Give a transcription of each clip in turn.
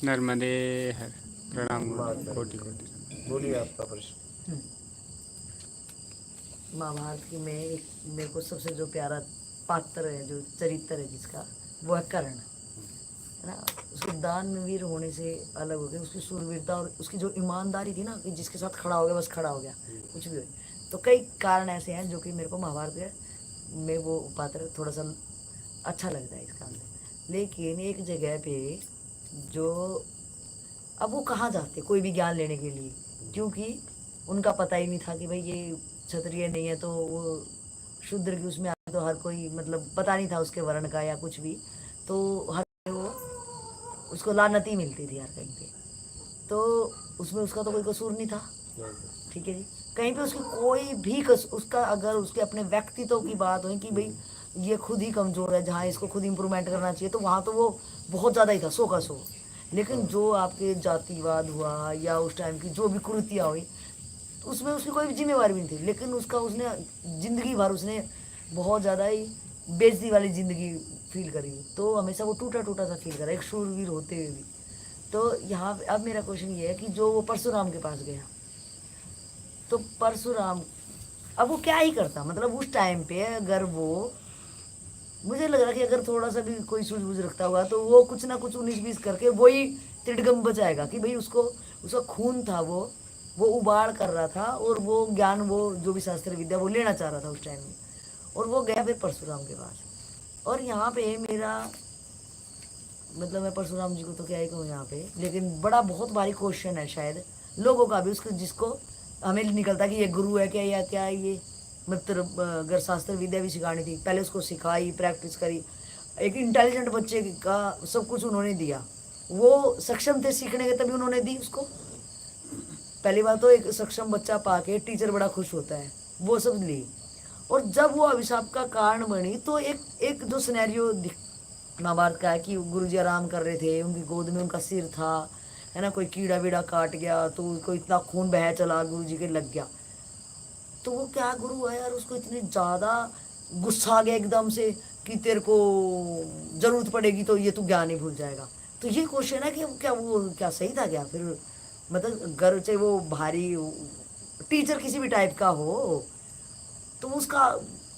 नर्मदे हर। प्रणाम गुरु, कोटि कोटि। बोलिए आपका प्रश्न। महाभारत की में एक मेरे को सबसे जो प्यारा पात्र है, जो चरित्र है जिसका, वो है कर्ण, है ना। उसके दानवीर होने से अलग हो गया, उसकी शूरवीरता और उसकी जो ईमानदारी थी ना, कि जिसके साथ खड़ा हो गया बस खड़ा हो गया, कुछ भी हो। तो कई कारण ऐसे हैं जो कि मेरे को महाभारत में वो पात्र थोड़ा सा अच्छा लगता है इस काम से। लेकिन एक जगह पे जो, अब वो कहाँ जाते कोई भी ज्ञान लेने के लिए, क्योंकि उनका पता ही नहीं था कि भाई ये क्षत्रिय नहीं है तो वो शूद्र की उसमें आए, तो हर कोई मतलब पता नहीं था उसके वर्ण का या कुछ भी, तो हर वो उसको लानती मिलती थी हर कहीं पे। तो उसमें उसका तो कोई कसूर नहीं था, ठीक है जी। कहीं पे उसकी कोई भी उसका अगर उसके अपने व्यक्तित्व की बात हो कि भाई ये खुद ही कमजोर है, जहाँ इसको खुद इंप्रूवमेंट करना चाहिए, तो वहाँ तो वो बहुत ज़्यादा ही था, 100 का 100। लेकिन जो आपके जातिवाद हुआ या उस टाइम की जो भी कुरीतियाँ हुई, तो उसमें उसकी कोई भी जिम्मेवारी भी नहीं थी। लेकिन उसका उसने ज़िंदगी भर उसने बहुत ज़्यादा ही बेइज्जती वाली ज़िंदगी फील करी, तो हमेशा वो टूटा टूटा सा फील करा एक शूरवीर होते हुए भी। तो यहाँ पे अब मेरा क्वेश्चन ये है कि जो वो परशुराम के पास गया, तो परशुराम अब वो क्या ही करता, मतलब उस टाइम पे अगर वो, मुझे लग रहा कि अगर थोड़ा सा भी कोई सूझबूझ रखता हुआ तो वो कुछ ना कुछ 19-20 करके वही त्रिडगम बचाएगा कि भाई उसको, उसका खून था वो उबाड़ कर रहा था, और वो ज्ञान, वो जो भी शास्त्र विद्या वो लेना चाह रहा था उस टाइम में, और वो गया फिर परशुराम के पास। और यहाँ पे मेरा मतलब, मैं परशुराम जी को तो क्या ही कहूँ यहाँ पे, लेकिन बड़ा बहुत भारी क्वेश्चन है शायद लोगों का भी, उसको जिसको हमें निकलता कि ये गुरु है क्या या क्या ये, मतलब अगर शास्त्र विद्या भी सिखानी थी, पहले उसको सिखाई, प्रैक्टिस करी। एक इंटेलिजेंट बच्चे का सब कुछ उन्होंने दिया, वो सक्षम थे सीखने के, तभी उन्होंने दी उसको। पहली बात तो एक सक्षम बच्चा पाके टीचर बड़ा खुश होता है, वो सब ली। और जब वो अभिशाप का कारण बनी, तो एक एक जो सिनेरियो महाभारत का है कि गुरु जी आराम कर रहे थे, उनकी गोद में उनका सिर था, है ना, कोई कीड़ा वीड़ा काट गया तो उसको इतना खून बह चला, गुरु जी के लग गया। तो वो क्या गुरु है यार, उसको इतनी ज़्यादा गुस्सा आ गया एकदम से कि तेरे को जरूरत पड़ेगी तो ये तू ज्ञान ही भूल जाएगा। तो ये क्वेश्चन है कि क्या वो क्या सही था क्या फिर, मतलब घर चाहे वो भारी टीचर किसी भी टाइप का हो, तो उसका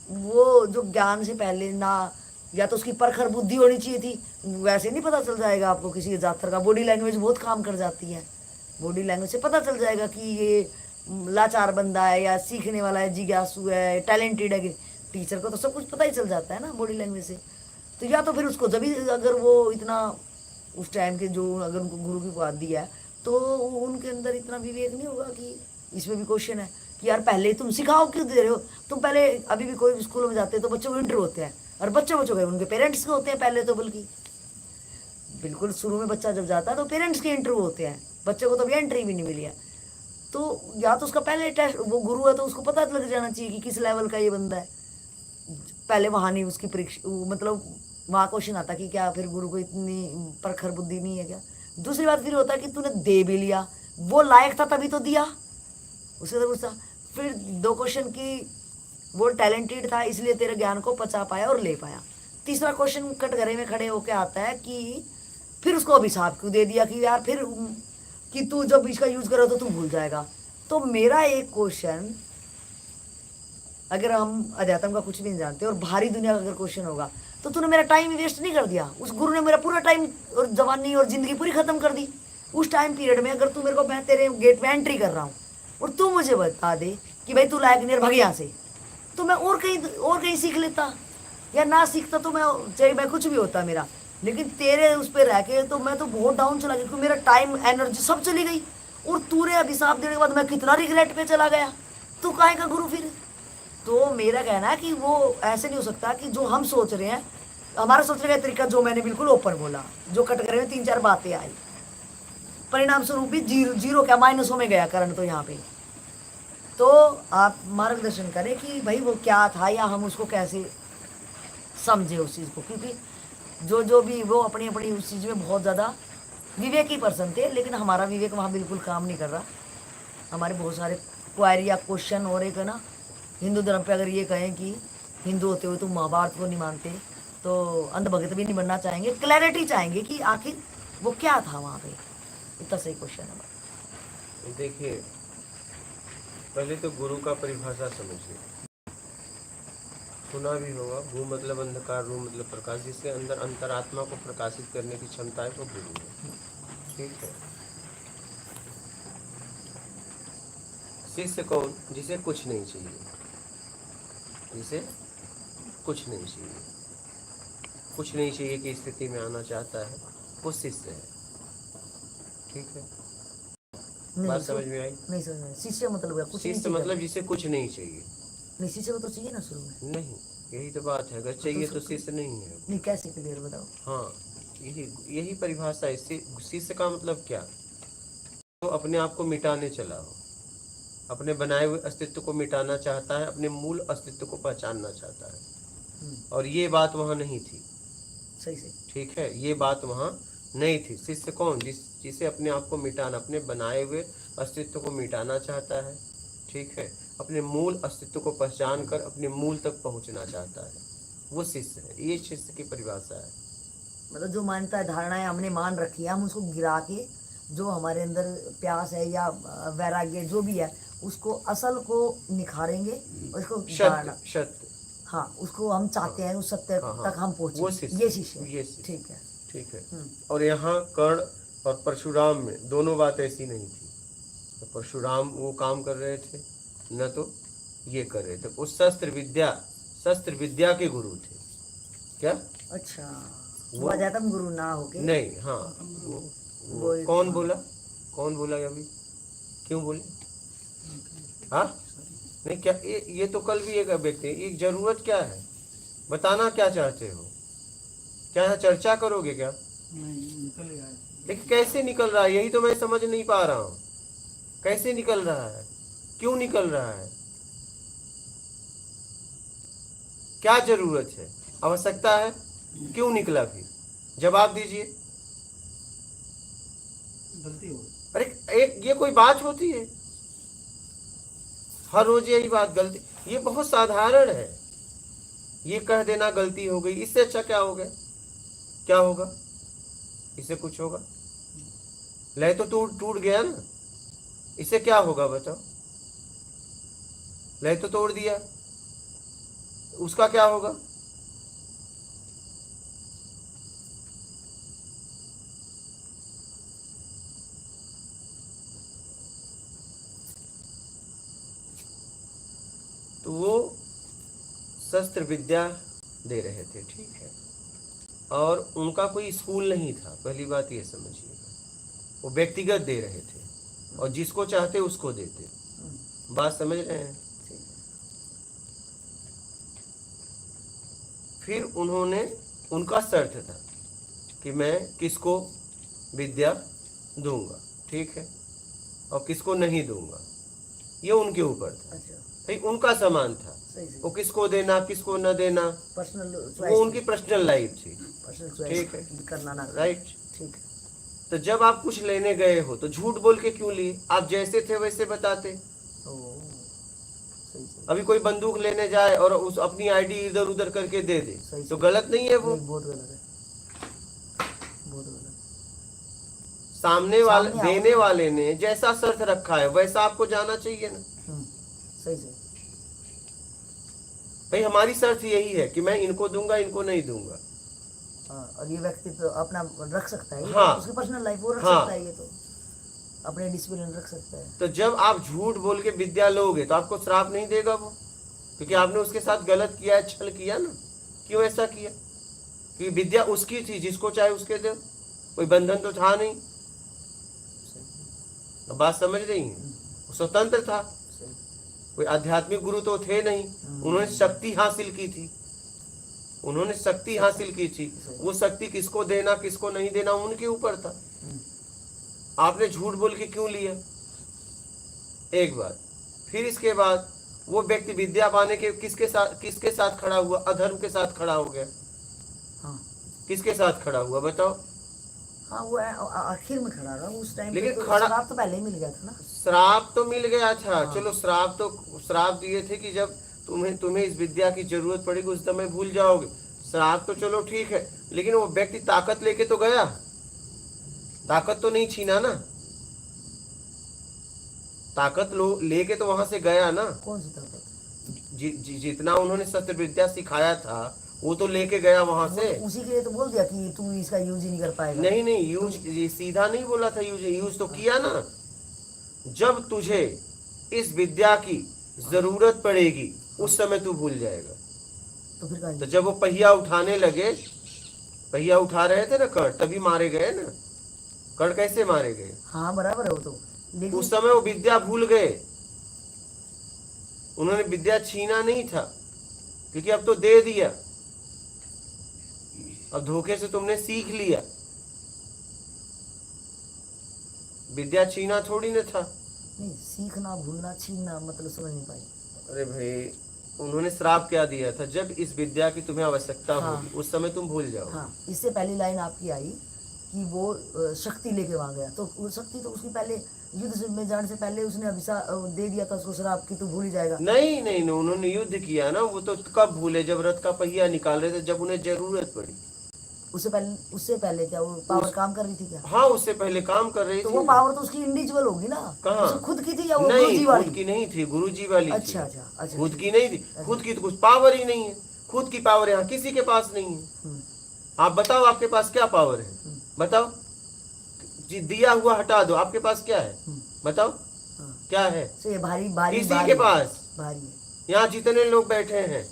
वो जो ज्ञान से पहले ना, या तो उसकी परखर बुद्धि होनी चाहिए थी, वैसे नहीं पता चल जाएगा आपको किसी जातर का। बॉडी लैंग्वेज बहुत काम कर जाती है, बॉडी लैंग्वेज से पता चल जाएगा कि ये लाचार बंदा है या सीखने वाला है, जिज्ञासु है, टैलेंटेड है। टीचर को तो सब कुछ पता ही चल जाता है ना बॉडी लैंग्वेज से। तो या तो फिर उसको जब भी अगर वो इतना उस टाइम के जो अगर उनको गुरु की बात दिया है, तो उनके अंदर इतना विवेक नहीं होगा कि, इसमें भी क्वेश्चन है कि यार पहले तुम सिखाओ क्यों दे रहे हो, तुम पहले, अभी भी कोई स्कूलों में जाते हैं तो बच्चों को इंटरव्यू होते हैं, और बच्चों के उनके पेरेंट्स के होते हैं पहले तो, बल्कि बिल्कुल शुरू में बच्चा जब जाता है तो पेरेंट्स के इंटरव्यू होते हैं, बच्चे को तो अभी एंट्री भी नहीं मिली है। तो या तो उसका पहले टेस्ट, वो गुरु है तो उसको पता लग जाना चाहिए कि किस लेवल का ये बंदा है, पहले वहाँ नहीं उसकी परीक्षा, मतलब वहाँ क्वेश्चन आता कि क्या फिर गुरु को इतनी प्रखर बुद्धि नहीं है क्या। दूसरी बात फिर होता है कि तूने दे भी लिया, वो लायक था तभी तो दिया, उससे तो गुस्सा। फिर 2 क्वेश्चन की, वो टैलेंटेड था इसलिए तेरे ज्ञान को पचा पाया और ले पाया। तीसरा क्वेश्चन कटघरे में खड़े होके आता है कि फिर उसको अभिशाप क्यों दे दिया कि यार फिर कि तू जब इसका यूज करो तो तू भूल जाएगा। तो मेरा एक क्वेश्चन, अगर हम अध्यात्म का कुछ भी नहीं जानते और भारी दुनिया का अगर क्वेश्चन होगा, तो तूने मेरा टाइम वेस्ट नहीं कर दिया, उस गुरु ने मेरा पूरा टाइम और जवानी और जिंदगी पूरी खत्म कर दी। उस टाइम पीरियड में अगर तू मेरे को, मैं तेरे गेट में एंट्री कर रहा हूँ और तू मुझे बता दे कि भाई तू लायक नहीं, भाग यहाँ से, तो मैं और कहीं सीख लेता, या ना सीखता तो मैं, चाहे मैं कुछ भी होता मेरा, लेकिन तेरे उस पर रह के तो मैं तो बहुत डाउन चला गया, क्योंकि मेरा टाइम एनर्जी सब चली गई। और तूने अभिशाप देने के बाद मैं कितना रिग्रेट पे चला गया, तू काहे का गुरु फिर। तो मेरा कहना है कि वो ऐसे नहीं हो सकता कि जो हम सोच रहे हैं, हमारा सोचने का तरीका जो मैंने बिल्कुल ओपन बोला, जो कटघरे में 3-4 बातें आई, परिणाम स्वरूप भी जीरो क्या माइनसों में गया करण तो यहाँ पे। तो आप मार्गदर्शन करें कि भाई वो क्या था, या हम उसको कैसे समझे उस चीज़ को, क्योंकि जो भी वो अपनी अपनी उस चीज़ में बहुत ज़्यादा विवेकी पर्सन थे, लेकिन हमारा विवेक वहाँ बिल्कुल काम नहीं कर रहा। हमारे बहुत सारे क्वायरी या क्वेश्चन, और एक है ना, हिंदू धर्म पे अगर ये कहें कि हिंदू होते हुए तुम महाभारत को नहीं मानते, तो अंधभगत भी नहीं बनना चाहेंगे, क्लैरिटी चाहेंगे कि आखिर वो क्या था वहाँ पे? इतना सही क्वेश्चन है। देखिए, पहले तो गुरु का परिभाषा समझिए। सुना भी होगा, भू मतलब अंधकार, रू मतलब प्रकाश। जिसके अंदर अंतरात्मा को प्रकाशित करने की क्षमता है वो गुरु है। ठीक है। शिष्य कौन? जिसे कुछ नहीं चाहिए, जिसे कुछ नहीं चाहिए, कुछ नहीं चाहिए की स्थिति में आना चाहता है, वो शिष्य है। ठीक है, बात समझ में आई? नहीं समझ में। शिष्य मतलब क्या? कुछ नहीं शिष्य चाहिए? मतलब जिसे कुछ नहीं चाहिए। नहीं, शिष्य को तो चाहिए ना शुरू में। नहीं, यही तो बात है। अगर चाहिए तो शिष्य नहीं है। नहीं, कैसे क्लियर बताओ। हाँ, यही परिभाषा है। शिष्य का मतलब क्या? तो अपने आप को मिटाने चला हो, अपने बनाए हुए अस्तित्व को मिटाना चाहता है, अपने मूल अस्तित्व को पहचानना चाहता है। और ये बात वहाँ नहीं थी। सही से। ठीक है, ये बात वहाँ नहीं थी। शिष्य कौन? जिसे अपने आप को मिटाना, अपने बनाए हुए अस्तित्व को मिटाना चाहता है। ठीक है, अपने मूल अस्तित्व को पहचान कर अपने मूल तक पहुँचना चाहता है, वो शिष्य है। ये शिष्य की परिभाषा है। मतलब जो मान्यता धारणाएं हमने मान रखी है, हम उसको गिरा के जो हमारे अंदर प्यास है या वैराग्य जो भी है, उसको असल को निखारेंगे, उसको सत्य। हाँ, उसको हम चाहते हैं, उस सत्य तक हम पहुंचे। वो शिष्य, ये शिष्य। ये शिष्य। ठीक है, ठीक है। और यहाँ कर्ण और परशुराम में दोनों बात ऐसी नहीं थी। तो परशुराम वो काम कर रहे थे, न तो ये कर रहे थे। वो शस्त्र विद्या के गुरु थे। क्या? अच्छा, वो अध्यात्म गुरु ना होके? नहीं, हाँ। वो कौन बोला अभी? क्यों बोले? हाँ, नहीं, क्या ये तो कल भी एक व्यक्ति, एक जरूरत क्या है? बताना क्या चाहते हो? क्या चर्चा करोगे क्या? लेकिन कैसे निकल रहा है, यही तो मैं समझ नहीं पा रहा हूँ। कैसे निकल रहा है? क्यों निकल रहा है? क्या जरूरत है? आवश्यकता है? क्यों निकला? फिर जवाब दीजिए। गलती हो। अरे ये कोई बात होती है? हर रोज यही बात, गलती। ये बहुत साधारण है, ये कह देना गलती हो गई। इससे अच्छा क्या हो गया? क्या होगा? इससे कुछ होगा? लय तो टूट गया ना, इससे क्या होगा बताओ? लय तो तोड़ दिया, उसका क्या होगा? तो वो शस्त्र विद्या दे रहे थे। ठीक है, और उनका कोई स्कूल नहीं था। पहली बात ये समझिएगा, वो व्यक्तिगत दे रहे थे और जिसको चाहते उसको देते। बात समझ रहे हैं? फिर उनका शर्त था कि मैं किसको विद्या दूंगा, ठीक है, और किसको नहीं दूंगा, ये उनके ऊपर था। भाई उनका सामान था, वो किसको देना किसको न देना वो उनकी पर्सनल लाइफ थी। ठीक है, करना ना, राइट। ठीक है। तो जब आप कुछ लेने गए हो तो झूठ बोल के क्यों लिए? आप जैसे थे वैसे बताते। अभी कोई बंदूक लेने जाए और उस अपनी आईडी इधर उधर करके दे दे तो गलत नहीं है? वो बहुत गलत है, बहुत गलत। सामने वाले देने वाले ने जैसा शर्त रखा है वैसा आपको जाना चाहिए ना। सही से। भाई हमारी शर्त यही है कि मैं इनको दूंगा इनको नहीं दूंगा। और ये व्यक्ति तो अपना रख सकता है। हाँ, उसकी पर्सनल लाइफ वो रख सकता है, ये तो अपने डिसिप्लिन रख सकता है। तो जब आप झूठ बोल के विद्या लोगे तो आपको श्राप नहीं देगा वो, क्योंकि आपने उसके साथ गलत किया है, छल किया ना। क्यों ऐसा किया? कि विद्या उसकी थी, जिसको चाहे उसके दो, कोई बंधन तो था नहीं। अब बात समझ रही है? वो स्वतंत्र था, कोई आध्यात्मिक गुरु तो थे नहीं। उन्होंने शक्ति हासिल की थी, उन्होंने शक्ति हासिल की थी। वो शक्ति किसको देना किसको नहीं देना उनके ऊपर था। आपने झूठ बोल के क्यों लिया? एक बात। फिर इसके बाद वो व्यक्ति विद्या पाने के किसके साथ खड़ा हुआ? अधर्म के साथ खड़ा हो गया। हाँ। किसके साथ खड़ा हुआ बताओ? हाँ, वो आखिर में खड़ा रहा उस टाइम। लेकिन तो श्राप तो पहले ही मिल गया था ना। श्राप तो मिल गया था। हाँ। चलो, श्राप दिए थे कि जब तुम्हें इस विद्या की जरूरत पड़ेगी उस समय भूल जाओगे। श्राप तो चलो ठीक है, लेकिन वो व्यक्ति ताकत लेके तो गया। ताकत तो नहीं छीना ना, ताकत लेके तो वहां से गया ना। कौन सी ताकत? जितना उन्होंने शस्त्र विद्या सिखाया था वो तो लेके गया वहां वो से। तो उसी के लिए तो बोल दिया कि तू इसका यूज ही नहीं कर पाएगा। नहीं नहीं, यूज ये सीधा नहीं बोला था, यूज तो किया ना। जब तुझे इस विद्या की जरूरत पड़ेगी उस समय तू भूल जाएगा। तो फिर कहाँ तो जब वो पहिया उठाने लगे, पहिया उठा रहे थे ना कर्ण, तभी मारे गए ना। कर्ण कैसे मारे गए? हाँ बराबर है वो तो, लेकिन उस समय वो विद्या भूल गए, उन्होंने विद्या छीना नहीं था, क्योंकि अब तो दे दिया, अब धोखे से तुमने सीख लिया। विद्या छीना थोड़ी ना था। नहीं, सीखना भूलना छीनना मतलब समझ नहीं पाई। अरे भाई, उन्होंने श्राप क्या दिया था? जब इस विद्या की तुम्हें आवश्यकता हाँ। होगी उस समय तुम भूल जाओ। हाँ, इससे पहली लाइन आपकी आई कि वो शक्ति लेके वहां गया, तो वो शक्ति तो उसकी पहले युद्ध में जाने से पहले उसने अभिशाप दे दिया था उसको श्राप कि तू भूल ही जाएगा। नहीं नहीं नहीं, उन्होंने युद्ध किया ना, वो तो कब भूले? जब रथ का पहिया निकाल रहे थे, जब उन्हें जरूरत पड़ी। उससे पहले क्या वो पावर काम कर रही थी क्या? हाँ, उससे पहले काम कर रही तो थी। वो पावर तो उसकी इंडिविजुअल होगी ना। कहाँ? उसकी खुद की थी या वो नहीं, गुरुजी वाली? खुद की नहीं थी, गुरुजी वाली थी। अच्छा अच्छा अच्छा, खुद की नहीं थी, खुद की तो कुछ पावर ही नहीं है। खुद की पावर यहाँ किसी के पास नहीं है। हम्म, आप बताओ आपके पास क्या पावर है? बताओ जी, दिया हुआ हटा दो, आपके पास क्या है? बताओ हाँ। क्या है? तो ये भारी भारी किसी भारी के है, पास? भारी है। यहाँ जितने लोग बैठे हैं,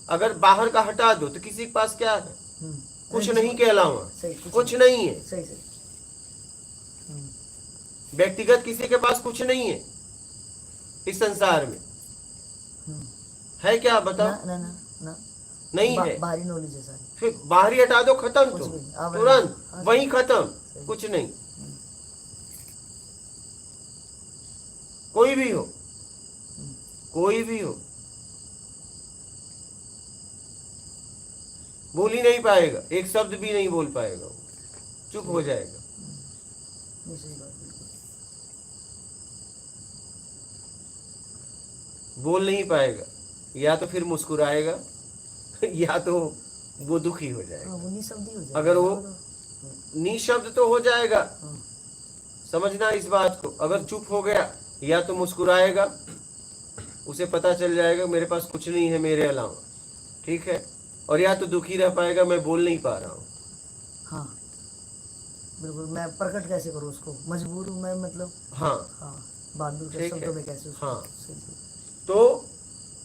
अगर बाहर का हटा दो तो किसी के पास क्या है? हम्म, कुछ नहीं के अलावा सही, कुछ नहीं है। सही सही। व्यक्तिगत किसी के पास कुछ नहीं है इस संसार में। हम्म, है क्या? बताओ। ना ना ना ना, नहीं है। बाहरी नॉलेज है सारी। फिर बाहरी हटा दो, खत्म। कुछ तुम भी नहीं, आप तुरंत हाँ, वही खत्म, कुछ नहीं। कोई भी हो, कोई भी हो, बोल ही नहीं पाएगा, एक शब्द भी नहीं बोल पाएगा, वो चुप हो जाएगा। नहीं, सही बात बिल्कुल। बोल नहीं पाएगा, या तो फिर मुस्कुराएगा या तो वो दुखी हो जाएगा। हाँ, वो निःशब्द ही हो जाएगा। अगर वो निशब्द तो हो जाएगा, हाँ, समझना इस बात को। अगर चुप हो गया या तो मुस्कुराएगा, उसे पता चल जाएगा मेरे पास कुछ नहीं है मेरे अलावा, ठीक है। और या तो दुखी रह पाएगा, मैं बोल नहीं पा रहा हूँ। हाँ बिल्कुल, मैं प्रकट कैसे करूँ उसको, मजबूर हूँ मैं, मतलब हाँ हाँ, बहादुर के ठीक शब्दों है। में कैसे उसको हाँ। सही सही। तो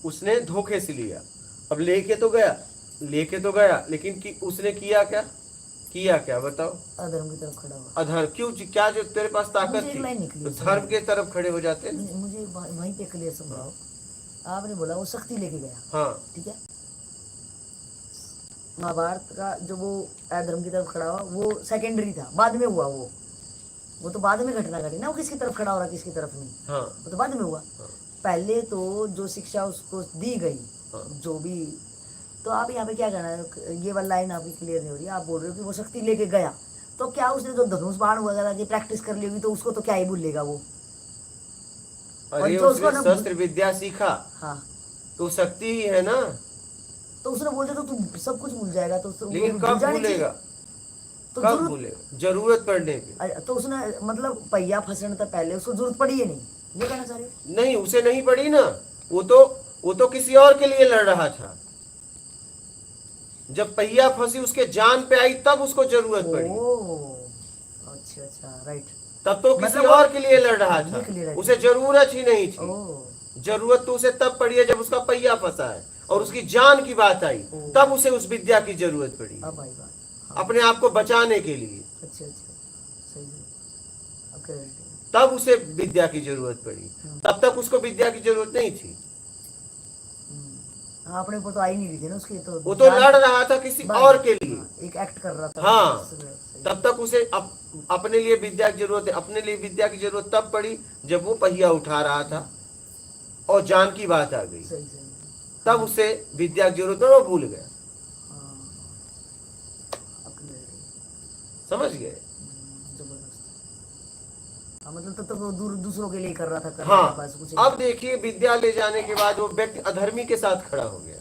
उसने धोखे से लिया, अब लेके तो गया, लेकिन कि उसने किया क्या? किया क्या बताओ? अधर्म की तरफ खड़ा हुआ। अधर्म क्यों? क्या जो तेरे पास ताकत मुझे एक थी लाइन निकली तो उसमें। धर्म के तरफ खड़े हो जाते ना। मुझे वहीं पे क्लियर समझाओ। आपने बोला वो शक्ति लेके गया, हाँ ठीक है। महाभारत का जो वो अधर्म की तरफ खड़ा हुआ वो सेकेंडरी था, बाद में हुआ वो तो बाद में घटना घटी ना, वो किसकी तरफ खड़ा हो रहा किसकी तरफ नहीं, हाँ वो तो बाद में हुआ। हाँ। पहले तो जो शिक्षा उसको दी गई, हाँ। जो भी, तो आप यहाँ पे क्या कहना है? ये वाली लाइन आपकी क्लियर नहीं हो रही है। आप बोल रहे हो कि वो शक्ति लेके गया, तो क्या उसने जो धनुष बाण वगैरह की प्रैक्टिस कर ली होगी तो उसको तो क्या ही भूलेगा वो। अरे जो उसने उसको ना- शस्त्र विद्या सीखा हाँ, तो शक्ति ही है ना। तो उसने बोल दिया तो तू सब कुछ भूल जाएगा, तो लेकिन वो कब भूल जानी भूलेगा? चाहिए। तो कब जरूरत, भूलेगा? जरूरत पड़ने पे। अरे, तो उसने मतलब पहिया फंसने तक पहले उसको जरूरत पड़ी है नहीं, ये कहना चाह रहे हो? नहीं, उसे नहीं पड़ी ना। वो तो किसी और के लिए लड़ रहा था। जब पहिया फंसी उसके जान पे आई तब उसको जरूरत पड़ी। ओह, अच्छा अच्छा, राइट। तब तो किसी मतलब और के लिए लड़ रहा ये clear था, है। उसे जरूरत ही नहीं थी। ओह, जरूरत तो उसे तब पड़ी है जब उसका पहिया फंसा है और उसकी जान की बात आई, तब उसे उस विद्या की जरूरत पड़ी, अब आई बात। हाँ, अपने आप को बचाने के लिए। अच्छा अच्छा, सही सही, अब क्या है? तब उसे विद्या की जरूरत पड़ी, तब तक उसको विद्या की जरूरत नहीं थी। हाँ, अपने ऊपर तो आई नहीं रही थी ना उसकी, तो वो तो लड़ रहा था किसी और के लिए। हाँ, एक एक्ट कर रहा था। हाँ, सही। तब तक उसे अपने लिए विद्या की जरूरत है। अपने लिए विद्या की जरूरत तब पड़ी जब वो पहिया उठा रहा था और जान की बात आ गई, सही सही। तब उसे विद्या की जरूरत है, वो भूल गया। हाँ, अब clear है। समझ गए? जबरदस्त। हाँ, मतलब तब तक वो दूसरों के लिए कर रहा था, कर हाँ, रहा था, बस कुछ अब देखिए विद्या ले जाने के बाद वो व्यक्ति अधर्मी के साथ खड़ा हो गया।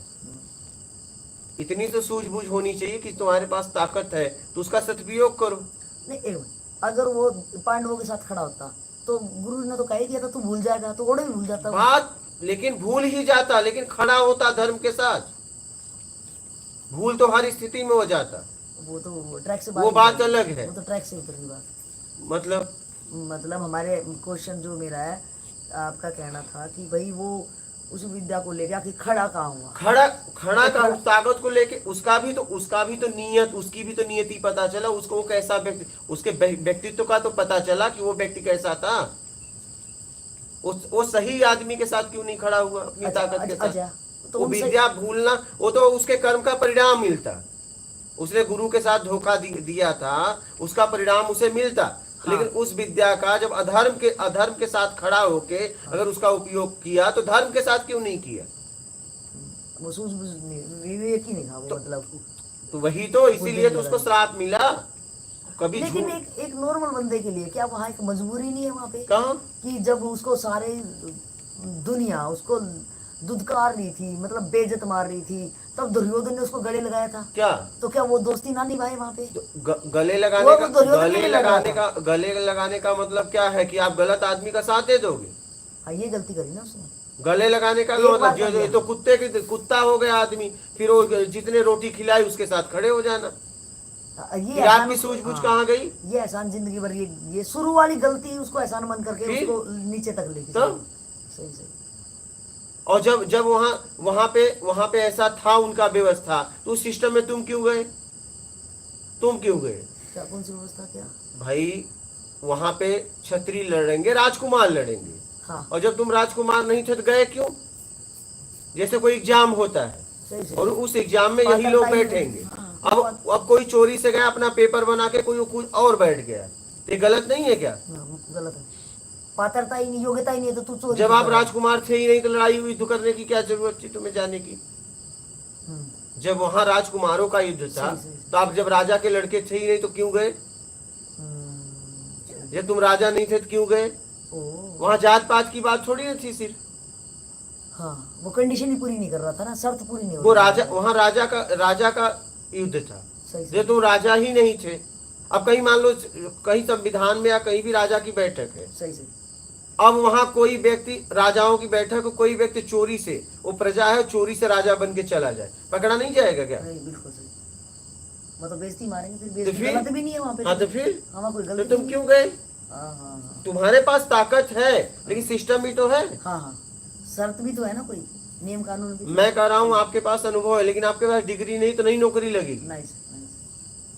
इतनी तो सूझबूझ होनी चाहिए कि तुम्हारे पास ताकत है तो उसका सदुपयोग करो। नहीं, एक मिनट, अगर वो पांडवों के साथ खड़ा होता तो गुरु ने तो कह ही दिया था तू भूल जाएगा, तो ओड़े भी भूल जाता वो। बात लेकिन भूल ही जाता, लेकिन खड़ा होता धर्म के साथ। भूल तो हर स्थिति में हो जाता, वो तो ट्रैक से वो बात अलग है। वो तो ट्रैक से उतर की बात। मतलब हमारे क्वेश्चन जो मेरा है, आपका कहना था कि भाई वो उस विद्या को लेके आखिर खड़ा कहाँ हुआ? खड़ा का उस ताकत को लेके उसका भी तो नियत, उसकी भी तो नियति पता चला उसको। वो कैसा व्यक्ति, उसके व्यक्तित्व का तो पता चला कि वो व्यक्ति कैसा था। वो सही आदमी के साथ क्यों नहीं खड़ा हुआ अपनी ताकत के साथ? तो वो विद्या भूलना, वो तो उसके कर्म का परिणाम मिलता। उसने गुरु के साथ धोखा दिया था, उसका परिणाम उसे मिलता। हाँ। लेकिन उस विद्या का जब अधर्म के साथ खड़ा होके अगर उसका उपयोग किया तो धर्म के साथ क्यों नहीं किया? वो विवेक ही नहीं था वो, मतलब तो वही तो, इसीलिए तो उसको श्राप मिला। कभी लेकिन एक नॉर्मल बंदे के लिए क्या वहाँ एक मजबूरी नहीं है वहाँ पे? कहाँ कि जब उसको सारे दुनिया उसको दुदकार रही थी, मतलब बेइज्जत मार रही थी, तब दुर्योधन ने उसको गले लगाया था। क्या तो क्या वो दोस्ती ना निभाए वहाँ पे? गले लगाने का मतलब क्या है कि आप गलत आदमी का साथ दे दोगे? हाँ, ये गलती करी ना उसने। गले लगाने का मतलब जो तो कुत्ता हो गया आदमी, फिर वो जितने रोटी खिलाई उसके साथ खड़े हो जाना। ये आपकी सूझबूझ कहाँ गई? ये एहसान जिंदगी भर, ये शुरू वाली गलती उसको एहसान मन करके उसको नीचे तक लेके सही। और जब वहां पे ऐसा था उनका व्यवस्था, तो उस सिस्टम में तुम क्यों गए? क्या कौन सी व्यवस्था? क्या भाई वहां पे क्षत्रिय लड़ेंगे, राजकुमार लड़ेंगे। हाँ। और जब तुम राजकुमार नहीं थे तो गए क्यों? जैसे कोई एग्जाम होता है सही। और उस एग्जाम में यही लोग बैठेंगे। अब कोई चोरी से गया, अपना पेपर बना के कोई कुछ और बैठ गया, ये गलत नहीं है क्या? गलत है। पात्रता ही नहीं, योग्यता ही नहीं है तो तू चोरी। जब आप राजकुमार थे ही नहीं तो लड़ाई हुई तो करने की क्या जरूरत थी तुम्हें जाने की? जब वहां राजकुमारों का युद्ध था तो आप जब राजा के लड़के थे ही नहीं तो क्यों गए? जब तुम राजा नहीं थे तो क्यों गए? वहां जात पात की बात थोड़ी ना थी सिर्फ। हाँ, वो कंडीशन ही पूरी नहीं कर रहा था ना, शर्त पूरी नहीं हो वो राजा, वहां राजा का युद्ध था। जब तुम राजा ही नहीं थे, अब कहीं मान लो कहीं संविधान में या कहीं भी राजा की बैठक है, सही। अब वहां कोई व्यक्ति, राजाओं की बैठक, कोई व्यक्ति चोरी से, वो प्रजा है, चोरी से राजा बन के चला जाए, पकड़ा नहीं जाएगा क्या? नहीं, बिल्कुल सही। मतलब बेइज्जती मारेंगे, फिर गलत भी नहीं है वहां पे। हाँ तो फिर कोई गलती तो तुम क्यों गए? हाँ। तुम्हारे पास ताकत है लेकिन सिस्टम भी तो है। हाँ, शर्त भी तो है ना, कोई नियम कानून भी। मैं कह रहा हूँ आपके पास अनुभव है लेकिन आपके पास डिग्री नहीं, तो नहीं नौकरी लगेगी। नाइस।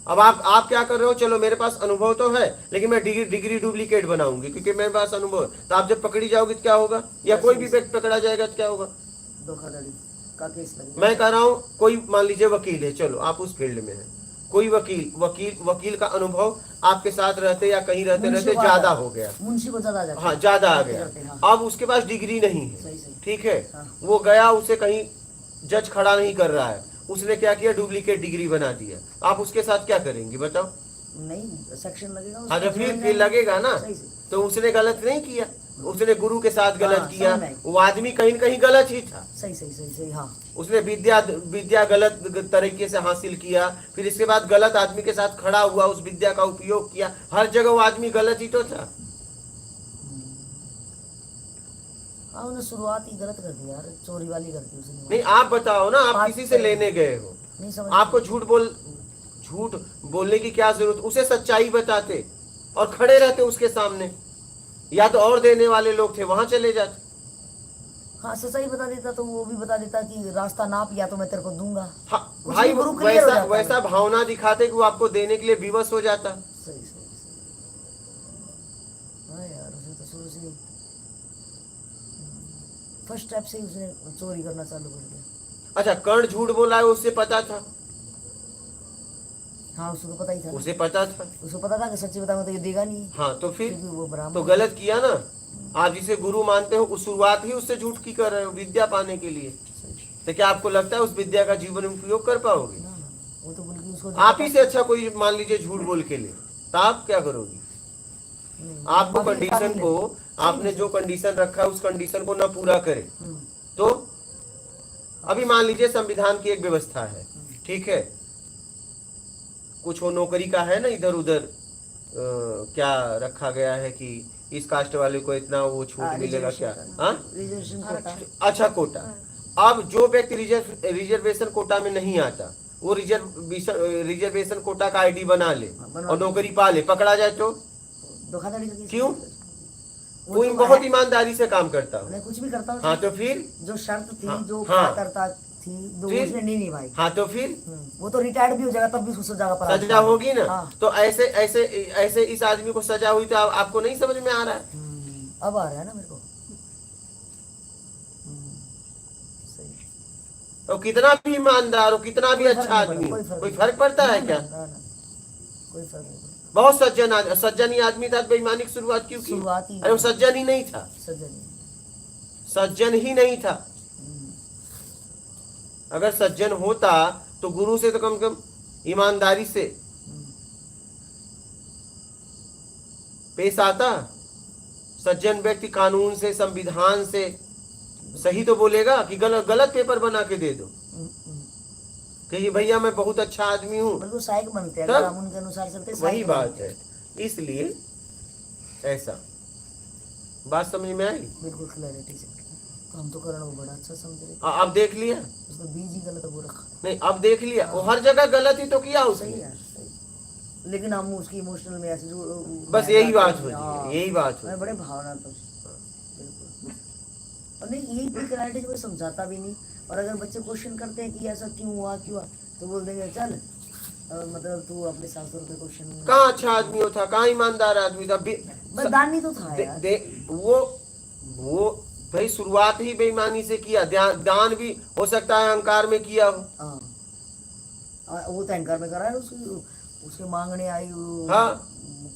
अब आप क्या कर रहे हो? चलो मेरे पास अनुभव तो है लेकिन मैं डिग्री डुप्लीकेट बनाऊंगी क्योंकि मेरे पास अनुभव है। तो आप जब पकड़ी जाओगे तो क्या होगा? या कोई भी व्यक्ति पकड़ा जाएगा तो क्या होगा? धोखाधड़ी का केस लगेगा। मैं कह रहा हूँ कोई मान लीजिए वकील है, चलो आप उस फील्ड में है, कोई वकील का अनुभव आपके साथ रहते या कहीं रहते ज्यादा हो गया, मुंशी को ज्यादा आ जाता है। हाँ ज्यादा आ गया। हाँ। अब उसके पास डिग्री नहीं है, सही। ठीक है। हाँ। वो गया, उसे कहीं जज खड़ा नहीं कर रहा है, उसने क्या किया? डुप्लीकेट डिग्री बना दिया। आप उसके साथ क्या करेंगे बताओ? नहीं, सेक्शन लगेगा। हाँ तो फिर लगेगा ना। तो उसने गलत नहीं किया, उसने गुरु के साथ गलत किया। वो आदमी कहीं न कहीं गलत ही था। सही। हाँ, उसने विद्या गलत तरीके से हासिल किया, फिर इसके बाद गलत आदमी के साथ खड़ा हुआ, उस विद्या का उपयोग किया। हर जगह वो आदमी गलत ही तो था। हाँ, उन्हें शुरुआत ही गलत कर दी यार, चोरी वाली कर दी उसने। नहीं आप बताओ ना, आप किसी से लेने गए हो, नहीं समझ। आपको झूठ बोलने की क्या जरूरत? उसे सच्चाई बताते और खड़े रहते उसके सामने, या तो और देने वाले लोग थे वहां चले जाते। हाँ, सच्चाई बता देता तो वो भी बता देता कि रास्ता नाप, या तो मैं तेरे को दूंगा। हाँ भाई, वैसा भावना दिखाते कि वो आपको देने के लिए विवश हो जाता। सही। हाँ यार, उसने तो शुरू से फर्स्ट स्टेप से उसने चोरी करना चालू कर दिया। अच्छा, कर्ण झूठ बोला है, उससे पता था? हाँ, उसको पता ही था। उसे पता था कि सच्ची बताऊंगा तो ये देगा नहीं। हाँ तो फिर वो ब्राह्मण तो गलत किया ना। आप जिसे गुरु मानते हो, उस शुरुआत ही उससे झूठ की कर रहे हो विद्या पाने के लिए। तो क्या आपको लगता है उस विद्या का जीवन में उपयोग कर पाओगे? वो तो बल्कि उसको आप ही से अच्छा कोई मान लीजिए झूठ बोल के ले, तो आप क्या करोगी? आपको कंडीशन को, आपने जो कंडीशन रखा है उस कंडीशन को ना पूरा करे तो, अभी मान लीजिए संविधान की एक व्यवस्था है, ठीक है, कुछ हो नौकरी का है ना इधर उधर, क्या रखा गया है कि इस कास्ट वाले को इतना वो छूट मिलेगा क्या? हाँ, रिजर्वेशन कोटा। अच्छा कोटा। अब जो व्यक्ति रिजर्वेशन कोटा में नहीं आता, वो रिजर्वेशन कोटा का आईडी बना ले और नौकरी पा ले, पकड़ा जाए तो धोखाधड़ी करके। क्यों? वो कोई तो बहुत है। ईमानदारी से काम करता हो। मैं कुछ भी करता हूँ। हाँ तो फिर, जो शर्त थी, हाँ, जो हाँ। पात्रता थी, जो फिर? उसने नहीं निभाई। हाँ तो फिर वो तो रिटायर्ड भी हो जाएगा तब भी उसको सजा का सजा होगी ना। हाँ। तो ऐसे ऐसे ऐसे इस आदमी को सजा हुई तो आपको नहीं समझ में आ रहा है? अब आ रहा है ना मेरे को। सही। तो कितना भी ईमानदार हो, कितना भी कोई अच्छा फर्क नहीं आदमी पड़ता, हो, कोई फर्क पड़ता है क्या? ना, कोई फर्क नहीं पड़ता। बहुत सज्जन ही आदमी था, बेईमानी की शुरुआत क्यों की? शुरुआत ही अरे वो सज्जन ही नहीं था, सज्जन ही नहीं था। अगर सज्जन होता तो गुरु से तो कम कम ईमानदारी से पेश आता। सज्जन व्यक्ति कानून से, संविधान से सही तो बोलेगा कि गलत पेपर बना के दे दो कि भैया मैं बहुत अच्छा आदमी हूँ, बिल्कुल सहायक बनते हैं, तब अगर कानून के अनुसार चलते वही सहायक बात बनते है। हैं। इसलिए ऐसा बात समझ में आई। बिल्कुल क्लैरिटी से। तो हम तो करण को बड़ा अच्छा समझ रहे थे। अब देख लिया? उसका बीज ही गलत वो रखा। नहीं, अब देख लिया। वो हर जगह गलत ही तो किया सही उसने। है, सही। लेकिन हम उसकी इमोशनल में ऐसे जो बस यही बात हो हाँ। रही है, यही बात हो मैं बड़े भावना तो बिल्कुल। और नहीं, यही क्लैरिटी से कोई समझाता भी नहीं। और अगर बच्चे क्वेश्चन करते हैं कि ऐसा क्यों हुआ तो बोल देंगे चल मतलब तू अपने शास्त्रों पे क्वेश्चन। कहाँ अच्छा आदमी था, कहाँ ईमानदार आदमी था? बस दानी तो था यार। वो भाई शुरुआत ही बेईमानी से किया। दान भी हो सकता है अहंकार में किया हो। हाँ, वो तो अहंकार में करा है। उसके मांगने आई हाँ,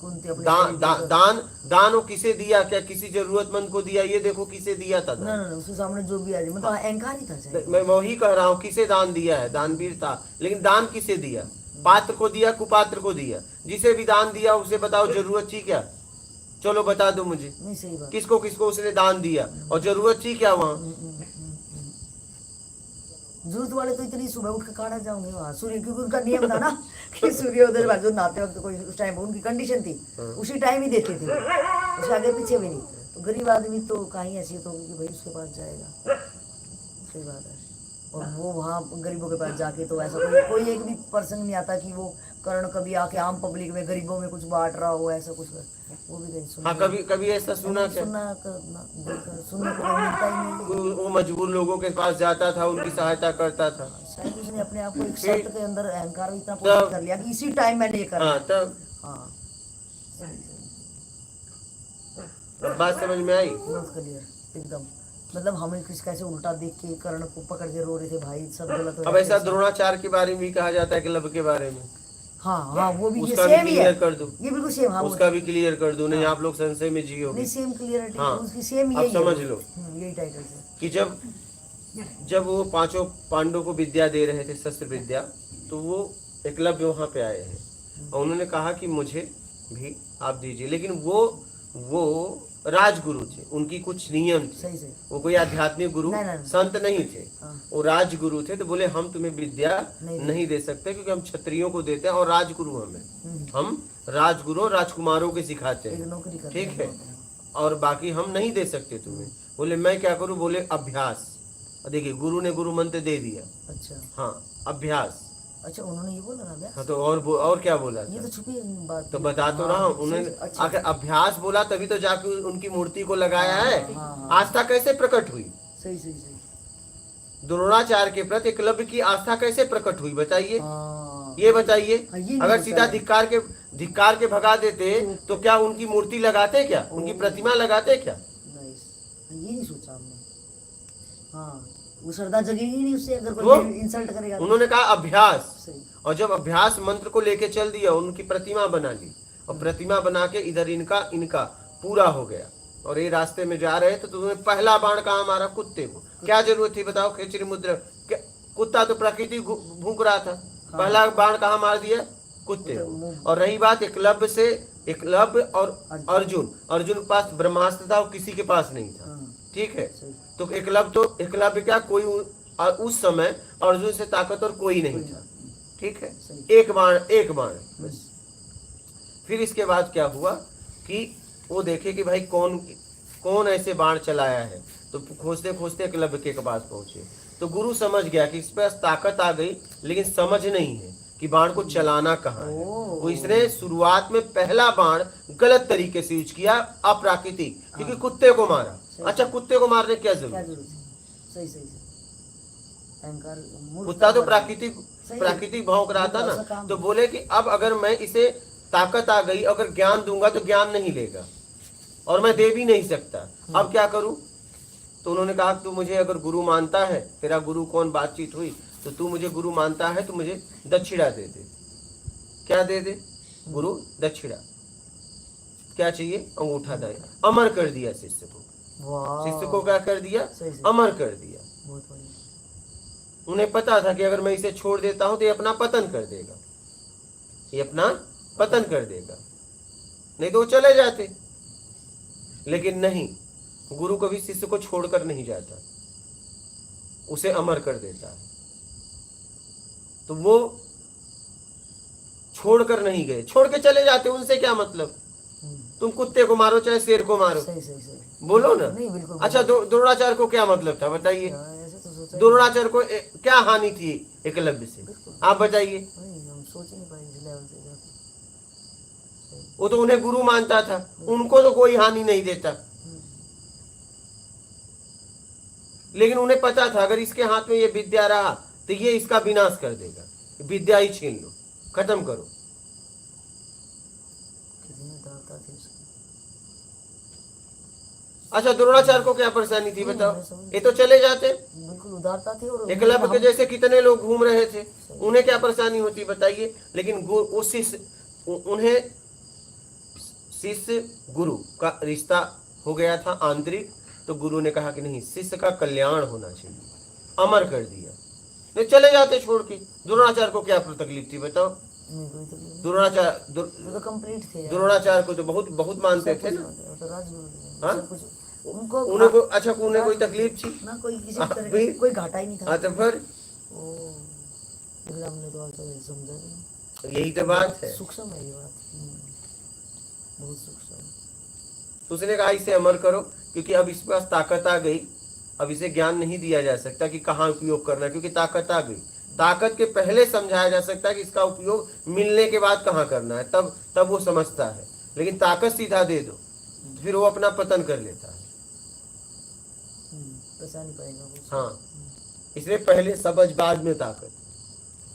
कुंती अपने दान वो किसे दिया? क्या किसी जरूरतमंद को दिया? ये देखो किसे दिया था। ना उसके सामने जो भी आ जाए, मतलब अहंकार ही था। मैं वही कह रहा हूँ, किसे दान दिया है? दानवीर था, लेकिन दान किसे दिया? पात्र को दिया, कुपात्र को दिया? जिसे भी दान दिया उसे बताओ जरूरत थी क्या? चलो बता दो मुझे। नहीं, सही बात। किसको किसको उसने दान दिया और जरूरत थी क्या वहाँ? जरूरत वाले तो इतनी सुबह उठ के काढ़ा जाऊंगे वहाँ सूर्य, क्योंकि उनका नियम था ना कि सूर्योदय बाद जो नहाते वक्त कोई उस टाइम उनकी कंडीशन थी, उसी टाइम ही देते थे, उसके आगे पीछे भी नहीं। तो गरीब आदमी तो कहीं ऐसी तो कि भाई उसके पास जाएगा। सही बात है। और वो वहाँ गरीबों के पास जाके तो ऐसा कोई एक भी पर्सन नहीं आता कि वो कर्ण कभी आके आम पब्लिक में गरीबों में कुछ बांट रहा हो, ऐसा कुछ वो भी नहीं सुना। हाँ, कभी ऐसा सुना क्या? सुनने को मिलता ही नहीं। वो मजबूर लोगों के पास जाता था, उनकी सहायता करता था। शायद उसने अपने आप को एक शर्त के अंदर अहंकार इतना पूरा कर लिया कि इसी टाइम मैंने ये करा। हाँ, तब हाँ, बात समझ में आई। बहुत क्लियर एकदम। मतलब हमें किस कैसे उल्टा देख के कर्ण को पकड़ के रो रहे थे, भाई सब गलत हो अब ऐसा द्रोणाचार्य के बारे में भी कहा जाता है, क्लब के बारे में। हाँ, वो भी ये उसका भी सेम ही है। क्लियर कर दूं? ये बिल्कुल सेम। हाँ, उसका भी क्लियर कर दूं? नहीं, आप लोग संशय में जियोगे। नहीं, सेम क्लियरिटी हाँ, उसकी सेम आप यही समझ लो यही टाइटल से कि जब वो पांचों पांडवों को विद्या दे रहे थे, शस्त्र विद्या, तो वो एकलव्य वहां पे आए हैं और उन्होंने कहा कि मुझे भी आप दीजिए। लेकिन वो राजगुरु थे, उनकी कुछ नियम थे। सही। वो कोई आध्यात्मिक गुरु संत नहीं थे, वो राजगुरु थे। तो बोले हम तुम्हें विद्या नहीं दे सकते क्योंकि हम क्षत्रियों को देते हैं और राजगुरु हम राजगुरु राजकुमारों के सिखाते हैं, ठीक है, और बाकी हम नहीं दे सकते तुम्हें। बोले मैं क्या करूं? बोले अभ्यास। देखिए, गुरु ने गुरु मंत्र दे दिया। अच्छा, हाँ, अभ्यास। अच्छा, उन्होंने ये बोला ना? हाँ, तो और क्या बोला? ये तो छुपी बात तो बता तो रहा हूँ, उन्होंने आखिर अभ्यास बोला तभी तो जाके उनकी मूर्ति को लगाया है। आस्था कैसे प्रकट हुई? सही। द्रोणाचार्य के प्रति एकलव्य की आस्था कैसे प्रकट हुई? बताइए, ये बताइए। अगर सीधा धिक्कार के भगा देते तो क्या उनकी मूर्ति लगाते? क्या उनकी प्रतिमा लगाते? क्या? ये नहीं सोचा हमने। हाँ, वो श्रद्धा जगेगी नहीं उससे अगर कोई इंसल्ट करेगा। उन्होंने कहा अभ्यास, और जब अभ्यास मंत्र को लेके चल दिया, उनकी प्रतिमा बना ली और प्रतिमा बना के इधर इनका पूरा हो गया और ये रास्ते में जा रहे थे तो उन्होंने पहला बाण कहाँ मारा? कुत्ते को। क्या जरूरत थी बताओ? खेचरी मुद्रा, कुत्ता तो प्रकृति भूख रहा था। पहला बाण कहाँ मार दिया? कुत्ते को। और रही बात एकलव्य और अर्जुन के पास ब्रह्मास्त्र था, किसी के पास नहीं था, ठीक है। तो एकलव्य क्या, कोई उस समय अर्जुन से ताकतवर कोई नहीं था, ठीक है। एक बाण। फिर इसके बाद क्या हुआ कि वो देखे कि भाई कौन कौन ऐसे बाण चलाया है, तो खोजते खोजते एकलव्य के पास पहुंचे। तो गुरु समझ गया कि इस पास ताकत आ गई, लेकिन समझ नहीं है कि बाण को चलाना कहाँ है। वो इसने शुरुआत में पहला बाण गलत तरीके से यूज किया, अप्राकृतिक, क्योंकि कुत्ते को मारा। अच्छा, कुत्ते को मारने की क्या क्या जरूरत? जरूरत है? सही सही सही। अहंकार कुत्ता तो प्राकृतिक भाव रहा था ना। तो बोले कि अब अगर मैं इसे ताकत आ गई, अगर ज्ञान दूंगा तो ज्ञान नहीं लेगा और मैं दे भी नहीं सकता, अब क्या करूं? तो उन्होंने कहा तू मुझे अगर गुरु मानता है, तेरा गुरु कौन, बातचीत हुई, तो तू मुझे गुरु मानता है तो मुझे दक्षिणा दे दे। क्या दे दे? गुरु दक्षिणा। क्या चाहिए? अंगूठा दे। अमर कर दिया शिष्य को। शिष्य को क्या कर दिया? अमर कर दिया। बहुत बढ़िया। उन्हें पता था कि अगर मैं इसे छोड़ देता हूं तो ये अपना पतन कर देगा, ये अपना पतन कर देगा, नहीं तो वो चले जाते। लेकिन नहीं, गुरु कभी शिष्य को छोड़कर नहीं जाता, उसे अमर कर देता है। तो वो छोड़कर नहीं गए, छोड़ के चले जाते, उनसे क्या मतलब? तुम कुत्ते को मारो चाहे शेर को मारो, सही सही सही। बोलो ना। नहीं, बिल्कुल। अच्छा, द्रोणाचार्य को क्या मतलब था बताइए? ऐसे तो सोचा द्रोणाचार्य को क्या हानि थी एकलव्य से, आप बताइए? नहीं, हम सोच ही नहीं पाए इस लेवल से जाके। वो तो उन्हें गुरु मानता था, उनको तो कोई हानि नहीं देता, लेकिन उन्हें पता था अगर इसके हाथ में ये विद्या रहा तो ये इसका विनाश कर देगा, विद्या ही छीन लो, खत्म करो। कितनी उदारता थी उसकी। अच्छा, द्रोणाचार्य को क्या परेशानी थी बताओ? ये तो चले जाते। बिल्कुल उदारता थी। और एकलव्य के जैसे कितने लोग घूम रहे थे, उन्हें क्या परेशानी होती बताइए? लेकिन उस उन्हें शिष्य गुरु का रिश्ता हो गया था आंतरिक, तो गुरु ने कहा कि नहीं, शिष्य का कल्याण होना चाहिए, अमर कर दिया। नहीं चले जाते छोड़ के। द्रोणाचार्य को क्या तकलीफ थी बताओ? द्रोणाचार्य तो कंप्लीट थे। द्रोणाचार्य को तो बहुत बहुत मानते थे ना। हाँ? उनको उन्हें अच्छा, उन्हें कोई तकलीफ थी ना, कोई किसी तरह का कोई घाटा ही नहीं था। तो फिर हमने तो समझा नहीं। यही तो बात है, सूक्ष्म है ये बात, बहुत सूक्ष्म। तो उसने कहा इसे अमर करो, क्योंकि अब इसके पास ताकत आ गई, अब इसे ज्ञान नहीं दिया जा सकता कि कहाँ उपयोग करना है, क्योंकि ताकत आ गई। ताकत के पहले समझाया जा सकता है कि इसका उपयोग मिलने के बाद कहाँ करना है, तब वो समझता है। लेकिन ताकत सीधा दे दो, फिर वो अपना पतन कर लेता है। नहीं पाएगा। हाँ, इसलिए पहले समझ बाद में ताकत।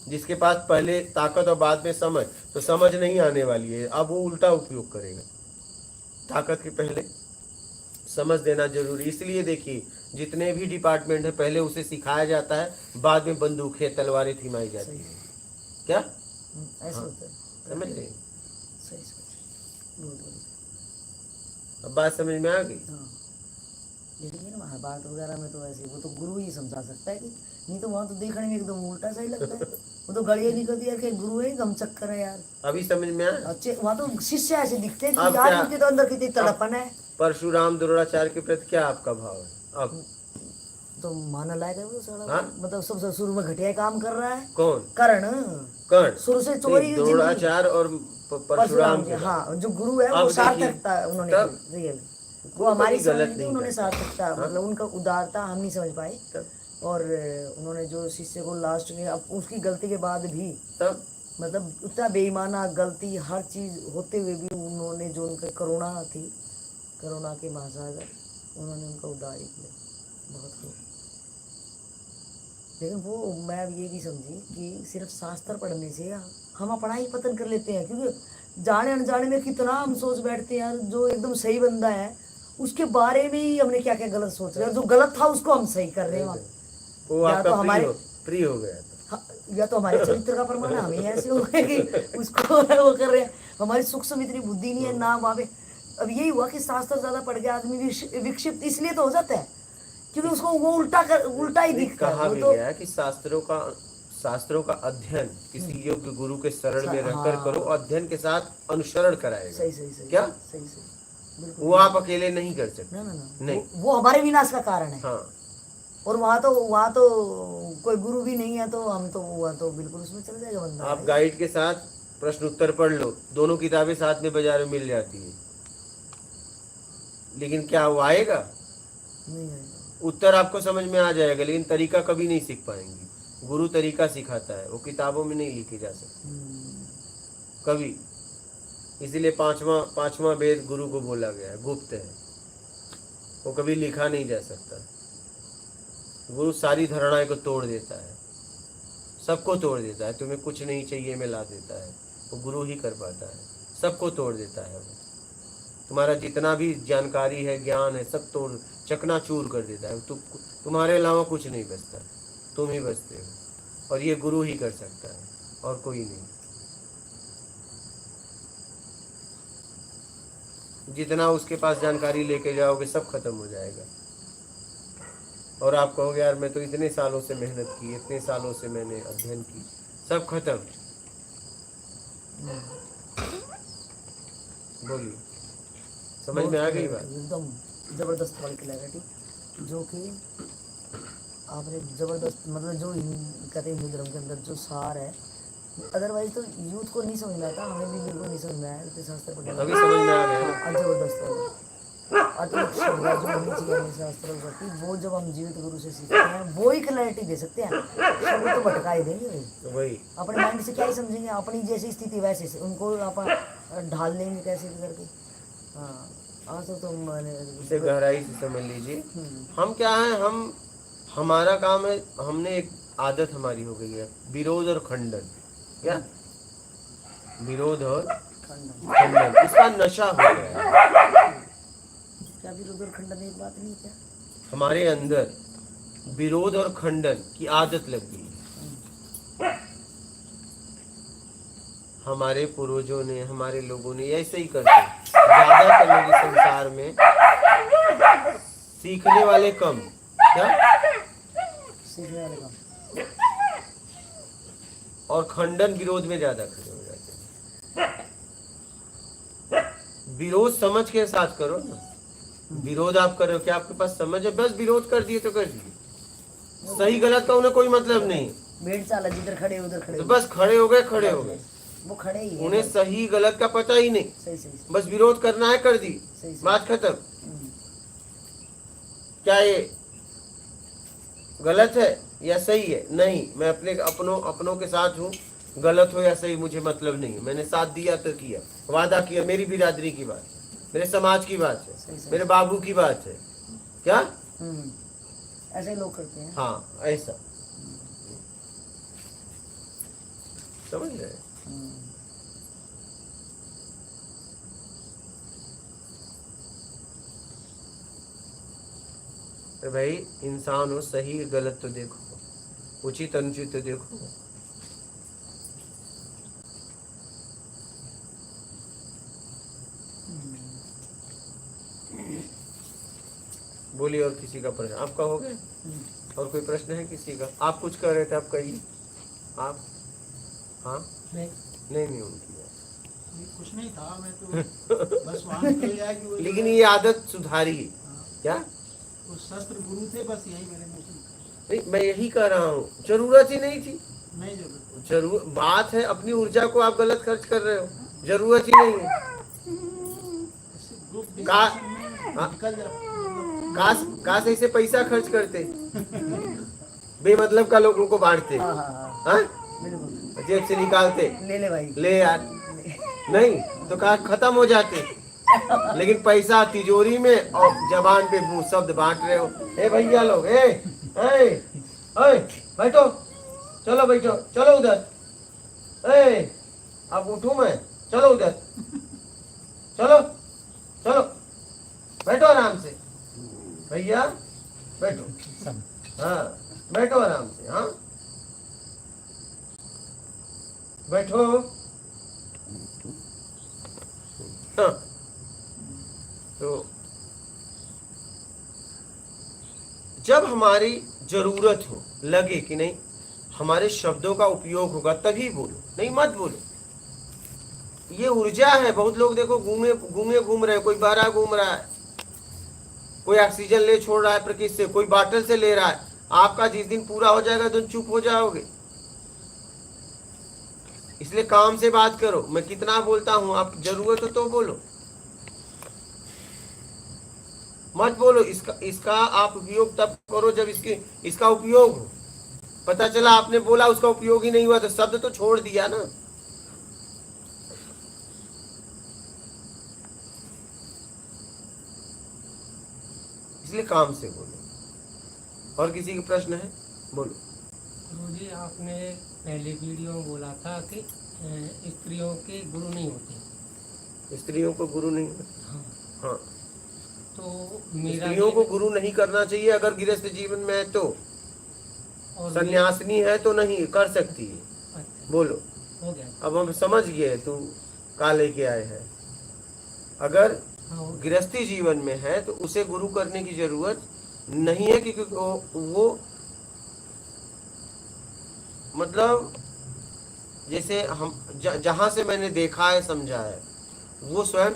जिसके पास पहले ताकत और बाद में समझ, तो समझ नहीं आने वाली है, अब वो उल्टा उपयोग करेगा। ताकत के पहले समझ देना जरूरी। इसलिए देखिए, जितने भी डिपार्टमेंट है पहले उसे सिखाया जाता है, बाद में बंदूकें तलवारें थमाई जाती है। क्या ऐसा होता है? समझ रहे? सही सही। अब बात समझ में आ गई? लेकिन ये महाभारत वगैरह में तो ऐसे वो तो गुरु ही समझा सकता है, कि नहीं तो वहाँ तो देखने में एकदम उल्टा सा ही लगता है। वो तो गड़िया निकलती है कि गुरु है, गम चक्कर है यार। अभी समझ में आया? अच्छे वहाँ तो शिष्य ऐसे दिखते हैं अब कि यार क्या? उनके तो अंदर कितनी तड़पन है। परशुराम द्रोणाचार्य के प्रति क्या आपका भाव है अब? तो माना लायक है वो साला। हाँ? मतलब सबसे शुरू में घटिया काम कर रहा है। कौन? कर्ण शुरू से चोरी। द्रोणाचार्य और परशुराम के। हाँ, जो गुरु है वो सार्थकता उन्होंने रियल, वो हमारी गलत नहीं, उन्होंने सार्थकता मतलब उनका उदारता हम नहीं समझ पाए। और उन्होंने जो शिष्य को लास्ट में, अब उसकी गलती के बाद भी तब मतलब उतना बेईमाना गलती हर चीज होते हुए भी उन्होंने जो उनका करुणा थी, करुणा के महासागर, उन्होंने उनका उद्धार ही किया। बहुत खूब। लेकिन वो मैं अब ये भी समझी कि सिर्फ शास्त्र पढ़ने से हम अपना ही पतन कर लेते हैं, क्योंकि जाने अनजाने में कितना हम सोच बैठते हैं यार, जो एकदम सही बंदा है उसके बारे में ही हमने क्या क्या गलत सोच रहे हैं, जो गलत था उसको हम सही कर रहे हैं। वो या तो हमारे प्रिय हो गया था, या तो हमारे चरित्र का प्रमाण है, हम ही ऐसे हो गए कि उसको वो कर रहे हैं। हमारी सूक्ष्म इतनी बुद्धि नहीं है ना वहाँ पे। अब यही हुआ कि शास्त्र ज्यादा पढ़ के आदमी विक्षिप्त इसलिए तो हो जाता है क्योंकि उसको वो उल्टा ही दिखता है। कहा भी गया कि शास्त्रों का अध्ययन किसी योग्य गुरु के शरण में रहकर करो, अध्ययन के साथ अनुसरण कराएगा। सही क्या सही वो आप अकेले नहीं कर सकते। नहीं, वो हमारे विनाश का कारण है। हाँ। और वहाँ तो कोई गुरु भी नहीं है, तो हम तो बिल्कुल उसमें चल जाएगा बंदा। आप गाइड के साथ प्रश्न उत्तर पढ़ लो, दोनों किताबें साथ में बाजार में मिल जाती है, लेकिन क्या वो आएगा? नहीं आएगा। उत्तर आपको समझ में आ जाएगा, लेकिन तरीका कभी नहीं सीख पाएंगे। गुरु तरीका सिखाता है, वो किताबों में नहीं लिखी जा सकती कभी। इसीलिए पांचवा वेद गुरु को बोला गया है, गुप्त है, वो कभी लिखा नहीं जा सकता। गुरु सारी धारणाएं को तोड़ देता है, सबको तोड़ देता है। तुम्हें कुछ नहीं चाहिए में ला देता है, वो गुरु ही कर पाता है। सबको तोड़ देता है वो, तुम्हारा जितना भी जानकारी है, ज्ञान है, सब तोड़ चकनाचूर कर देता है। तुम्हारे अलावा कुछ नहीं बचता, तुम ही बचते हो, और ये गुरु ही कर सकता है, और कोई नहीं। जितना उसके पास जानकारी लेके जाओगे सब खत्म हो जाएगा, और आप कहोगे यार मैं तो इतने सालों से मेहनत की, इतने सालों से मैंने अध्ययन की, सब खत्म। बोलिए, समझ में आ गई बात? एकदम जबरदस्त वाली क्लैरिटी, जो कि आपने जबरदस्त, मतलब जो कहते हैं हिंदू धर्म के अंदर जो सार है, अदरवाइज तो यूथ को नहीं समझ में आता, हमें भी बिल्कुल नहीं समझ में आया, इतने शास्त्र पढ़े अभी समझ में आ गया। हाँ, जबरदस्त है। अतिरिक्त श्रद्धा जो होनी चाहिए हमें शास्त्रों प्रति, वो जब हम जीवित गुरु से सीखते हैं वो ही क्लैरिटी दे सकते हैं। सब तो भटका ही देंगे भाई, तो वही अपने माइंड से क्या ही समझेंगे, अपनी जैसी स्थिति वैसे से उनको आप ढाल देंगे कैसे भी करके। हाँ, आज तो मैंने इसे गहराई से समझ लीजिए। हम क्या है, हमारा काम है, हमने एक आदत हमारी हो गई है विरोध और खंडन। क्या विरोध और खंडन, इसका नशा हो गया है। क्या विरोध और खंडन एक बात नहीं क्या? हमारे अंदर विरोध और खंडन की आदत लग गई है। हमारे पूर्वजों ने, हमारे लोगों ने ऐसे ही करते हैं। ज्यादातर लोग इस संसार में सीखने वाले कम, क्या सीखने वाले काम, और खंडन विरोध में ज्यादा खड़े हो जाते हैं। विरोध समझ के साथ करो ना, विरोध आप कर रहे हो, क्या आपके पास समझ है? बस विरोध कर दिए तो कर दिए, सही गलत का उन्हें कोई मतलब नहीं। भेड़ चाला जिधर खड़े उधर खड़े, तो बस खड़े हो गए, वो खड़े ही है, उन्हें सही गलत का पता ही नहीं, सही सही बस विरोध करना है, कर दी, सही सही। बात खत्म। क्या ये गलत है या सही है? नहीं, मैं अपनों के साथ हूँ, गलत हो या सही मुझे मतलब नहीं। मैंने साथ दिया तो किया, वादा किया, मेरी बिरादरी की बात है, मेरे समाज की बात है, मेरे बाबू की बात है। क्या ऐसे लोग करते हैं। हाँ, ऐसा समझ रहे? तो भाई इंसान हो, सही गलत तो देखो, उचित अनुचित तो देखो। बोलिए, और किसी का प्रश्न? आपका हो गया? और कोई प्रश्न है किसी का? आप कुछ कर रहे थे, आप कहिए। आप? हाँ नहीं उनकी कुछ नहीं था, मैं तो बस वहाँ निकल गया कि वो लेकिन ये आदत सुधारी। क्या वो शस्त्र गुरु थे, बस यही मेरे मुंह से नहीं, मैं यही कह रहा हूँ, जरूरत ही नहीं थी। नहीं जरूर बात है अपनी ऊर्जा को आप गलत खर्च कर रहे हो, जरूरत ही नहीं है। ग्रुप का- डिस्कशन हाँ? में निकल जा काश ऐसे पैसा खर्च करते, बेमतलब का लोगों को बांटते, हाँ हाँ हाँ हाँ, बिल्कुल, जेब से निकालते, ले भाई, ले यार, नहीं तो कहा खत्म हो जाते। लेकिन पैसा तिजोरी में और जबान पे मुंह शब्द बांट रहे हो। ए भैया लोग, बैठो, चलो बैठो, चलो उधर, अब उठूं मैं, चलो उधर, चलो चलो, बैठो आराम से भैया, बैठो, हाँ बैठो आराम से, हाँ बैठो। हाँ, तो जब हमारी जरूरत हो, लगे कि नहीं हमारे शब्दों का उपयोग होगा, तभी बोलो, नहीं मत बोलो। ये ऊर्जा है। बहुत लोग देखो घूम रहे हैं, कोई बारह घूम रहा है, कोई ऑक्सीजन ले छोड़ रहा है प्रकृति से, कोई बाटल से ले रहा है। आपका जिस दिन पूरा हो जाएगा तो चुप हो जाओगे। इसलिए काम से बात करो। मैं कितना बोलता हूं, आप जरूरत हो तो बोलो, मत बोलो। इसका आप उपयोग तब करो जब इसका उपयोग हो। पता चला आपने बोला उसका उपयोग ही नहीं हुआ तो शब्द तो छोड़ दिया ना। इसलिए काम से बोलो। और किसी के प्रश्न है? बोलो। गुरुजी, आपने पहले वीडियो में बोला था कि स्त्रियों के गुरु नहीं होते। स्त्रियों को गुरु नहीं होते। हाँ, हाँ, तो मेरा स्त्रियों को गुरु नहीं करना चाहिए अगर गृहस्थ जीवन में है तो। और सन्यासिनी है तो नहीं कर सकती है। अच्छा, बोलो। हो गया। अब हम समझ गए तू का लेके आए हैं। अगर हाँ, हो गया। गृहस्थी जीवन में है तो उसे गुरु करने की जरूरत नहीं है, क्योंकि वो मतलब जैसे हम जहां से मैंने देखा है, समझा है, वो स्वयं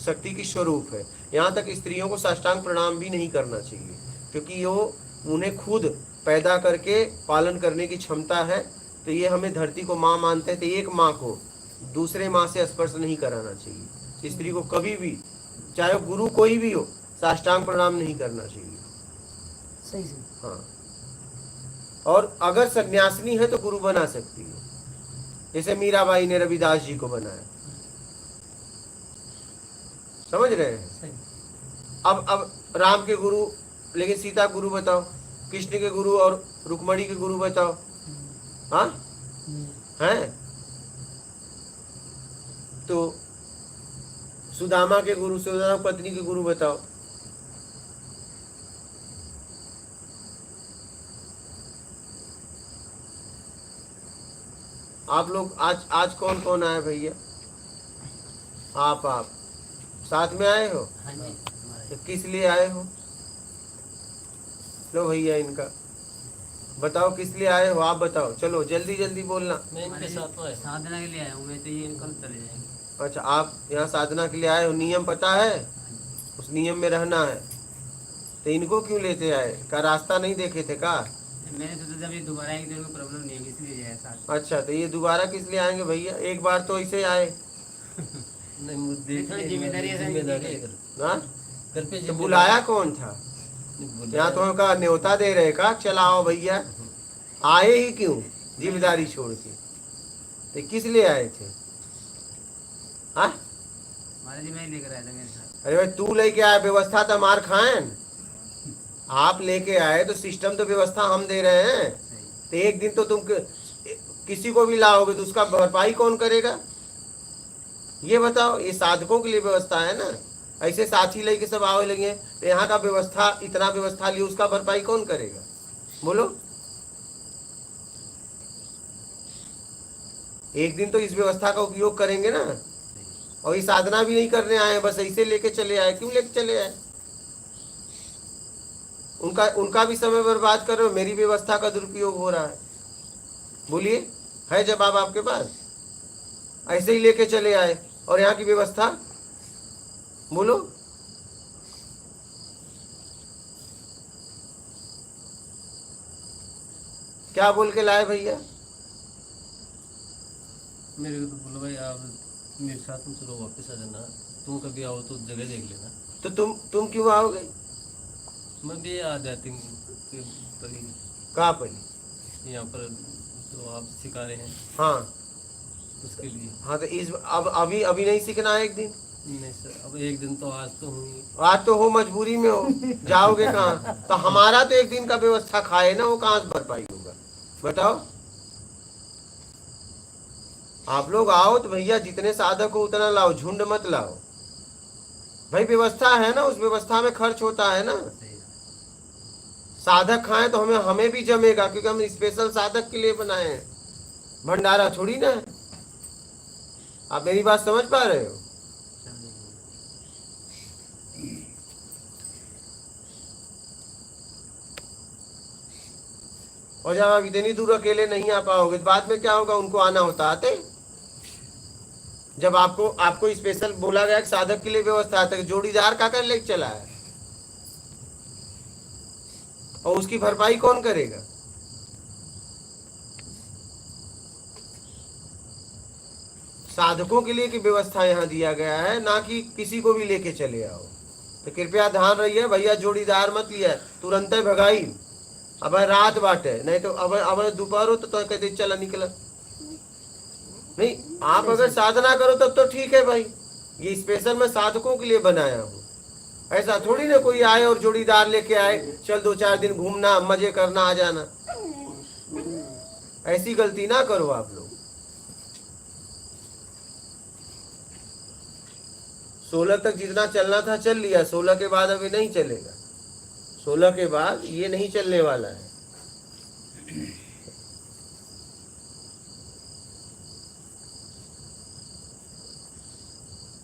शक्ति की स्वरूप है। यहाँ तक स्त्रियों को साष्टांग प्रणाम भी नहीं करना चाहिए, क्योंकि वो उन्हें खुद पैदा करके पालन करने की क्षमता है। तो ये हमें धरती को माँ मानते हैं, तो एक माँ को दूसरे माँ से स्पर्श नहीं कराना चाहिए। स्त्री को कभी भी, चाहे वो गुरु कोई भी हो, साष्टांग प्रणाम नहीं करना चाहिए। सही से। हाँ, और अगर सन्यासिनी है तो गुरु बना सकती है, जैसे मीराबाई ने रविदास जी को बनाया। समझ रहे हैं? सही। अब राम के गुरु, लेकिन सीता गुरु बताओ, कृष्ण के गुरु और रुक्मणी के गुरु बताओ। हाँ हैं? तो सुदामा के गुरु, सुदामा पत्नी के गुरु बताओ। आप लोग आज कौन कौन आए भैया? आप साथ में आए हो? हाँ जी। तो किस लिए आए हो? लो भैया, इनका बताओ किस लिए आए हो, आप बताओ। चलो जल्दी जल्दी बोलना। मैं इनके साथ में साधना के लिए आया हूँ मैं, तो ये कल चले जाएंगे। अच्छा, आप यहाँ साधना के लिए आए हो। नियम पता है? उस नियम में रहना है। तो इनको क्यों लेते आए? का रास्ता नहीं देखे थे का? मैंने सोचा जब ये दोबारा आएंगे तो इनको प्रॉब्लम नहीं होगी, इसलिए जाए साथ। अच्छा, तो ये दोबारा किस लिए आएंगे भैया? एक बार तो ऐसे आए। थोड़ी जिम्मेदारी है। हाँ, तो बुलाया कौन था? यहाँ तो का न्योता दे रहे का चलाओ भैया, आए ही क्यों जिम्मेदारी छोड़ के? तो किस लिए आए थे? हाँ, महाराज जी मैं ही लेकर आया था मेरे साथ। अरे भाई तू लेके आया, व्यवस्था तो मार खाएं। आप लेके आए तो सिस्टम तो व्यवस्था हम दे रहे हैं। तो एक दिन तो तुम किसी को भी लाओगे तो उसका भरपाई कौन करेगा? ये बताओ। ये साधकों के लिए व्यवस्था है ना। ऐसे साथी लेके सब आवे लगे तो यहाँ का व्यवस्था, इतना व्यवस्था लिए, उसका भरपाई कौन करेगा? बोलो। एक दिन तो इस व्यवस्था का उपयोग करेंगे ना। और ये साधना भी नहीं करने आए, बस ऐसे लेके चले आए। क्यों लेके चले आए? उनका भी समय बर्बाद कर रहे हो, मेरी व्यवस्था का दुरुपयोग हो रहा है। बोलिए, है जवाब आपके पास? ऐसे ही लेके चले आए और यहाँ की व्यवस्था, बोलो। क्या बोल के लाए भैया? मेरे को तो बोलो भाई, आप मेरे साथ में चलो वापस आ जाना। तुम कभी आओ तो जगह देख लेना। तो तुम क्यों आओगे? मैं भी आ जाती हूँ कहाँ पर? यहाँ पर जो आप सिखा रहे हैं हाँ, उसके लिए। हाँ, तो अब अभी नहीं सीखना है? एक दिन नहीं सर, अब एक दिन तो आज तो हुई। आज तो हो, मजबूरी में हो, जाओगे कहाँ? तो हमारा तो एक दिन का व्यवस्था खाए ना, वो कहाँ से भरपाई होगा बताओ? आप लोग आओ तो भैया जितने साधक हो उतना लाओ, झुंड मत लाओ भाई। व्यवस्था है ना, उस व्यवस्था में खर्च होता है ना। साधक खाएं तो हमें भी जमेगा, क्योंकि हम स्पेशल साधक के लिए बनाए हैं, भंडारा थोड़ी ना है। आप मेरी बात समझ पा रहे हो? और जब आप इतनी दूर अकेले नहीं आ पाओगे तो बाद में क्या होगा? उनको आना होता आते। जब आपको स्पेशल बोला गया कि साधक के लिए व्यवस्था है, जोड़ीदार का कर लेके चला है, और उसकी भरपाई कौन करेगा? साधकों के लिए की व्यवस्था यहाँ दिया गया है, ना कि किसी को भी लेके चले आओ। तो कृपया ध्यान रहिए भैया, जोड़ीदार मत लिया तुरंत भगाई। अब रात बाटे नहीं तो अब दोपहर हो तो कहते चला निकला। नहीं, आप अगर साधना करो तब तो ठीक है भाई, ये स्पेशल मैं साधकों के लिए बनाया हूँ। ऐसा थोड़ी ना कोई आए और जोड़ीदार लेके आए, चल 2-4 दिन घूमना मजे करना आ जाना। ऐसी गलती ना करो आप लोग। 16 तक जितना चलना था चल लिया, 16 के बाद अभी नहीं चलेगा। 16 के बाद ये नहीं चलने वाला है।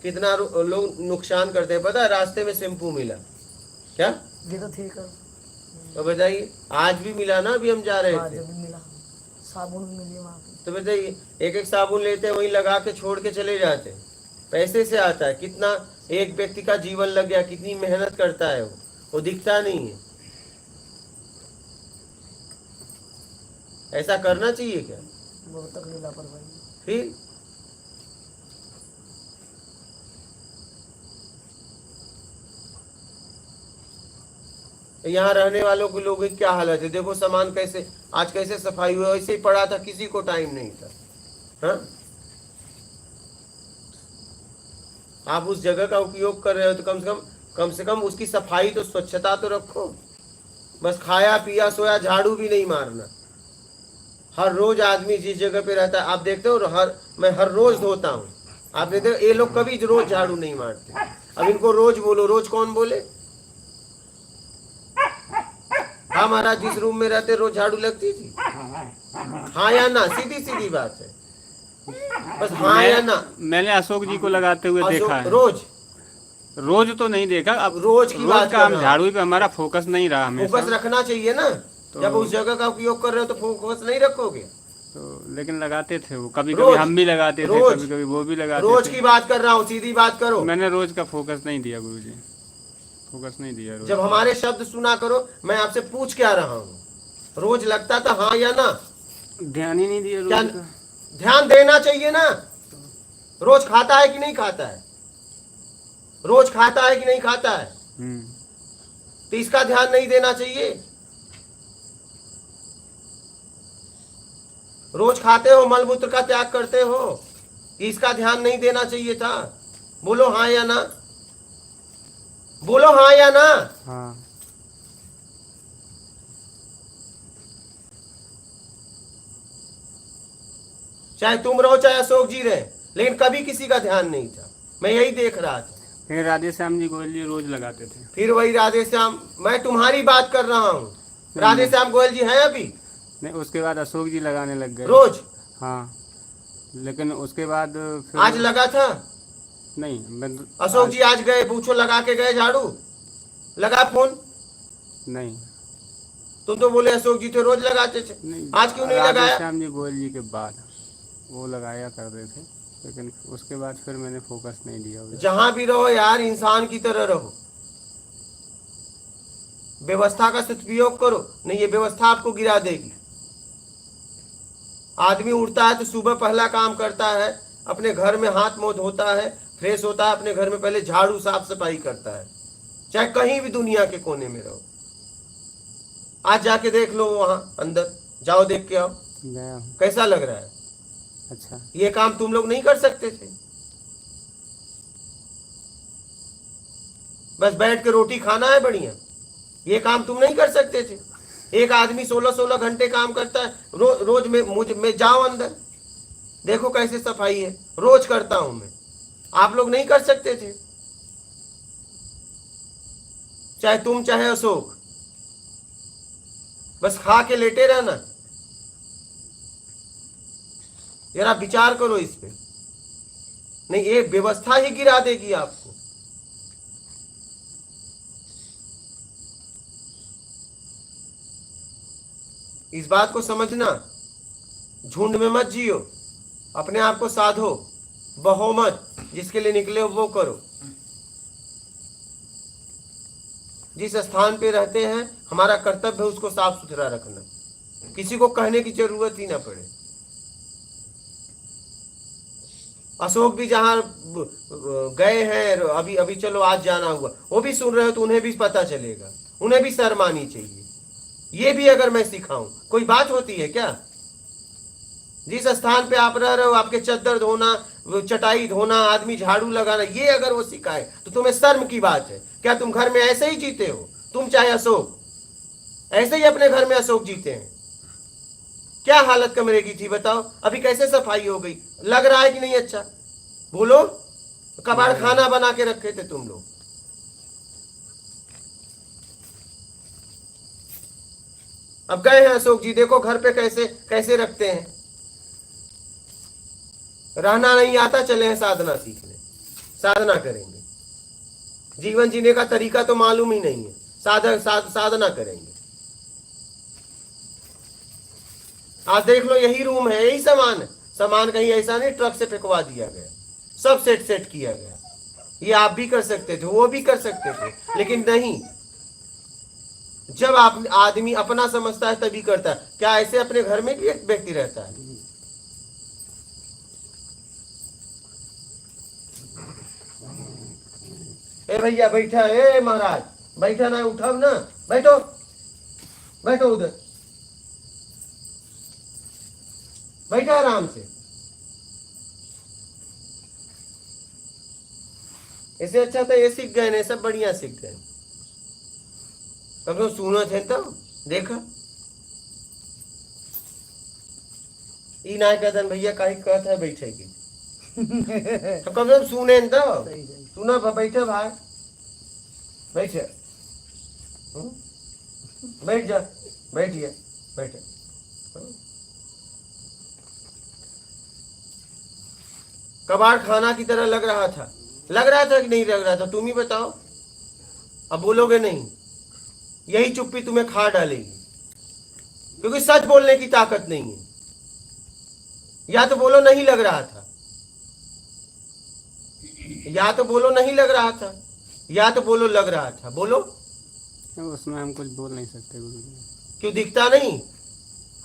कितना लोग नुकसान करते हैं पता है। रास्ते में शैम्पू मिला क्या, ये तो थे कर। तो बताइए, आज भी मिला ना, अभी हम जा रहे हाँ, थे जब भी मिला साबुन भी मिली वहाँ पे। तो बताइए, एक एक साबुन लेते हैं, वहीं लगा के छोड़ के चले जाते हैं। पैसे से आता है, कितना एक व्यक्ति का जीवन लग गया, कितनी मेहनत करता है वो दिखता नहीं है। ऐसा करना चाहिए क्या? बहुत तकलीफ लापरवाही। फिर यहाँ रहने वालों के लोगों की क्या हालत है देखो, सामान कैसे आज कैसे सफाई हुआ, ऐसे ही पड़ा था, किसी को टाइम नहीं था। हाँ? आप उस जगह का उपयोग कर रहे हो तो कम से कम उसकी सफाई तो, स्वच्छता तो रखो। बस खाया पिया सोया, झाड़ू भी नहीं मारना। हर रोज आदमी जिस जगह पे रहता है, आप देखते हो मैं हर रोज धोता हूँ। आप देखते हो ये लोग कभी रोज झाड़ू नहीं मारते। अब इनको रोज बोलो, रोज कौन बोले? हाँ महाराज, जिस रूम में रहते रोज झाड़ू लगती थी? हाँ या ना, सीधी सीधी बात है, बस हाँ या ना। मैंने अशोक जी को लगाते हुए देखा है। रोज तो नहीं देखा, अब रोज की बात का हम झाड़ू पे हमारा फोकस नहीं रहा हमेशा। फोकस रखना चाहिए ना, जब उस जगह का उपयोग कर रहे हो तो फोकस नहीं रखोगे। तो लेकिन लगाते थे वो, कभी कभी हम भी लगाते थे, कभी कभी वो भी लगाते थे। रोज की बात कर रहा हूँ, सीधी बात करो। मैंने रोज का फोकस नहीं दिया गुरुजी, फोकस नहीं दिया रोज। जब हमारे शब्द सुना करो, मैं आपसे पूछ क्या रहा हूँ, रोज लगता था हाँ या ना? ध्यान ही नहीं दिया रोज का। ध्यान देना चाहिए ना। रोज खाता है कि नहीं खाता है? रोज खाता है कि नहीं खाता है? तो इसका ध्यान नहीं देना चाहिए। रोज खाते हो, मलमूत्र का त्याग करते हो, इसका ध्यान नहीं देना चाहिए था? बोलो हाँ या ना, बोलो हाँ या ना। हाँ। चाहे तुम रहो चाहे अशोक जी रहे, लेकिन कभी किसी का ध्यान नहीं था। मैं यही देख रहा था। फिर राधे श्याम जी गोयल जी रोज लगाते थे। फिर वही राधे श्याम, मैं तुम्हारी बात कर रहा हूँ। राधे श्याम गोयल जी हैं अभी? नहीं, उसके बाद अशोक जी लगाने लग गए रोज। हाँ, लेकिन उसके बाद फिर आज लगा था? नहीं। अशोक जी आज गए, पूछो लगा के गए झाड़ू? लगा फोन? नहीं। तुम तो बोले अशोक जी तो रोज लगाते थे, आज क्यों नहीं लगाया? राधे श्याम जी गोयल जी के बाद वो लगाया करते थे, लेकिन उसके बाद फिर मैंने फोकस नहीं दिया। जहां भी रहो यार, इंसान की तरह रहो, व्यवस्था का सदुपयोग करो, नहीं ये व्यवस्था आपको गिरा देगी। आदमी उठता है तो सुबह पहला काम करता है, अपने घर में हाथ मुंह धोता है, फ्रेश होता है, अपने घर में पहले झाड़ू साफ सफाई करता है, चाहे कहीं भी दुनिया के कोने में रहो। आज जाके देख लो, वहां अंदर जाओ, देख के आओ कैसा लग रहा है। अच्छा, ये काम तुम लोग नहीं कर सकते थे? बस बैठ के रोटी खाना है बढ़िया, ये काम तुम नहीं कर सकते थे? एक आदमी 16-16 घंटे काम करता है, रोज में जाओ अंदर, देखो कैसे सफाई है, रोज करता हूं मैं। आप लोग नहीं कर सकते थे? चाहे तुम चाहे अशोक, बस खा के लेटे रहना। जरा विचार करो इस पे, नहीं ये व्यवस्था ही गिरा देगी आपको। इस बात को समझना, झुंड में मत जियो, अपने आप को साधो, बहो मत, जिसके लिए निकले हो वो करो। जिस स्थान पे रहते हैं हमारा कर्तव्य है उसको साफ सुथरा रखना, किसी को कहने की जरूरत ही ना पड़े। अशोक भी जहाँ गए हैं अभी अभी, चलो आज जाना हुआ, वो भी सुन रहे हो तो उन्हें भी पता चलेगा, उन्हें भी शर्म आनी चाहिए। ये भी अगर मैं सिखाऊं कोई बात होती है क्या? जिस स्थान पे आप रह रहे हो, आपके चद्दर धोना, चटाई धोना, आदमी झाड़ू लगाना, ये अगर वो सिखाए तो तुम्हें शर्म की बात है क्या? तुम घर में ऐसे ही जीते हो? तुम चाहे अशोक ऐसे ही अपने घर में अशोक जीते हैं। क्या हालत कमरे की थी बताओ? अभी कैसे सफाई हो गई? लग रहा है कि नहीं? अच्छा बोलो। कबाड़ खाना बना के रखे थे तुम लोग। अब गए हैं अशोक जी, देखो घर पे कैसे कैसे रखते हैं। रहना नहीं आता, चले हैं साधना सीखने, साधना करेंगे। जीवन जीने का तरीका तो मालूम ही नहीं है, साधना करेंगे। आज देख लो, यही रूम है, यही सामान है। सामान कहीं ऐसा नहीं ट्रक से फेंकवा दिया गया, सब सेट किया गया। ये आप भी कर सकते थे, वो भी कर सकते थे, लेकिन नहीं। जब आप आदमी अपना समझता है तभी करता है। क्या ऐसे अपने घर में भी एक व्यक्ति रहता है? ए भैया बैठा, ए महाराज बैठा ना, उठाओ ना, बैठो बैठो, उधर बैठा आराम से। इससे अच्छा था ये सीख गए, सब बढ़िया सीख गए। कब सुनो थे तब देखा ई ना कहते भैया कहीं कहता है बैठेगी तो कब सुने तब सुना बैठे भाई, बैठे, बैठ जा, बैठिए, बैठे। कबाड़ खाना की तरह लग रहा था कि नहीं लग रहा था? तुम ही बताओ। अब बोलोगे नहीं, यही चुप्पी तुम्हें खा डालेगी, क्योंकि सच बोलने की ताकत नहीं है। या तो बोलो नहीं लग रहा था, या तो बोलो नहीं लग रहा था, या तो बोलो लग रहा था। बोलो। उसमें हम कुछ बोल नहीं सकते गुरु जी। क्यों? दिखता नहीं?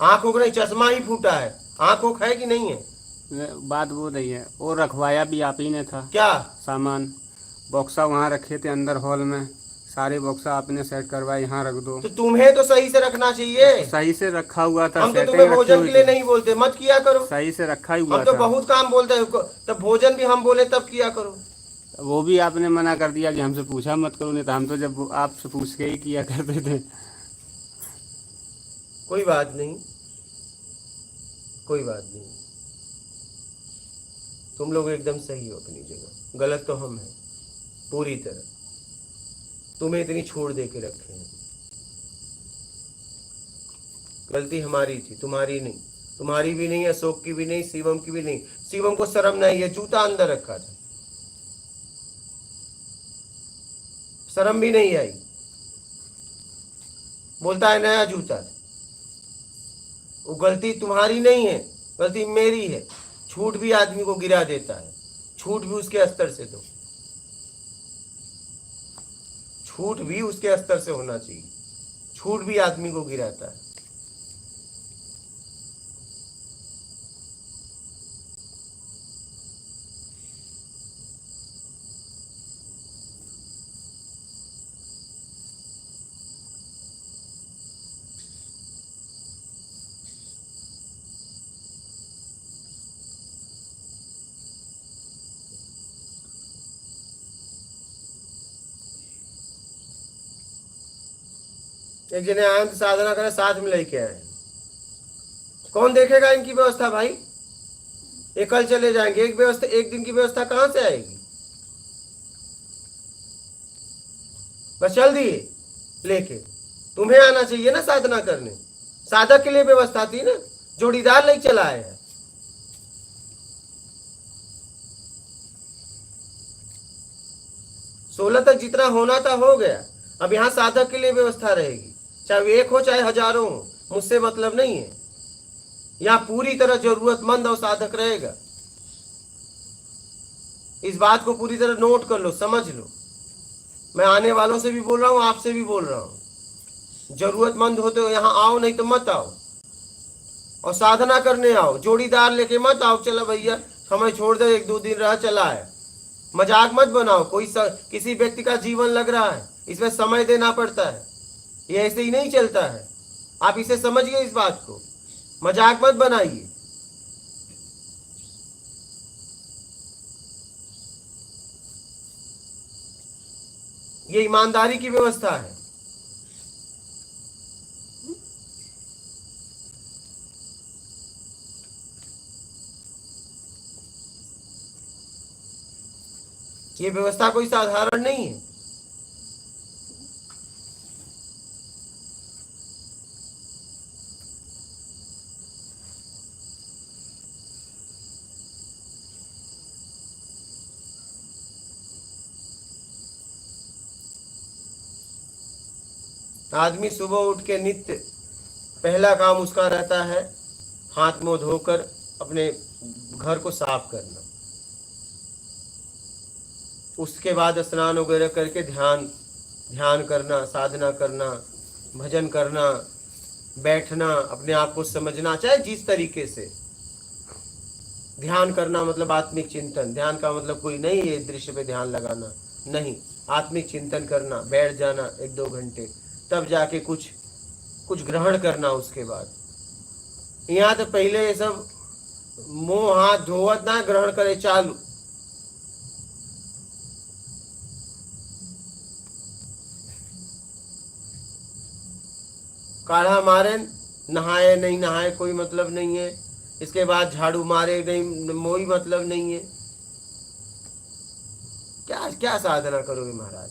आंख उख नहीं, चश्मा ही फूटा है, आंख उख है कि नहीं है? बात वो नहीं है, और रखवाया भी आप ही ने था। क्या सामान बॉक्सा वहाँ रखे थे अंदर हॉल में, सारे बॉक्सा आपने सेट करवाए, यहाँ रख दो। तो तुम्हें तो सही से रखना चाहिए। सही से रखा हुआ था। हम तो तुम्हें भोजन के लिए नहीं बोलते, मत किया करो। सही से रखा ही हुआ हम तो था। बहुत काम बोलते हैं, तब भोजन भी हम बोले तब किया करो। वो भी आपने मना कर दिया कि हमसे पूछा मत करो, नहीं तो हम तो जब आपसे पूछ के ही किया करते थे। कोई बात नहीं, कोई बात नहीं। तुम लोग एकदम सही हो अपनी जगह, गलत तो हम हैं पूरी तरह। तुम्हें इतनी छोड़ दे के रखे हैं, गलती हमारी थी, तुम्हारी नहीं। तुम्हारी भी नहीं, अशोक की भी नहीं, शिवम की भी नहीं। शिवम को शर्म नहीं है, जूता अंदर रखा था, शर्म भी नहीं आई, बोलता है नया जूता। वो गलती तुम्हारी नहीं है, गलती मेरी है। छूट भी आदमी को गिरा देता है, छूट भी उसके स्तर से दो, छूट भी उसके स्तर से होना चाहिए। छूट भी आदमी को गिराता है। एक जने आए तो साधना करे, साथ में लेके आए। कौन देखेगा इनकी व्यवस्था भाई? ये कल चले जाएंगे, एक व्यवस्था, एक दिन की व्यवस्था कहां से आएगी? बस चल दिए लेके। तुम्हें आना चाहिए ना साधना करने, साधक के लिए व्यवस्था थी ना, जोड़ीदार नहीं चला है। 16 तक जितना होना था हो गया। अब यहाँ साधक के लिए व्यवस्था रहेगी, चाहे वो एक हो चाहे हजारों हो, मुझसे मतलब नहीं है। यहाँ पूरी तरह जरूरतमंद और साधक रहेगा। इस बात को पूरी तरह नोट कर लो, समझ लो। मैं आने वालों से भी बोल रहा हूँ, आपसे भी बोल रहा हूँ। जरूरतमंद होते हो यहाँ आओ, नहीं तो मत आओ। और साधना करने आओ, जोड़ीदार लेके मत आओ। चलो भैया समय छोड़ दो, 1-2 दिन रह चला है। मजाक मत बनाओ। किसी व्यक्ति का जीवन लग रहा है, इसमें समय देना पड़ता है, ये ऐसे ही नहीं चलता है। आप इसे समझिए, इस बात को मजाक मत बनाइए। ये ईमानदारी की व्यवस्था है। ये व्यवस्था कोई साधारण नहीं है। आदमी सुबह उठ के नित्य पहला काम उसका रहता है हाथ मुंह धोकर अपने घर को साफ करना। उसके बाद स्नान वगैरह करके ध्यान करना, साधना करना, भजन करना, बैठना, अपने आप को समझना, चाहे जिस तरीके से। ध्यान करना मतलब आत्मिक चिंतन। ध्यान का मतलब कोई नहीं है दृश्य पे ध्यान लगाना, नहीं। आत्मिक चिंतन करना, बैठ जाना 1-2 घंटे, तब जाके कुछ ग्रहण करना। उसके बाद यहाँ तो पहले ये सब मुंह हाथ धोवत ना ग्रहण करे चालू। काढ़ा मारे, नहाए नहीं नहाए कोई मतलब नहीं है। इसके बाद झाड़ू मारे नहीं, कोई मतलब नहीं है। क्या क्या साधना करोगे महाराज?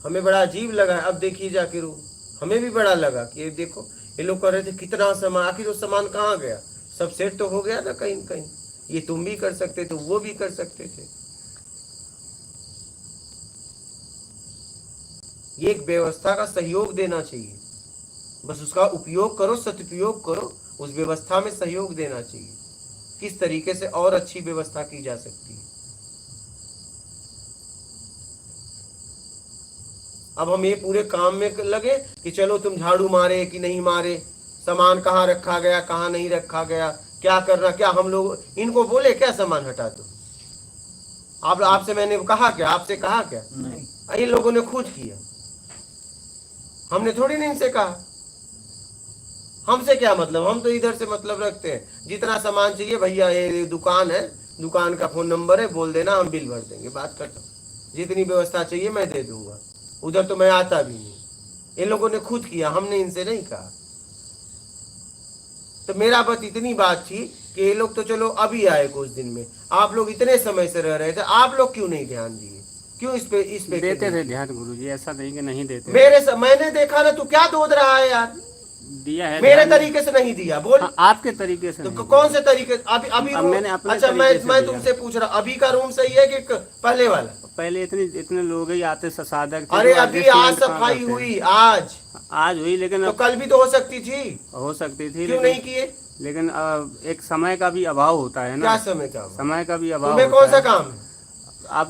हमें बड़ा अजीब लगा। अब देखिए जाके रू, हमें भी बड़ा लगा कि ये देखो ये लोग कर रहे थे, कितना सामान, आखिर वो सामान कहाँ गया? सब सेट तो हो गया ना कहीं कहीं। ये तुम भी कर सकते थे, वो भी कर सकते थे। ये एक व्यवस्था का सहयोग देना चाहिए, बस उसका उपयोग करो, सदुपयोग करो। उस व्यवस्था में सहयोग देना चाहिए, किस तरीके से और अच्छी व्यवस्था की जा सकती है। अब हम ये पूरे काम में लगे कि चलो तुम झाड़ू मारे कि नहीं मारे, सामान कहाँ रखा गया कहाँ नहीं रखा गया, क्या करना, क्या हम लोग इनको बोले क्या सामान हटा दो? आपसे मैंने कहा क्या? आपसे कहा क्या? नहीं, इन लोगों ने खुद किया। हमने थोड़ी नहीं इनसे कहा। हमसे क्या मतलब? हम तो इधर से मतलब रखते हैं। जितना सामान चाहिए भैया, ये दुकान है, दुकान का फोन नंबर है, बोल देना, हम बिल भर देंगे, बात खत्म। जितनी व्यवस्था चाहिए मैं दे दूंगा। उधर तो मैं आता भी नहीं। इन लोगों ने खुद किया, हमने इनसे नहीं कहा। तो मेरा बस इतनी बात थी कि ये लोग तो चलो अभी आए कुछ दिन में, आप लोग इतने समय से रह रहे थे, आप लोग क्यों नहीं ध्यान दिए? क्यों इस पे देते थे ध्यान गुरुजी, ऐसा नहीं कि नहीं देते। मैंने देखा ना, तू क्या दोध रहा है यार? दिया है मेरे तरीके से नहीं दिया, बोल। हाँ, आपके तरीके से तो नहीं कौन से तरीके? अभी अब मैंने अपने अच्छा, तरीके से मैं दिया। तुमसे पूछ रहा, अभी का रूम सही है कि पहले वाला? पहले इतने लोग ही आते साधक थे। अरे जो अभी adjustment आज कहाँ सफाई करते हैं। हुई, आज हुई, लेकिन तो अब कल भी तो हो सकती थी। हो सकती थी, क्यों नहीं किए? लेकिन एक समय का भी अभाव होता है ना। क्या समय का? समय का भी अभाव तुम्हें होता कौन सा है। काम है? आप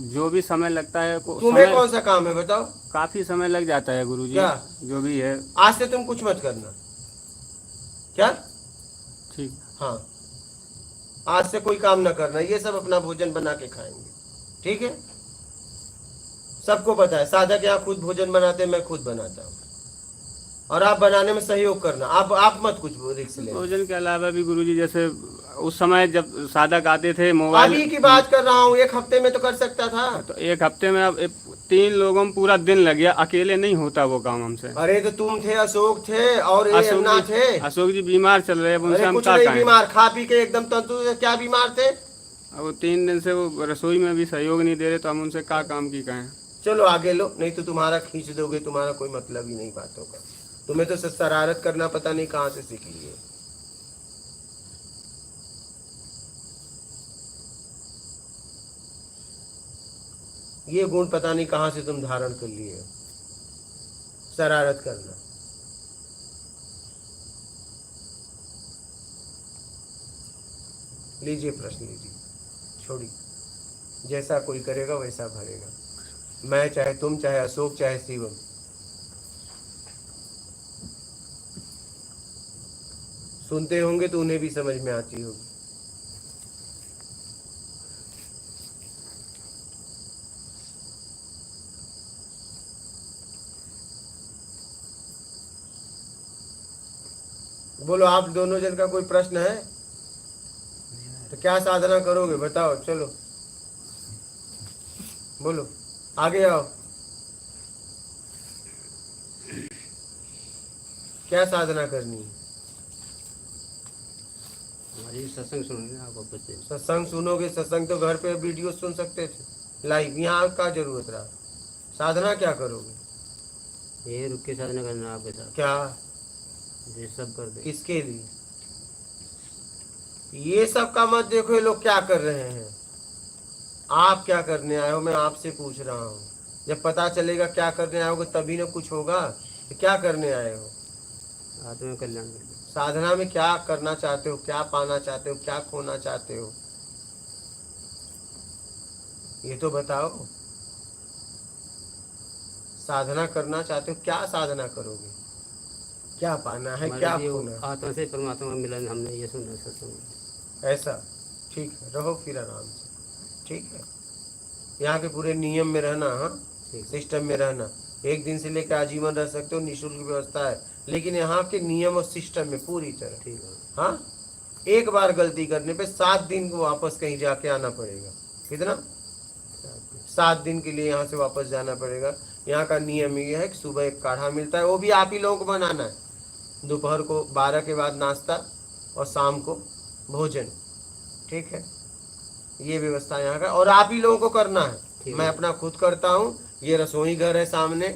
जो भी समय लगता है तुम्हें कौन सा काम है बताओ? काफी समय लग जाता है गुरुजी। क्या? जो भी है। आज से तुम कुछ मत करना, क्या? ठीक। हाँ, आज से कोई काम ना करना, ये सब अपना भोजन बना के खाएंगे, ठीक है? सबको पता है, साधक यहाँ खुद भोजन बनाते हैं, मैं खुद बनाता हूँ, और आप बनाने में सहयोग करना। आप मत कुछ रिस्क ले। भोजन के अलावा भी गुरुजी, जैसे उस समय जब साधक आते थे, मोबाइल अभी की बात कर रहा हूँ, 1 हफ्ते में तो कर सकता था। तो 1 हफ्ते में अब 3 लोगों में पूरा दिन लग गया, अकेले नहीं होता वो काम हमसे। अरे तो तुम थे, अशोक थे, और ये अन्ना थे। अशोक जी बीमार चल रहे हैं, उनसे अरे हम कुछ क्या नहीं कहें? बीमार, खा पी के एकदम तंदुरुस्त। क्या बीमार थे? अब वो 3 दिन से वो रसोई में भी सहयोग नहीं दे रहे, तो हम उनसे क्या काम की कहें? चलो आगे लो, नहीं तो तुम्हारा खींच दोगे, तुम्हारा कोई मतलब ही नहीं बातों का। तुम्हें तो शरारत करना पता नहीं कहाँ से सीख लिए। ये गुण पता नहीं कहाँ से तुम धारण कर लिए, शरारत करना। लीजिए प्रश्न लीजिए, छोड़िए। जैसा कोई करेगा वैसा भरेगा। मैं चाहे तुम, चाहे अशोक, चाहे शिवम। सुनते होंगे तो उन्हें भी समझ में आती होगी। बोलो, आप दोनों जन का कोई प्रश्न है तो क्या साधना करोगे बताओ, चलो बोलो, आगे आओ। क्या साधना करनी है? हमारी सत्संग सुनोगे आप वापस से। सत्संग सुनोगे, सत्संग तो घर पे वीडियो सुन सकते थे लाइव, यहाँ का जरूरत रहा। साधना क्या करोगे? ये रुक के साधना करना आपके साथ। क्या? ये सब कर दे। किसके लिए? ये सब का मत देखो, ये लोग क्या कर रहे हैं। आप क्या करने आए हो, मैं आपसे पूछ रहा हूँ। जब पता चलेगा क्या करने आए हो तभी ना कुछ होगा। तो क्या करने आए हो? आत्मा कल्याण कर दे। साधना में क्या करना चाहते हो, क्या पाना चाहते हो, क्या खोना चाहते हो, ये तो बताओ। साधना करना चाहते हो, क्या साधना करोगे, क्या पाना है, क्या हमारे खोना है? आत्मा से परमात्मा का मिलन हमने ये सुना सत्संग। ऐसा ठीक है, रहो फिर आराम से। ठीक है, यहाँ के पूरे नियम में रहना, हाँ, ठीक है। सिस्टम में रहना। एक दिन से लेकर आजीवन रह सकते हो, निःशुल्क व्यवस्था है, लेकिन यहाँ के नियम और सिस्टम में पूरी तरह। ठीक है। हाँ, एक बार गलती करने पे 7 दिन को वापस कहीं जाके आना पड़ेगा। कितना? 7 दिन के लिए यहाँ से वापस जाना पड़ेगा। यहाँ का नियम ये है कि सुबह एक काढ़ा मिलता है, वो भी आप ही लोगों को बनाना है। दोपहर को 12 के बाद नाश्ता और शाम को भोजन। ठीक है, ये व्यवस्था यहाँ का, और आप ही लोगों को करना है। मैं अपना खुद करता हूँ। ये रसोई घर है सामने,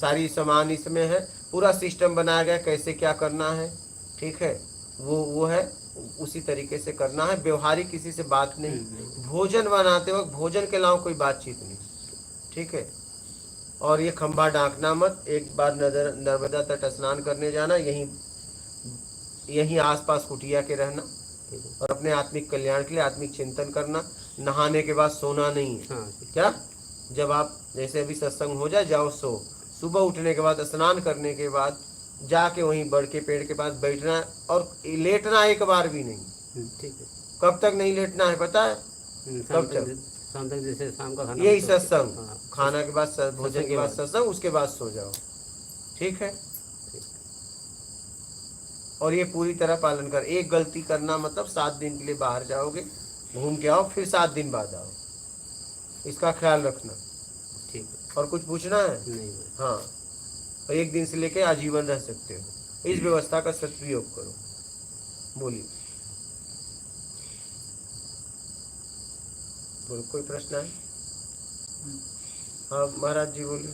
सारी सामान इसमें है, पूरा सिस्टम बनाया गया कैसे क्या करना है। ठीक है, वो है, उसी तरीके से करना है। व्यवहारिक किसी से बात नहीं। भोजन बनाते वक्त भोजन के अलावा कोई बातचीत नहीं। ठीक है, और ये खंभा डांकना मत। एक बार नर्मदा तट स्नान करने जाना, यहीं आसपास कुटिया के रहना, और अपने आत्मिक कल्याण के लिए आत्मिक चिंतन करना। नहाने के बाद सोना नहीं है। हाँ, क्या? जब आप जैसे अभी सत्संग हो जाए, जाओ सो। सुबह उठने के बाद, स्नान करने के बाद जाके वहीं बड़ के पेड़ के पास बैठना है, और लेटना एक बार भी नहीं। ठीक है। कब तक नहीं लेटना है पता है? कब तक? शाम तक, जैसे शाम का खाना। यही सत्संग, हाँ। खाना के बाद, भोजन के बाद सत्संग, उसके बाद सो जाओ। ठीक है, और ये पूरी तरह पालन कर। एक गलती करना मतलब 7 दिन के लिए बाहर जाओगे, घूम के आओ, फिर 7 दिन बाद आओ। इसका ख्याल रखना। ठीक है। और कुछ पूछना है? नहीं। हाँ, और 1 दिन से लेके आजीवन रह सकते हो। इस व्यवस्था का सदुपयोग करो। बोलिए, बोलो, कोई प्रश्न है? हाँ महाराज जी बोलिए।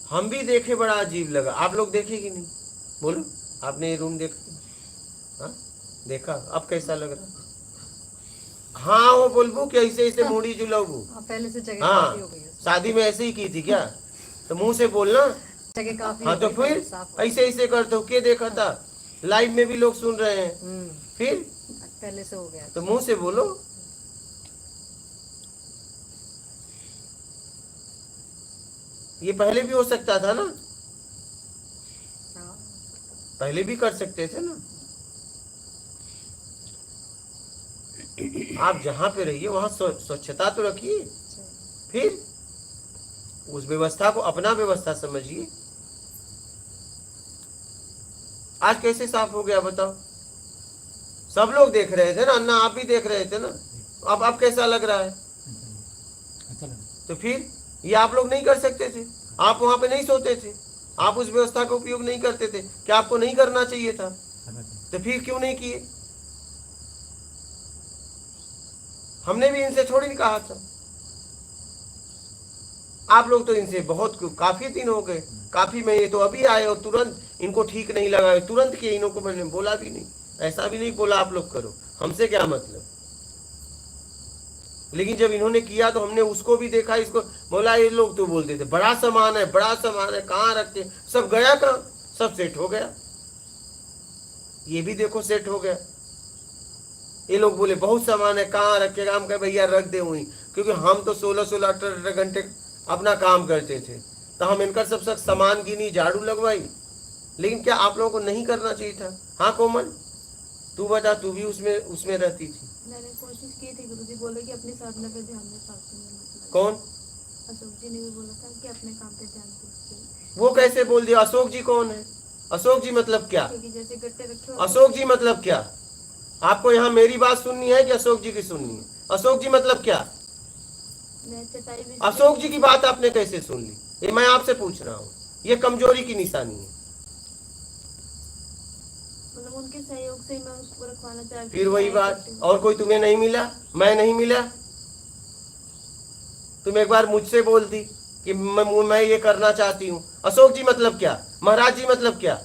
हम भी देखे, बड़ा अजीब लगा। आप लोग देखे कि नहीं? बोलो, आपने ये रूम देखा? हाँ, देखा। अब कैसा लग रहा? हाँ, वो बोलबू कि ऐसे ऐसे मूड़ी जुलाबू। पहले से जगह हाँ, काफी हो गई है। शादी में ऐसे ही की थी क्या? तो मुंह से बोलना। जगह काफी हाँ, हो तो गई, फिर पहले साफ हो ऐसे ऐसे करते हो, क्या देखा था? लाइव में भी लोग सुन रहे हैं। गई। फिर पहले से हो गया। तो मुंह से बोलो। ये पहले भी हो सकता था ना, हाँ। पहले भी कर सकते थे ना। आप जहां पे रहिए वहां स्वच्छता तो रखिए। फिर उस व्यवस्था को अपना व्यवस्था समझिए। आज कैसे साफ हो गया बताओ? सब लोग देख रहे थे ना, अन्ना आप भी देख रहे थे ना। अब कैसा लग रहा है? तो फिर ये आप लोग नहीं कर सकते थे? आप वहां पे नहीं सोते थे? आप उस व्यवस्था का उपयोग नहीं करते थे? क्या आपको नहीं करना चाहिए था? तो फिर क्यों नहीं किए? हमने भी इनसे थोड़ी कहा था। आप लोग तो इनसे बहुत काफी दिन हो गए, काफी महीने, तो अभी आए और तुरंत इनको ठीक नहीं लगा, तुरंत किए। इनको मैंने बोला भी नहीं, ऐसा भी नहीं बोला आप लोग करो, हमसे क्या मतलब। लेकिन जब इन्होंने किया तो हमने उसको भी देखा, इसको बोला। ये लोग तो बोलते थे बड़ा सामान है, बड़ा सामान है, कहाँ रखते? सब गया कहाँ? सब सेट हो गया। ये भी देखो सेट हो गया। ये लोग बोले बहुत सामान है, कहाँ रखेगा? हम कहे भैया रख दे वहीं, क्योंकि हम तो 16-16 18 घंटे अपना काम करते थे, तो हम इनका सब सामान गिनी, झाड़ू लगवाई। लेकिन क्या आप लोगों को नहीं करना चाहिए था? हाँ कोमल, तू बता, तू भी उसमें रहती थी। मैंने कोशिश की थी, गुरुजी बोले कि अपनी साधना पे ध्यान दे, फालतू में मत लगा। कौन? अशोक जी ने भी बोला था कि अपने काम पे ध्यान दे। वो कैसे बोल दिया? अशोक जी कौन है? अशोक जी मतलब क्या? क्योंकि जैसे गट्टे रखे होते अशोक जी मतलब क्या? आपको यहाँ मेरी बात सुननी है कि अशोक जी की सुननी है? अशोक जी मतलब क्या? मैं चटाई भी अशोक जी की बात आपने कैसे सुन ली? ये मैं आपसे पूछ रहा हूँ। ये कमजोरी की निशानी है। मतलब उनके सहयोग से ही मैं उसको रखवाना चाहती हूँ। फिर वही बात, और कोई तुम्हें नहीं मिला? मैं नहीं मिला? तुम एक बार मुझसे बोलती कि मैं ये करना चाहती हूँ। अशोक जी मतलब क्या? महाराज जी मतलब क्या?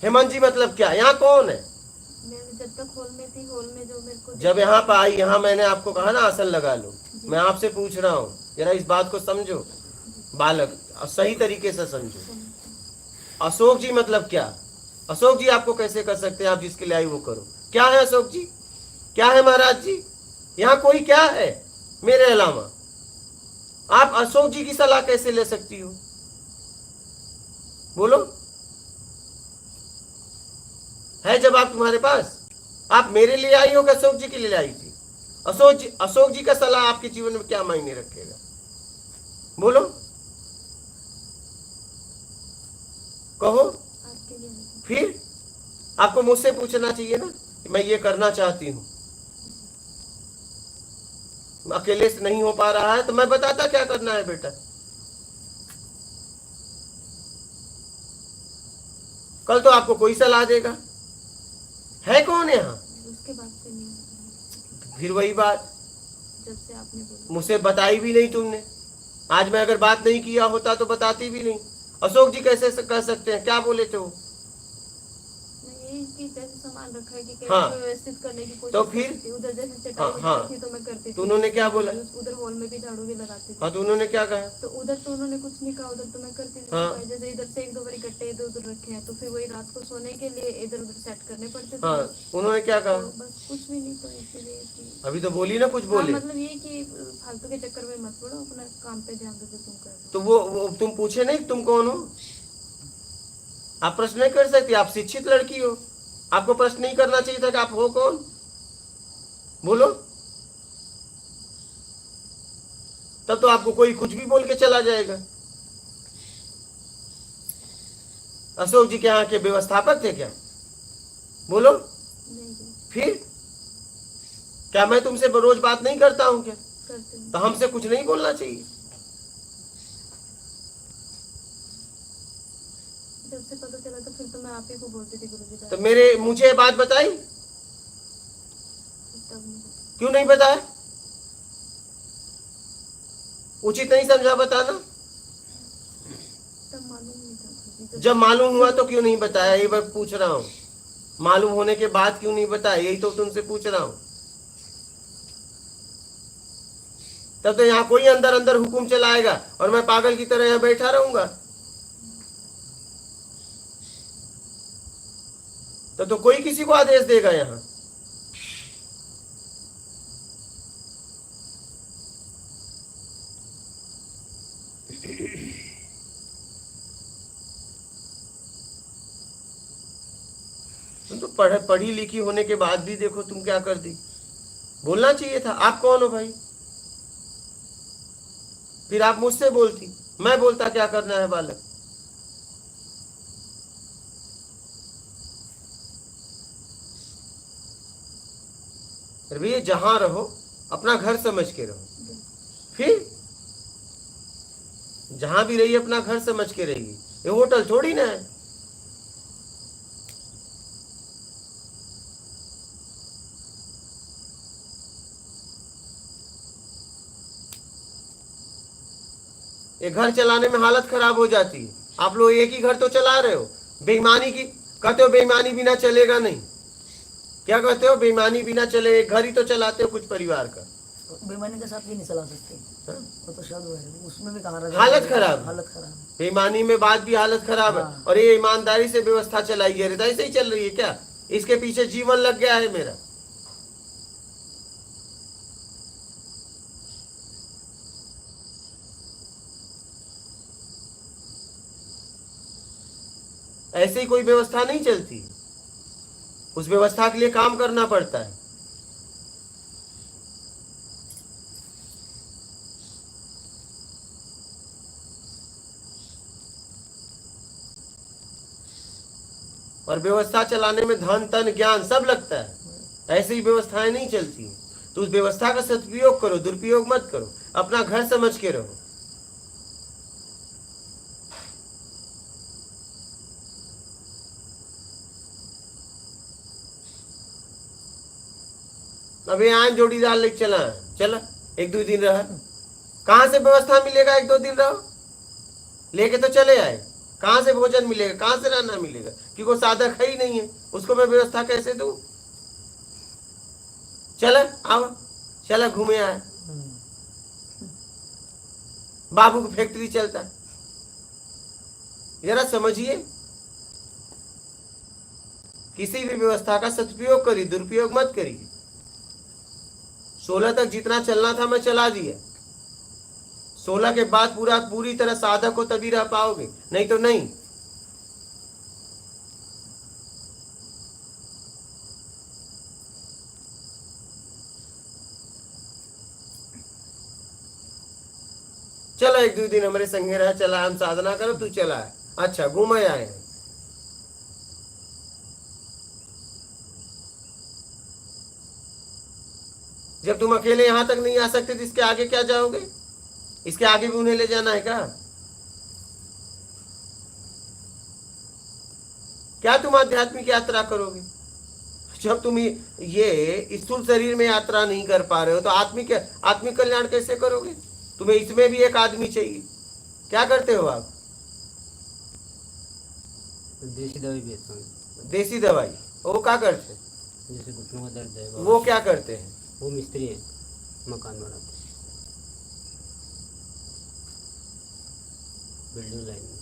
हेमंत जी मतलब क्या? यहाँ कौन है? मैं जब तक हॉल में थी, हॉल में जो मेरे को जब यहाँ पर आई, यहाँ मैंने आपको कहा ना आसन लगा लो। मैं आपसे पूछ रहा हूँ, जरा इस बात को समझो बालक, सही तरीके से समझो। अशोक जी मतलब क्या? अशोक जी आपको कैसे कर सकते हैं? आप जिसके लिए आई वो करो। क्या है अशोक जी? क्या है महाराज जी? यहाँ कोई क्या है मेरे अलावा? आप अशोक जी की सलाह कैसे ले सकती हो? बोलो, है जवाब तुम्हारे पास? आप मेरे लिए आई हो कि अशोक जी के लिए आई थी? अशोक जी का सलाह आपके जीवन में क्या मायने रखेगा? बोलो, कहो। आपके लिए नहीं। फिर आपको मुझसे पूछना चाहिए ना कि मैं ये करना चाहती हूँ। अकेले से नहीं हो पा रहा है तो मैं बताता क्या करना है बेटा। कल तो आपको कोई सलाह देगा। है कौन यहाँ? उसके बाद से नहीं होता। फिर वही बात, जब से आपने बोला मुझसे बताई भी नहीं तुमने। आज मैं अगर बात नहीं किया होता तो बताती भी नहीं। अशोक जी कैसे कह सकते हैं? क्या बोले थे वो? मैं यही कि जैसे सामान रखा है कि कैसे हाँ। व्यवस्थित करने की कोशिश तो फिर? करती थी। उधर जैसे चटाई हाँ, बिछती हाँ। थी तो मैं करती तो थी। उन्होंने क्या बोला? उधर हॉल में भी झाड़ू भी लगाती थी। हाँ, तो उन्होंने क्या कहा? तो उधर तो उन्होंने कुछ नहीं कहा, उधर तो मैं करती थी। हाँ। जैसे इधर से 1-2 बार इकट्ठे इधर उधर रखे हैं तो फिर वही रात को सोने के लिए इधर उधर सेट करने पड़ते थे। हाँ, उन्होंने क्या तो कहा? बस कुछ भी नहीं, तो इसीलिए कि अभी तो बोली ना, कुछ हाँ, बोले। मतलब ये कि फालतू के चक्कर में मत पड़ो, अपना काम पे ध्यान दो जो तुम कर रहे हो। तो वो तुम पूछे नहीं तुम कौन हो? आप प्रश्न नहीं कर सकती, आप शिक्षित लड़की हो। आपको प्रश्न नहीं करना चाहिए था कि आप हो कौन? बोलो। तब तो आपको कोई कुछ भी बोल के चला जाएगा। अशोक जी के यहाँ के व्यवस्थापक थे क्या? बोलो। नहीं फिर क्या मैं तुमसे रोज बात नहीं करता हूँ क्या? करते नहीं। तो हमसे कुछ नहीं बोलना चाहिए? जब से पता चला तो फिर तो मैं आप ही को बोलती थी गुरुजी तो मुझे ये बात बताई तब नहीं, क्यों नहीं बताया? उचित नहीं समझा बताना? तब मालूम नहीं था गुरुजी। जब मालूम हुआ तो क्यों नहीं बताया? ये बात पूछ रहा हूँ। मालूम होने के बाद क्यों नहीं बताया? यही तो तुमसे पूछ रहा हूँ। तब तो यहाँ कोई अंदर अंदर हुक्म चलाएगा और मैं पागल की तरह यहाँ बैठा रहूंगा। तो कोई किसी को आदेश देगा यहाँ? तुम तो पढ़ी लिखी होने के बाद भी देखो तुम क्या कर दी। बोलना चाहिए था। आप कौन हो भाई? फिर आप मुझसे बोलती, मैं बोलता क्या करना है बालक। भैया जहां रहो अपना घर समझ के रहो। फिर जहां भी रहिए अपना घर समझ के रहिए। ये होटल थोड़ी ना है। ये घर चलाने में हालत खराब हो जाती है। आप लोग एक ही घर तो चला रहे हो। बेईमानी की कहते हो, बेईमानी बिना चलेगा नहीं। क्या कहते हो? बेईमानी बिना चले, एक घर ही तो चलाते हो कुछ परिवार का। बेईमानी के साथ भी नहीं चला सकते। हाँ? वो तो शब्द है, उसमें भी कहा हालत खराब। हालत खराब। बेईमानी में बात भी हालत खराब है। हाँ। और ये ईमानदारी से व्यवस्था चलाई है, हृदय से ही चल रही है क्या? इसके पीछे जीवन लग गया है मेरा। ऐसे ही कोई व्यवस्था नहीं चलती, उस व्यवस्था के लिए काम करना पड़ता है। और व्यवस्था चलाने में धन तन ज्ञान सब लगता है, ऐसे ही व्यवस्थाएं नहीं चलती हैं। तो उस व्यवस्था का सदुपयोग करो, दुरुपयोग मत करो, अपना घर समझ के रहो। अभी आन जोड़ीदार लेके चला, चला 1-2 दिन रहा, कहां से व्यवस्था मिलेगा? 1-2 दिन रहो, लेके तो चले आए, कहां से भोजन मिलेगा, कहां से रहना मिलेगा? क्योंकि वो साधक है ही नहीं है, उसको मैं व्यवस्था कैसे दूं? चला आओ, चला घूमे आए, बाबू की फैक्ट्री चलता है। जरा समझिए, किसी भी व्यवस्था का सदुपयोग करिए, दुरुपयोग मत करिए। 16 तक जितना चलना था मैं चला दिया, 16 के बाद पूरी तरह साधक हो तभी रह पाओगे, नहीं तो नहीं। चलो 1-2 दिन हमारे संगे रह, चला हम साधना करो, तू चला है, अच्छा घूमे आए हैं। जब तुम अकेले यहां तक नहीं आ सकते तो इसके आगे क्या जाओगे? इसके आगे भी उन्हें ले जाना है क्या तुम आध्यात्मिक यात्रा करोगे? जब तुम ये स्थूल शरीर में यात्रा नहीं कर पा रहे हो तो आत्मिक कल्याण कैसे करोगे? तुम्हें इसमें भी एक आदमी चाहिए। क्या करते हो आप? देसी दवाई बेचता हूँ। देसी दवाई, वो क्या करते हैं? जैसे घुटनों का दर्द है वो क्या करते हैं? वो मिस्त्री है, मकान बनाते हैं, बिल्डिंग लाइन में।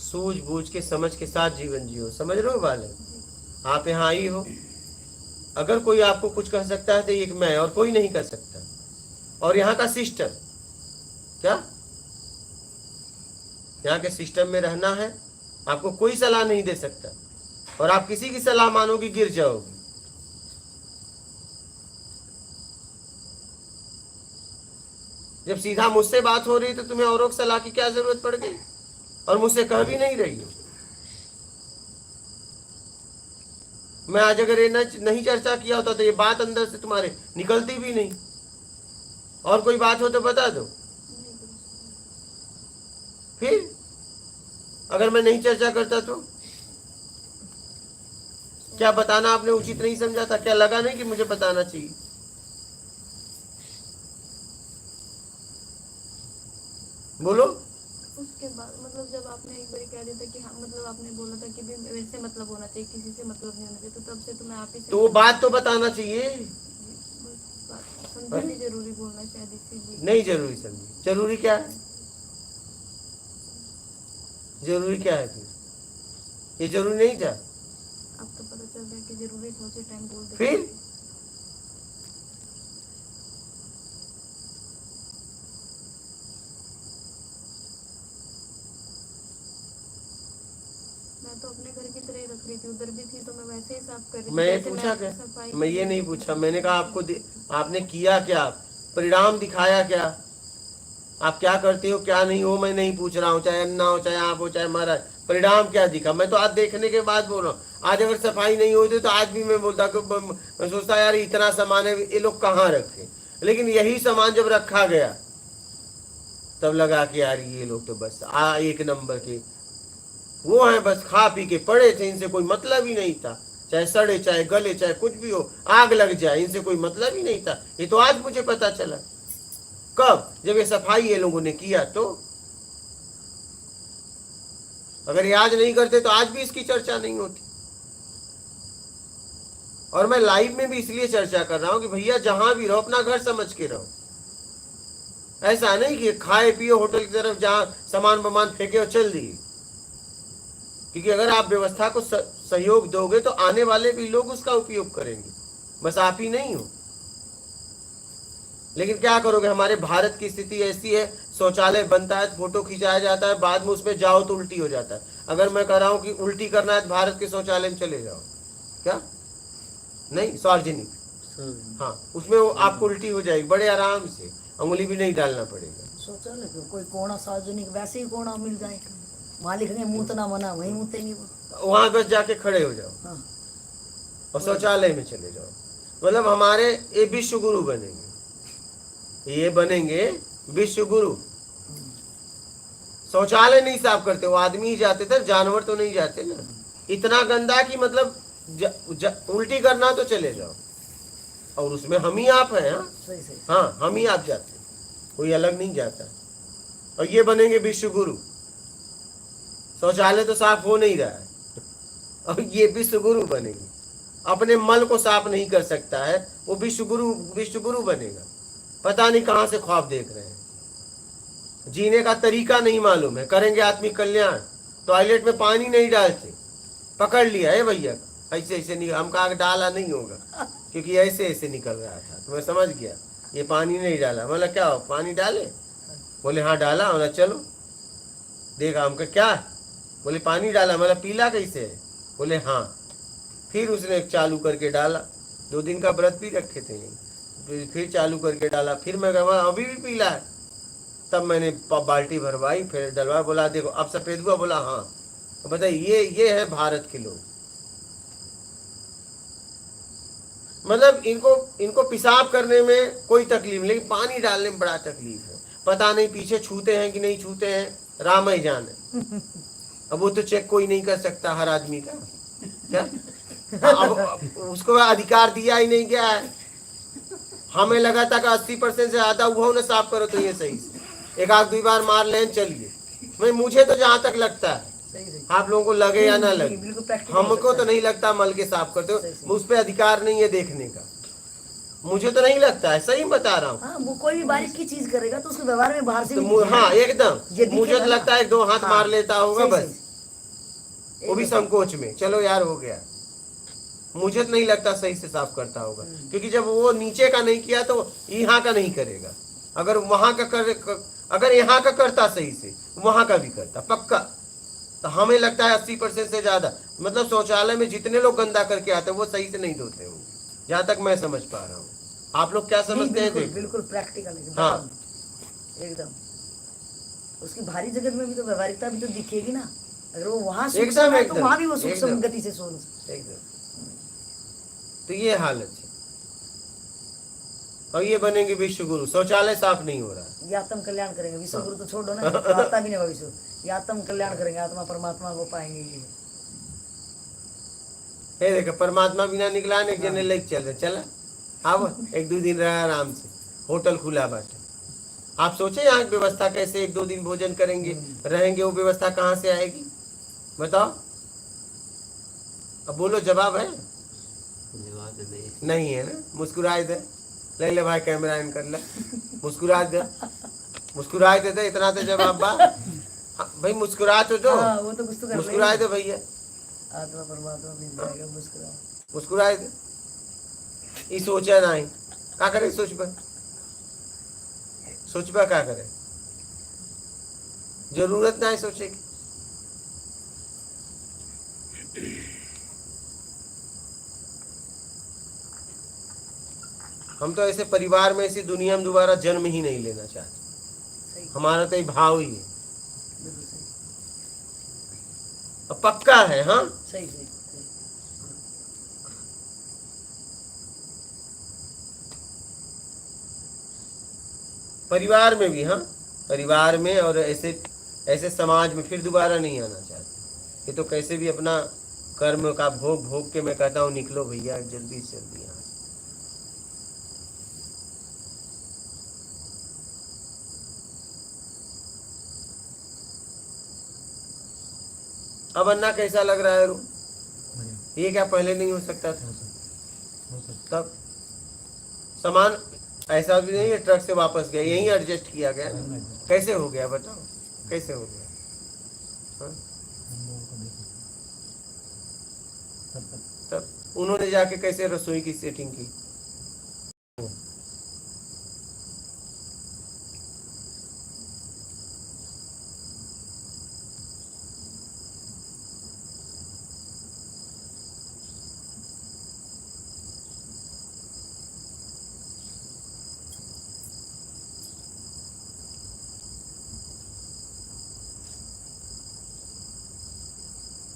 सूझबूझ के समझ के साथ जीवन जियो, समझ रहे हो बालक? आप यहाँ आई हो, अगर कोई आपको कुछ कह सकता है तो एक मैं, और कोई नहीं कर सकता। और यहाँ का सिस्टम क्या, यहाँ के सिस्टम में रहना है, आपको कोई सलाह नहीं दे सकता, और आप किसी की सलाह मानोगे गिर जाओगे। जब सीधा मुझसे बात हो रही तो तुम्हें औरों की सलाह की क्या जरूरत पड़ गई? और मुझसे कह भी नहीं रही हो। मैं आज अगर ये नहीं चर्चा किया होता तो ये बात अंदर से तुम्हारे निकलती भी नहीं। और कोई बात हो तो बता दो। फिर अगर मैं नहीं चर्चा करता तो क्या बताना आपने उचित नहीं समझा था? क्या लगा नहीं कि मुझे बताना चाहिए? बोलो। उसके बाद मतलब जब आपने एक बार कह दिया था कि हाँ, मतलब आपने बोला था कि भी वैसे मतलब होना चाहिए, किसी से मतलब नहीं होना चाहिए, तो तब से तो मैं आप ही से तो वो बात तो बताना चाहिए। समझनी जरूरी बोलना शायद इसीलिए। नहीं जरूरी समझी। जरूरी क्या है? जरूरी क्या है? फिर ये जरूरी नहीं था। अब तो पता चल रहा है कि जरूरी था, उसी टाइम बोल देते। फिर मैं तो अपने घर की तरह ही रख रही थी, उधर भी थी तो मैं वैसे ही साफ कर रही थी। मैं जैसे पूछा मैं क्या? सफाई मैं ये नहीं पूछा। मैंने कहा आपने किया क्या, परिणाम दिखाया क्या, आप क्या करते हो क्या नहीं हो, मैं नहीं पूछ रहा हूँ। चाहे अन्ना हो, चाहे आप हो, चाहे महाराज, परिणाम क्या दिखा? मैं तो आज देखने के बाद बोल रहा हूँ। आज अगर सफाई नहीं होती तो आज भी मैं बोलता कि मैं सोचता यार इतना सामान है, ये लोग कहाँ रखे। लेकिन यही सामान जब रखा गया तब लगा कि यार ये लोग तो बस एक नंबर के वो हैं, बस खा पी के पड़े थे, इनसे कोई मतलब ही नहीं था। चाहे सड़े, चाहे गले, चाहे कुछ भी हो, आग लग जाए, इनसे कोई मतलब ही नहीं था। ये तो आज मुझे पता चला। कब? जब ये सफाई ये लोगों ने किया। तो अगर ये आज नहीं करते तो आज भी इसकी चर्चा नहीं होती। और मैं लाइव में भी इसलिए चर्चा कर रहा हूं कि भैया जहां भी रहो अपना घर समझ के रहो। ऐसा नहीं कि खाए पिए होटल की तरफ जहां सामान बमान फेंके और चल दिए। क्योंकि अगर आप व्यवस्था को सहयोग दोगे तो आने वाले भी लोग उसका उपयोग करेंगे, बस आप ही नहीं हो। लेकिन क्या करोगे, हमारे भारत की स्थिति ऐसी है, शौचालय बनता है, फोटो खिंचाया जाता है, बाद में उसमें जाओ तो उल्टी हो जाता है। अगर मैं कह रहा हूं कि उल्टी करना है तो भारत के शौचालय में चले जाओ, क्या नहीं, सार्वजनिक, हाँ, उसमें वो आपको उल्टी हो जाएगी बड़े आराम से, उंगली भी नहीं डालना पड़ेगा। शौचालय क्यों, कोई कोना सार्वजनिक वैसे ही कोना मिल जाए, मालिक ने मूतना मना वहीं मूतेंगे वो। वहां बस जाके खड़े हो जाओ हाँ और शौचालय में चले जाओ। मतलब हमारे ये विश्व गुरु बनेंगे, ये बनेंगे विश्व गुरु। शौचालय नहीं साफ करते, वो आदमी ही जाते थे, जानवर तो नहीं जाते ना। इतना गंदा कि मतलब उल्टी करना तो चले जाओ, और उसमें हम ही आप हैं। हाँ सही सही। हाँ, हम ही आप जाते, कोई अलग नहीं जाता। और ये बनेंगे विश्व गुरु। शौचालय तो साफ हो नहीं रहा है, और ये विश्व गुरु बनेंगे। अपने मल को साफ नहीं कर सकता है, वो विश्व गुरु बनेगा। पता नहीं कहां से ख्वाब देख रहे हैं, जीने का तरीका नहीं मालूम है। करेंगे आत्मिक कल्याण, टॉयलेट में पानी नहीं डालते, पकड़ लिया है भैया, ऐसे ऐसे निकल, हम कहा डाला नहीं होगा, क्योंकि ऐसे ऐसे निकल रहा था, तो मैं समझ गया ये पानी नहीं डाला। बोला क्या हो, पानी डाले? बोले हाँ डाला। बोला चलो देखा, हमका क्या है? बोले पानी डाला। बोला पीला कैसे है? बोले हाँ। फिर उसने चालू करके डाला, 2 दिन का व्रत भी रखे थे, फिर चालू करके डाला। फिर मैं कहा अभी भी पीला है। तब मैंने बाल्टी भरवाई, फिर डलवा। बोला देखो अब सफेद हुआ? बोला हाँ। बताइए ये है भारत के लोग। मतलब इनको पेशाब करने में कोई तकलीफ नहीं, लेकिन पानी डालने में बड़ा तकलीफ है। पता नहीं पीछे छूते हैं कि नहीं छूते हैं, राम ही जाने। अब वो तो चेक कोई नहीं कर सकता हर आदमी का, क्या अब उसको अधिकार दिया ही नहीं गया है। हमें लगा था कि 80% से ज्यादा हुआ ना साफ करो तो ये सही से 1-2 बार मार लें चलिए। मैं मुझे तो जहां तक लगता है, आप लोगों को लगे या ना लगे, हमको तो नहीं लगता मल के साफ करते हो, उस पर अधिकार नहीं है देखने का। मुझे तो नहीं लगता है, सही बता रहा हूँ। हाँ, वो कोई भी बारीक की चीज करेगा तो उसके व्यवहार में बाहर से तो हाँ एकदम, मुझे तो लगता है 2 हाथ हाँ, मार लेता होगा सही, बस, सही। वो भी संकोच में, चलो यार हो गया। मुझे तो नहीं लगता सही से साफ करता होगा, क्योंकि जब वो नीचे का नहीं किया तो यहाँ का नहीं करेगा। अगर वहां का अगर यहाँ का करता सही से, वहां का भी करता पक्का। तो हमें लगता है 80% से ज्यादा, मतलब शौचालय में जितने लोग गंदा करके आते हैं वो सही से नहीं धोते होंगे, जहां तक मैं समझ पा रहा हूँ। आप लोग क्या समझते हैं? देखो बिल्कुल प्रैक्टिकल एकदम। हाँ एकदम उसकी भारी जगत में भी तो व्यवहारिकता भी तो दिखेगी ना। अगर वो वहां एकदम तो वहां भी वो सूक्ष्म गति से सोच एकदम। तो ये हालत है, और ये बनेंगे विश्व गुरु। शौचालय साफ नहीं हो रहा है। ये आत्म कल्याण करेंगे, विश्व गुरु तो छोड़ दो ना, आता भी नहीं भविष्य। ये आत्म कल्याण करेंगे, आत्मा परमात्मा को पाएंगे। ये देखो परमात्मा बिना निकला नहीं, जने लेके चल रहे, चला अब 1-2 दिन रहा आराम से, होटल खुला बाटे। आप सोचे यहाँ की व्यवस्था कैसे, 1-2 दिन भोजन करेंगे रहेंगे, वो व्यवस्था कहाँ से आएगी बताओ? अब बोलो, जवाब है? नहीं है ना? मुस्कुराए दे, ले भाई कैमरा इन कर ले, मुस्कुरा दे, मुस्कुराए दे, इतना तो जवाब बा। हाँ, भाई मुस्कुरा तो दो, वो तो कुछ तो कर मुस्कुराए दो भैया, आत्मा परमात्मा मिल जाएगा, मुस्कुरा मुस्कुराए दे। ये सोचा नहीं, क्या करे? सोचबा क्या करे? जरूरत नहीं सोचे की। हम तो ऐसे परिवार में, ऐसी दुनिया में दोबारा जन्म ही नहीं लेना चाहते। हमारा तो ये भाव ही है, अब पक्का है। हाँ सही सही। परिवार में भी, हाँ परिवार में और ऐसे समाज में फिर दोबारा नहीं आना चाहते। ये तो कैसे भी अपना कर्म का भोग के मैं कहता हूँ निकलो भैया जल्दी से जल्दी यहाँ। अब अन्ना कैसा लग रहा है? ये क्या पहले नहीं हो सकता था? तब सामान ऐसा भी नहीं है ट्रक से वापस गया, यहीं एडजस्ट किया गया। कैसे हो गया बताओ, कैसे हो गया? हाँ? तब उन्होंने जाके कैसे रसोई की सेटिंग की?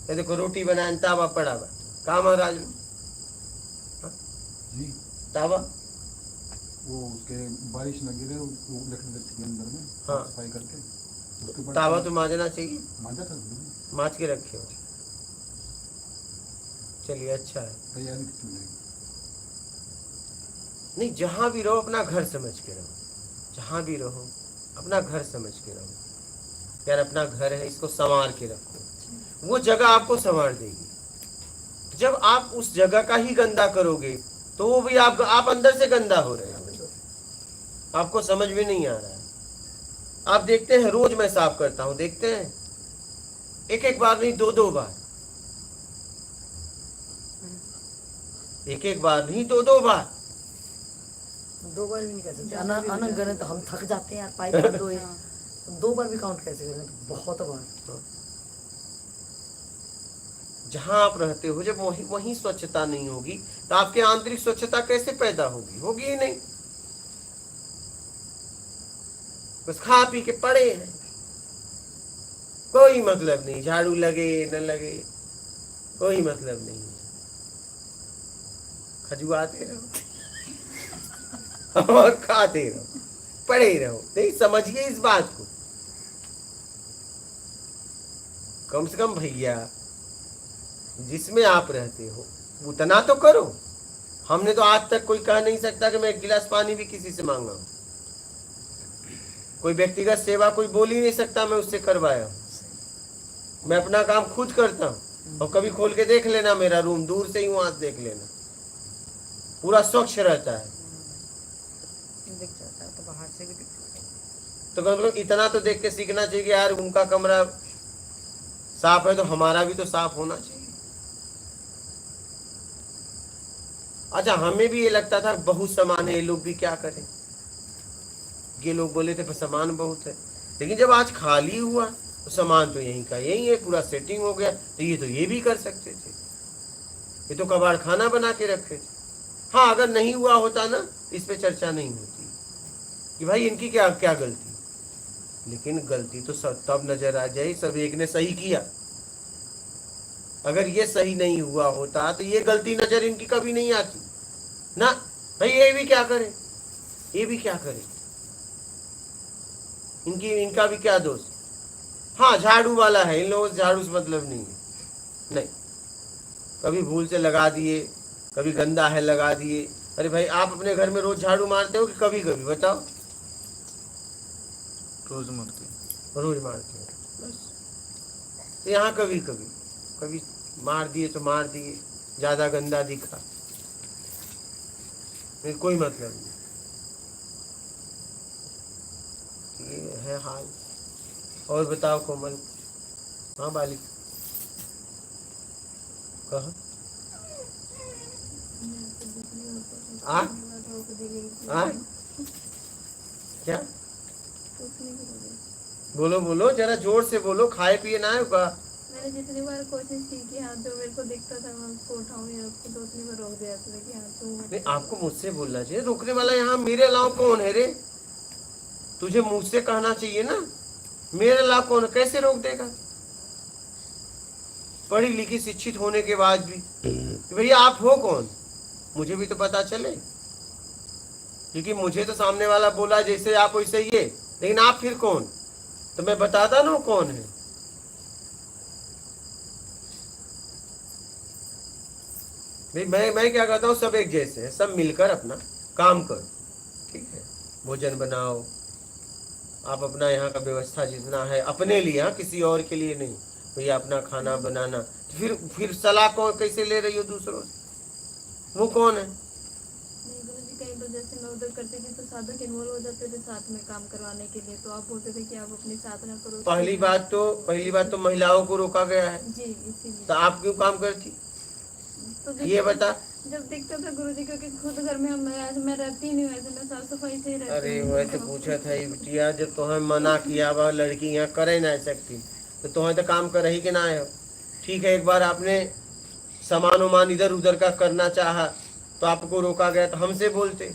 ये देखो रोटी बनाए तावा पड़ा हुआ, कहाँ महाराज में जी तावा? वो उसके बारिश न गिरे, वो लकड़ी रखी के अंदर में हाँ। सफाई करके उसके बाद तावा तो मांजना चाहिए, मांजा था गुरुजी, माँज के रखे हो। चलिए अच्छा है। तैयारी की जाएगी। नहीं, जहां भी रहो अपना घर समझ के रहो, जहां भी रहो अपना घर समझ के रहो। यार अपना घर है, इसको संवार के रखो, वो जगह आपको संवार देगी। जब आप उस जगह का ही गंदा करोगे तो वो भी आप अंदर से गंदा हो रहे हो, आपको समझ में नहीं आ रहा है। आप देखते हैं रोज मैं साफ करता हूं, देखते हैं एक एक बार नहीं, दो दो बार, एक एक बार नहीं, दो दो बार। 2 बार भी नहीं कर सकते, अनंत गणित तो हम थक जाते हैं यार, पाइप बंद हो गए, 2 बार भी काउंट कैसे करें, बहुत बार। जहां आप रहते हो, जब वहीं स्वच्छता नहीं होगी तो आपके आंतरिक स्वच्छता कैसे पैदा होगी? होगी ही नहीं। बस खा पी के पड़े हैं, कोई मतलब नहीं, झाड़ू लगे न लगे कोई मतलब नहीं है, खजुआते रहो और खाते रहो, पड़े रहो। नहीं समझिए इस बात को, कम से कम भैया जिसमें आप रहते हो उतना तो करो। हमने तो आज तक कोई कह नहीं सकता कि मैं 1 गिलास पानी भी किसी से मांगा हूं। कोई व्यक्तिगत सेवा कोई बोल ही नहीं सकता मैं उससे करवाया हूं। मैं अपना काम खुद करता हूं। और कभी खोल के देख लेना मेरा रूम, दूर से ही वहां से देख लेना, पूरा स्वच्छ रहता है। दिख जाता है तो बाहर से भी दिख जाता है। तो कम से कम इतना तो देख के सीखना चाहिए कि यार उनका कमरा साफ है तो हमारा भी तो साफ होना चाहिए। अच्छा, हमें भी ये लगता था बहुत सामान है, ये लोग भी क्या करें। ये लोग बोले थे सामान बहुत है, लेकिन जब आज खाली हुआ तो सामान तो यहीं का यही है, पूरा सेटिंग हो गया। तो ये भी कर सकते थे, ये तो कबाड़ खाना बना के रखे थे। हाँ, अगर नहीं हुआ होता ना, इस पे चर्चा नहीं होती कि भाई इनकी क्या क्या गलती, लेकिन गलती तो सब तब नजर आ जाए सब एक ने सही किया। अगर ये सही नहीं हुआ होता तो ये गलती नजर इनकी कभी नहीं आती ना। भाई ये भी क्या करे, ये भी क्या करे, इनका भी क्या दोष। हाँ, झाड़ू वाला है, इन लोगों से झाड़ू से मतलब नहीं है, नहीं। कभी भूल से लगा दिए, कभी गंदा है लगा दिए। अरे भाई, आप अपने घर में रोज झाड़ू मारते हो कि कभी कभी? बताओ। रोज मारते हैं। रोज मारते हो बस। तो यहाँ कभी कभी कभी मार दिए तो मार दिए, ज्यादा गंदा दिखा, कोई मतलब नहीं। ये है हाल। और बताओ कोमल। हाँ बालिक, कहा क्या बोलो बोलो, जरा जोर से बोलो, खाए पिए ना है का। मैंने जितनी बार कोशिश की कि हाँ जो मेरे को दिखता था मैं उसको उठाऊं या उसको 2-3 बार रोक दिया था कि हाँ तू नहीं, आपको मुझसे बोलना चाहिए। रोकने वाला यहाँ मेरे अलावा कौन है रे? तुझे मुझसे कहना चाहिए ना, मेरे अलावा कौन, कैसे रोक देगा? पढ़ी लिखी शिक्षित होने के बाद भी भैया आप हो कौन, मुझे भी तो पता चले। क्योंकि मुझे तो सामने वाला बोला जैसे आप वैसे ही है, लेकिन आप फिर कौन, तो मैं बताता ना कौन है। मैं क्या कहता हूँ, सब एक जैसे हैं, सब मिलकर अपना काम करो, ठीक है। भोजन बनाओ, आप अपना यहाँ का व्यवस्था जितना है अपने लिए, हाँ किसी और के लिए नहीं। भैया अपना खाना बनाना, तो फिर सलाह कौन कैसे ले रही हो दूसरों से, वो कौन है? नहीं गुरुजी, कई बार जैसे मैं उधर करती थी तो साधक इन्वॉल्व हो जाते थे साथ में काम करवाने के लिए, तो आप बोलते थे कि आप अपनी साधना करो। पहली बात तो महिलाओं को रोका गया है, जी इसीलिए। तो आप क्यों काम करती, तो ये बता। जब दिखता था गुरुजी, क्योंकि खुद घर में मैं रहती नहीं हूँ ऐसे, मैं साफ सफाई से ही रहती अरे हूँ। वह तो पूछा था बिटिया, जब तुम्हें मना किया वह लड़की यहाँ करे ना सकती, तो तुम्हें तो काम कर रही कि ना है। ठीक है, एक बार आपने सामान उमान इधर उधर का करना चाहा तो आपको रोका गया, तो हमसे बोलते।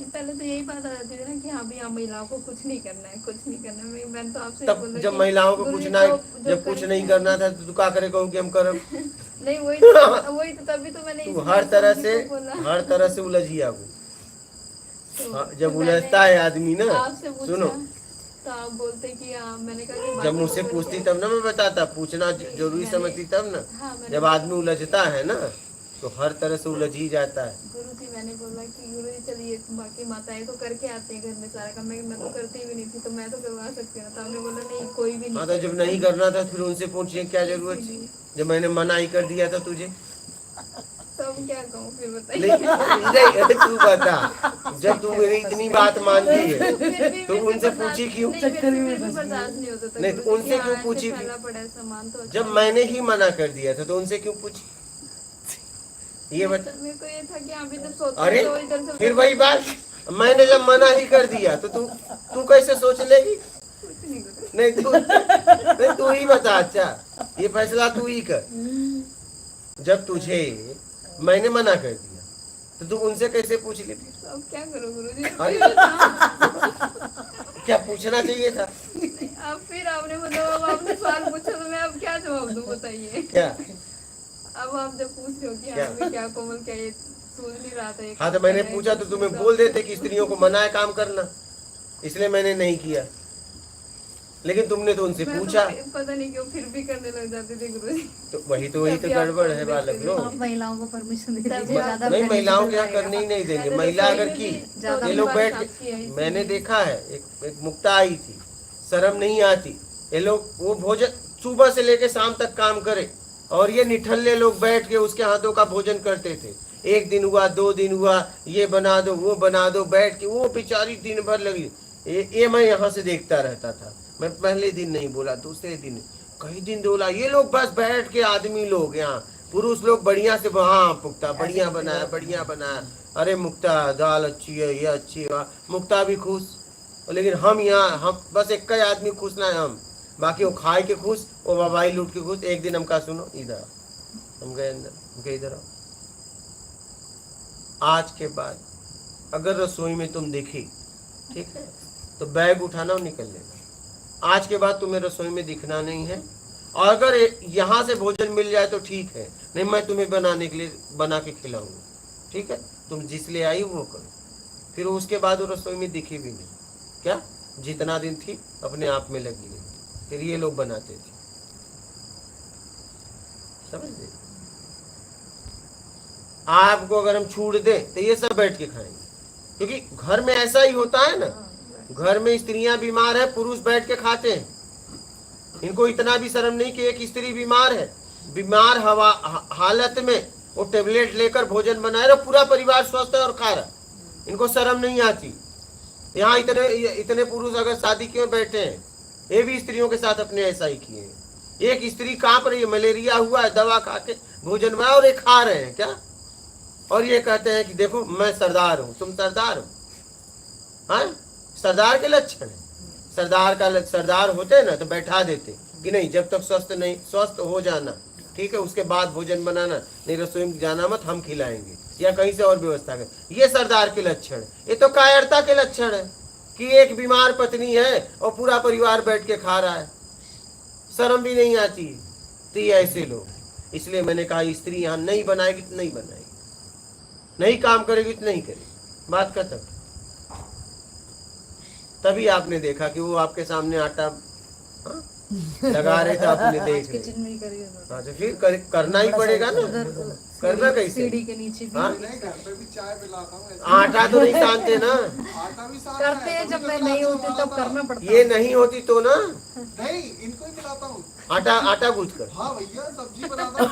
पहले तो यही बात आ जाती थी ना कि हाँ भैया महिलाओं को कुछ नहीं करना है, कुछ नहीं करना है। मैंने तो आपसे तब बोला जब कि महिलाओं को गुरुजी कुछ ना, जो जब कुछ करें- नहीं करना था तो तू क्या करे, कहूँ कि हम करब। नहीं वही तो तभी तो मैंने तू इसलिए हर तरह स्वामी से को बोला। हर तरह से उलझी आगू। तो हाँ, जब फिर मैंने उलझता है आदमी ना, आपसे पूछा सुनो, तो आप बोलते कि हाँ, मैंने कहा कि जब बाकी मुझसे तो पूछती करके- तब ना मैं बताता, पूछना जरूरी मैंने- समझती तब ना। हाँ, मैंने जब आदमी उलझता है ना तो हर तरह से उलझ ही जाता है। गुरुजी मैंने बोला कि गुरुजी चलिए बाकी माताएं तो करके आती हैं घर में सारा काम, मैं तो करती भी नहीं थी, तो मैं तो करवा सकती हूँ। तो आपने बोला नहीं, कोई भी हाँ, नहीं तो जब नहीं करना था फिर उनसे पूछने की क्या जरूरत थी, जब मैंने मना ही कर दिया था तुझे। तो अब क्या कहूँ फिर बताइए। नहीं, तू बता, जब तू मेरी इतनी बात मानती है फिर भी तो मेरे से उनसे बर्दाश्त- पूछी क्यों? नहीं, मेरे से फिर भी बर्दाश्त नहीं होता था नहीं, तो गुरुजी उनसे कि क्यों हाँ, पूछी ऐसे फिर? फैला पड़ा है सामान, तो अच्छा जब नहीं मैंने ही मना कर दिया था तो उनसे क्यों पूछी? ये बता। मेरे को ये था कि अभी जब सोते अरे हैं तो इधर से फिर वही बात, मैंने जब मना ही कर दिया तो तू कैसे सोच लेगी? कुछ नहीं गुरु। नहीं तू ही बता। अच्छा, ये फैसला तू ही कर। जब तुझे मैंने मना कर दिया तो तू उनसे कैसे पूछ ली? तो अब क्या करूँ गुरुजी? अरे क्या पूछना चाहिए था? अब फिर आपने मतलब अब आपने सवाल पूछा तो मैं अब क्या जवाब दूँ बताइए। क्या? अब आप जब पूछ रहे हो कि क्या? हाँ मैं क्या कोमल, क्या ये सूझ नहीं रहा था ये हाँ, काम तो मैंने करना है, पूछा तो कुछ तुम्हें नहीं बोल देते कि स्त्रियों को मना है काम करना, इसलिए मैंने नहीं किया। लेकिन तुमने तो उनसे मैं तो पूछा, पता नहीं क्यों फिर भी करने लग जाते थे गुरुजी। तो वही तो गड़बड़ है बालक लोग। आप महिलाओं को परमिशन दे तब दीजिए, भी ज्यादा नहीं, permission महिलाओं के यहाँ रहेगा। करने ही नहीं देंगे। मैंने महिला रसोई अगर में की, भी ज्यादा ये लोग बार बैठ साफ किया है के, इसलिए। मैंने देखा है, एक मुक्ता आई थी, शर्म नहीं आती, ये लोग वो भोजन सुबह से लेके शाम तक काम करे और ये निठल्ले लोग बैठ के उसके हाथों का भोजन करते थे। एक दिन हुआ, 2 दिन हुआ, ये बना दो वो बना दो, बैठ के वो बेचारी दिन भर लगी। ये मैं यहाँ से देखता रहता था। मैं पहले दिन नहीं बोला, दूसरे दिन, कई दिन बोला। ये लोग बस बैठ के, आदमी लोग यहाँ पुरुष लोग बढ़िया से, हाँ पुख्ता बढ़िया बनाया, बढ़िया बनाया, अरे मुक्ता दाल अच्छी है, ये अच्छी है, मुक्ता भी खुश। लेकिन हम यहाँ, हम बस एक ही आदमी खुश ना है, हम बाकी वो खाए के खुश, वो मोबाइल लूट के खुश। एक दिन हम कहा सुनो इधर, हम गए अंदर, हम कहे इधर आओ, आज के बाद अगर रसोई में तुम दिखी, ठीक है, तो बैग उठाना और निकल लेना। आज के बाद तुम्हें रसोई में दिखना नहीं है, और अगर यहाँ से भोजन मिल जाए तो ठीक है, नहीं मैं तुम्हें बनाने के लिए बना के खिलाऊंगा, ठीक है, तुम जिस लिए आई वो करो। फिर उसके बाद वो रसोई में दिखी भी नहीं। क्या? जितना दिन थी अपने आप में लगी रही। फिर ये लोग बनाते थे, समझे? आपको अगर हम छूट दें तो ये सब बैठ के खाएंगे, क्योंकि घर में ऐसा ही होता है ना। घर में स्त्रियां बीमार है, पुरुष बैठ के खाते हैं। इनको इतना भी शर्म नहीं कि एक स्त्री बीमार है, बीमार हालत में वो टेबलेट लेकर भोजन बना रहा, पूरा परिवार स्वस्थ है और खा रहा। इनको शर्म नहीं आती। यहाँ इतने पुरुष अगर शादी किए बैठे हैं, ये भी स्त्रियों के साथ अपने ऐसा ही किए हैं। एक स्त्री कांप रही है, मलेरिया हुआ है, दवा खा के भोजन बना और ये खा रहे हैं क्या, और ये कहते हैं कि देखो मैं सरदार हूँ। तुम सरदार हो? हाँ, सरदार के लक्षण है। सरदार होते ना तो बैठा देते कि नहीं, जब तक स्वस्थ हो जाना, ठीक है, उसके बाद भोजन बनाना, नहीं रसोई में जाना मत, हम खिलाएंगे या कहीं से और व्यवस्था कर। ये सरदार के लक्षण है। ये तो कायरता के लक्षण है कि एक बीमार पत्नी है और पूरा परिवार बैठ के खा रहा है, शर्म भी नहीं आती। तो ये ऐसे लोग, इसलिए मैंने कहा स्त्री यहाँ नहीं बनाएगी तो नहीं बनाएगी, नहीं काम करेगी तो नहीं करेगी, बात खत्म। तभी आपने देखा कि वो आपके सामने आटा लगा रहे थे, आपने देख रहे। किचन में ही करिए हाँ, तो फिर करना ही पड़ेगा ना, करना कैसे? सीढ़ी के नीचे भी हाँ? नहीं, घर पे भी चाय पिलाता हूँ ऐसे। आटा तो नहीं सानते ना, आटा भी सानना है, करते हैं, जब कभी मैं तो नहीं गिलास होती में तब डालता करना हूँ। पड़ता ये नहीं होती तो ना, नहीं, इनको ही पिलाता हूँ। आटा गूंथ कर। हाँ भैया, सब्जी बनाता हूँ,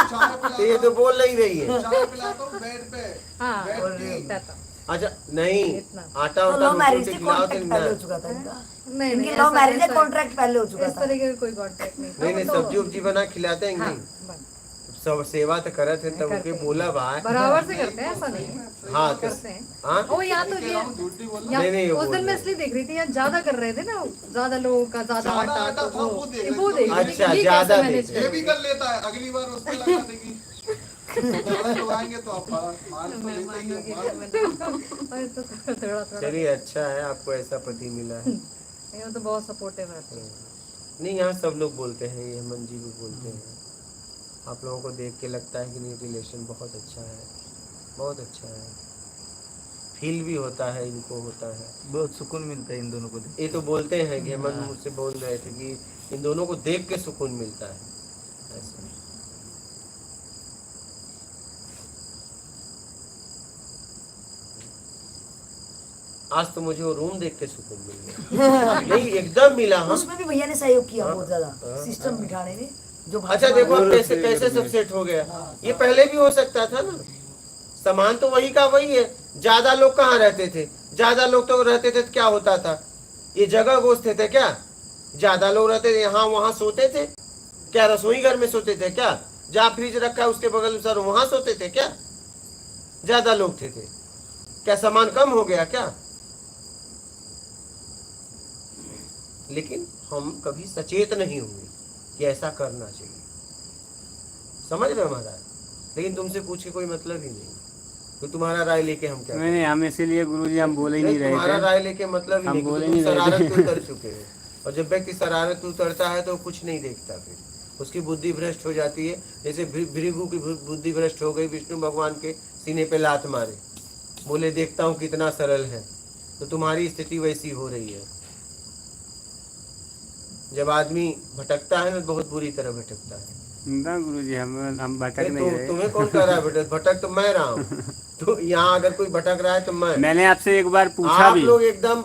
चाय तो ये पिलाता तो हूँ, बोल नहीं रही है। चाय पिलाता हूँ बेड पे। हाँ, बेड और की। रहता। अच्छा नहीं, इतना। आटा तो उटा लव गूंथ मैरिज के से खिलाओ तो कॉन्ट्रैक्ट पहले हो ना। चुका था इनका। नहीं इनकी नहीं, लव ऐसा- मैरिज है, ऐसा- कॉन्ट्रैक्ट पहले हो चुका इस था। तरीके का कोई कॉन्ट्रैक्ट नहीं था। नहीं नहीं, वो तो- सब्जी उब्जी बना खिलाते हैं कि हाँ, नहीं? बस। सब सेवा तो करत है, तब करते के हैं। बोला भाई। बराबर से करते हैं, ऐसा नहीं है, हाँ तो करते हैं। हाँ, ओ यहाँ तो ये झूठ नहीं बोलना। यहाँ- नहीं, नहीं, वो उस बोल दिन मैं रहे इसलिए देख रही थी, यहाँ ज्यादा कर रहे थे ना, ज्यादा लोगों का ज्यादा ज्यादा आटा, आटा तो था, वो देख रहे वो थे। देख रही थी कि अच्छा, ये ज्यादा कैसे देख मैनेज रहे ये करें। भी कर लेता है, अगली बार उस पे लगा देगी। ज़्यादा लोग आएंगे तो आप माल तो लेते ही हैं, माल और तो थोड़ा थोड़ा चलिए अच्छा है आपको ऐसा पति मिला है। ये तो बहुत सपोर्टिव है। नहीं यहाँ सब लोग बोलते हैं, ये हेमंत जी भी बोलते हैं। आप लोगों को देख के लगता है कि नहीं रिलेशन बहुत अच्छा है, बहुत अच्छा है, फील भी होता है, इनको होता है, बहुत सुकून मिलता है इन दोनों को देख। ये तो बोलते हैं कि हेमंत मुझसे बोल रहे थे कि इन दोनों को देख के सुकून मिलता है ऐसा। आज तो मुझे वो रूम देख के सुकून मिल गया। नहीं एकदम मिला। हाँ उसमें भी भैया ने सहयोग किया बहुत हाँ। ज्यादा सिस्टम बिठाने में जो अच्छा देखो अब कैसे कैसे सब सेट हो गया। ये पहले भी हो सकता था ना, सामान तो वही का वही है। ज्यादा लोग कहाँ रहते थे, ज्यादा लोग तो रहते थे तो क्या होता था, ये जगह गोश्त थे क्या, ज्यादा लोग रहते थे यहाँ वहां सोते थे क्या, रसोई घर में सोते थे क्या, जहाँ फ्रिज रखा है उसके बगल में सर वहां सोते थे क्या, ज्यादा लोग थे क्या, सामान कम हो गया क्या। लेकिन हम कभी सचेत नहीं हुए कि ऐसा करना चाहिए, समझ रहे हो महाराज। लेकिन तुमसे पूछ के कोई मतलब ही नहीं, तो तुम्हारा राय लेके हम क्या नहीं हम इसीलिए गुरुजी हम बोल ही नहीं रहे तुम्हारा थे। राय लेके मतलब ही हम नहीं, बोल क्योंकि ही तुम नहीं रहे शरारत थे। पे उतर चुके हो। और जब व्यक्ति शरारत पे उतरता है तो कुछ नहीं देखता, फिर उसकी बुद्धि भ्रष्ट हो जाती है। जैसे भृगु की बुद्धि भ्रष्ट हो गई, विष्णु भगवान के सीने पे लात मारे, बोले देखता हूँ कितना सरल है। तो तुम्हारी स्थिति वैसी हो रही है। जब आदमी भटकता है ना बहुत बुरी तरह भटकता है। ना गुरुजी हम भटक नहीं, नहीं रहे। तुम्हें कौन कह रहा है भटक, भटक तो मैं रहा हूँ। तो यहाँ अगर कोई भटक रहा है तो मैंने आपसे एक बार पूछा आप भी। लोग एकदम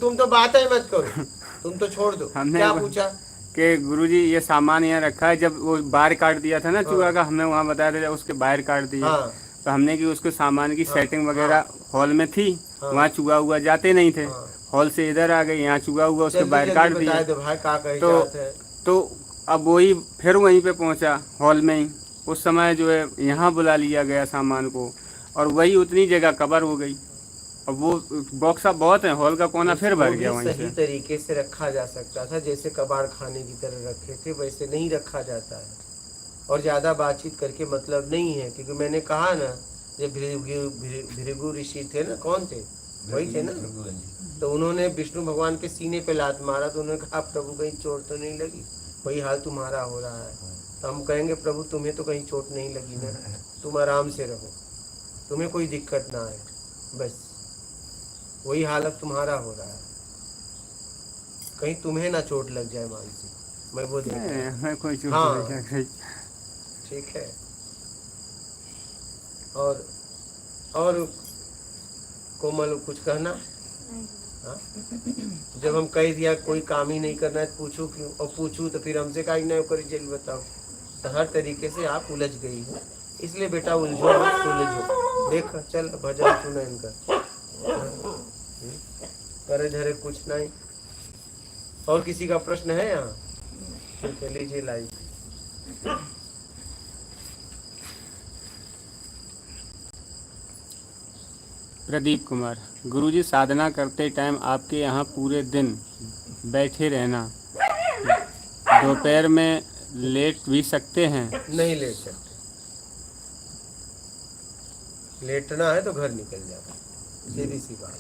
तुम तो बात ही मत करो, तुम तो छोड़ दो। हमने क्या एक- पूछा कि गुरुजी ये सामान यहाँ रखा है, जब वो बाहर काट दिया था ना चूहा का, हमने वहाँ बताया था जब उसके बाहर काट दिया। हाँ तो हमने कि उसके सामान की हाँ, सेटिंग वगैरह हॉल में थी, हाँ। वहाँ चूहा हुआ जाते नहीं थे। हाँ। हॉल से इधर आ गए, यहाँ चूहा हुआ उसके जल्दी बाहर जल्दी काट बता दिया। दो भाई का कही तो- जात है। तो अब वही फिर वहीं पे पहुंचा हॉल में ही। उस समय जो है यहाँ बुला लिया गया सामान को, और वही उतनी जगह कवर हो गई। अब वो बॉक्स अब बहुत है, हॉल का कोना फिर भर उसको गया भी वहीं सही से। तरीके से रखा जा सकता था, जैसे कबाड़ खाने की तरह रखे थे वैसे नहीं रखा जाता है। और ज्यादा बातचीत करके मतलब नहीं है, क्योंकि मैंने कहा ना जब भृगु ऋषि थे ना, कौन थे, वही थे ना, तो उन्होंने विष्णु भगवान के सीने पे लात मारा तो उन्होंने कहा प्रभु कहीं चोट तो नहीं लगी, वही हाल तुम्हारा हो रहा है। तो हम कहेंगे प्रभु तुम्हें तो कहीं चोट नहीं लगी ना, तुम आराम से रहो, तुम्हें कोई दिक्कत ना आए, बस वही हालत तुम्हारा हो रहा है, कहीं तुम्हें ना चोट लग जाए मानसिक, मैं वो देख रहा हूं। हमें कोई चोट हाँ। नहीं लग गई। ठीक है। और कोमल कुछ कहना। हाँ? जब हम कह दिया कोई काम ही नहीं करना है तो पूछू क्यों, और पूछू तो फिर हमसे काहे नहीं करी चल बताओ। तो हर तरीके से आप उलझ गई हो, इसलिए बेटा उलझो मत सुलझो। देख चल भजन सुना इनका, करे धरे कुछ नहीं। और किसी का प्रश्न है यहाँ, ठीक है लीजिए लाइव। प्रदीप कुमार, गुरुजी साधना करते टाइम आपके यहाँ पूरे दिन बैठे रहना, दोपहर में लेट भी सकते हैं? नहीं लेट सकते, लेटना है तो घर निकल जाता, सीधी सी बात।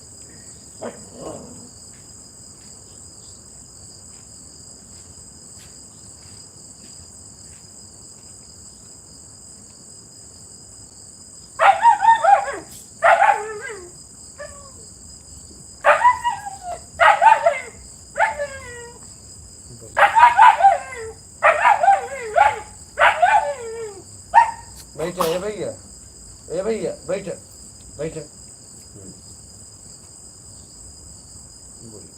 बैठो ए भैया, ए भैया बैठ बैठ। बोलिए।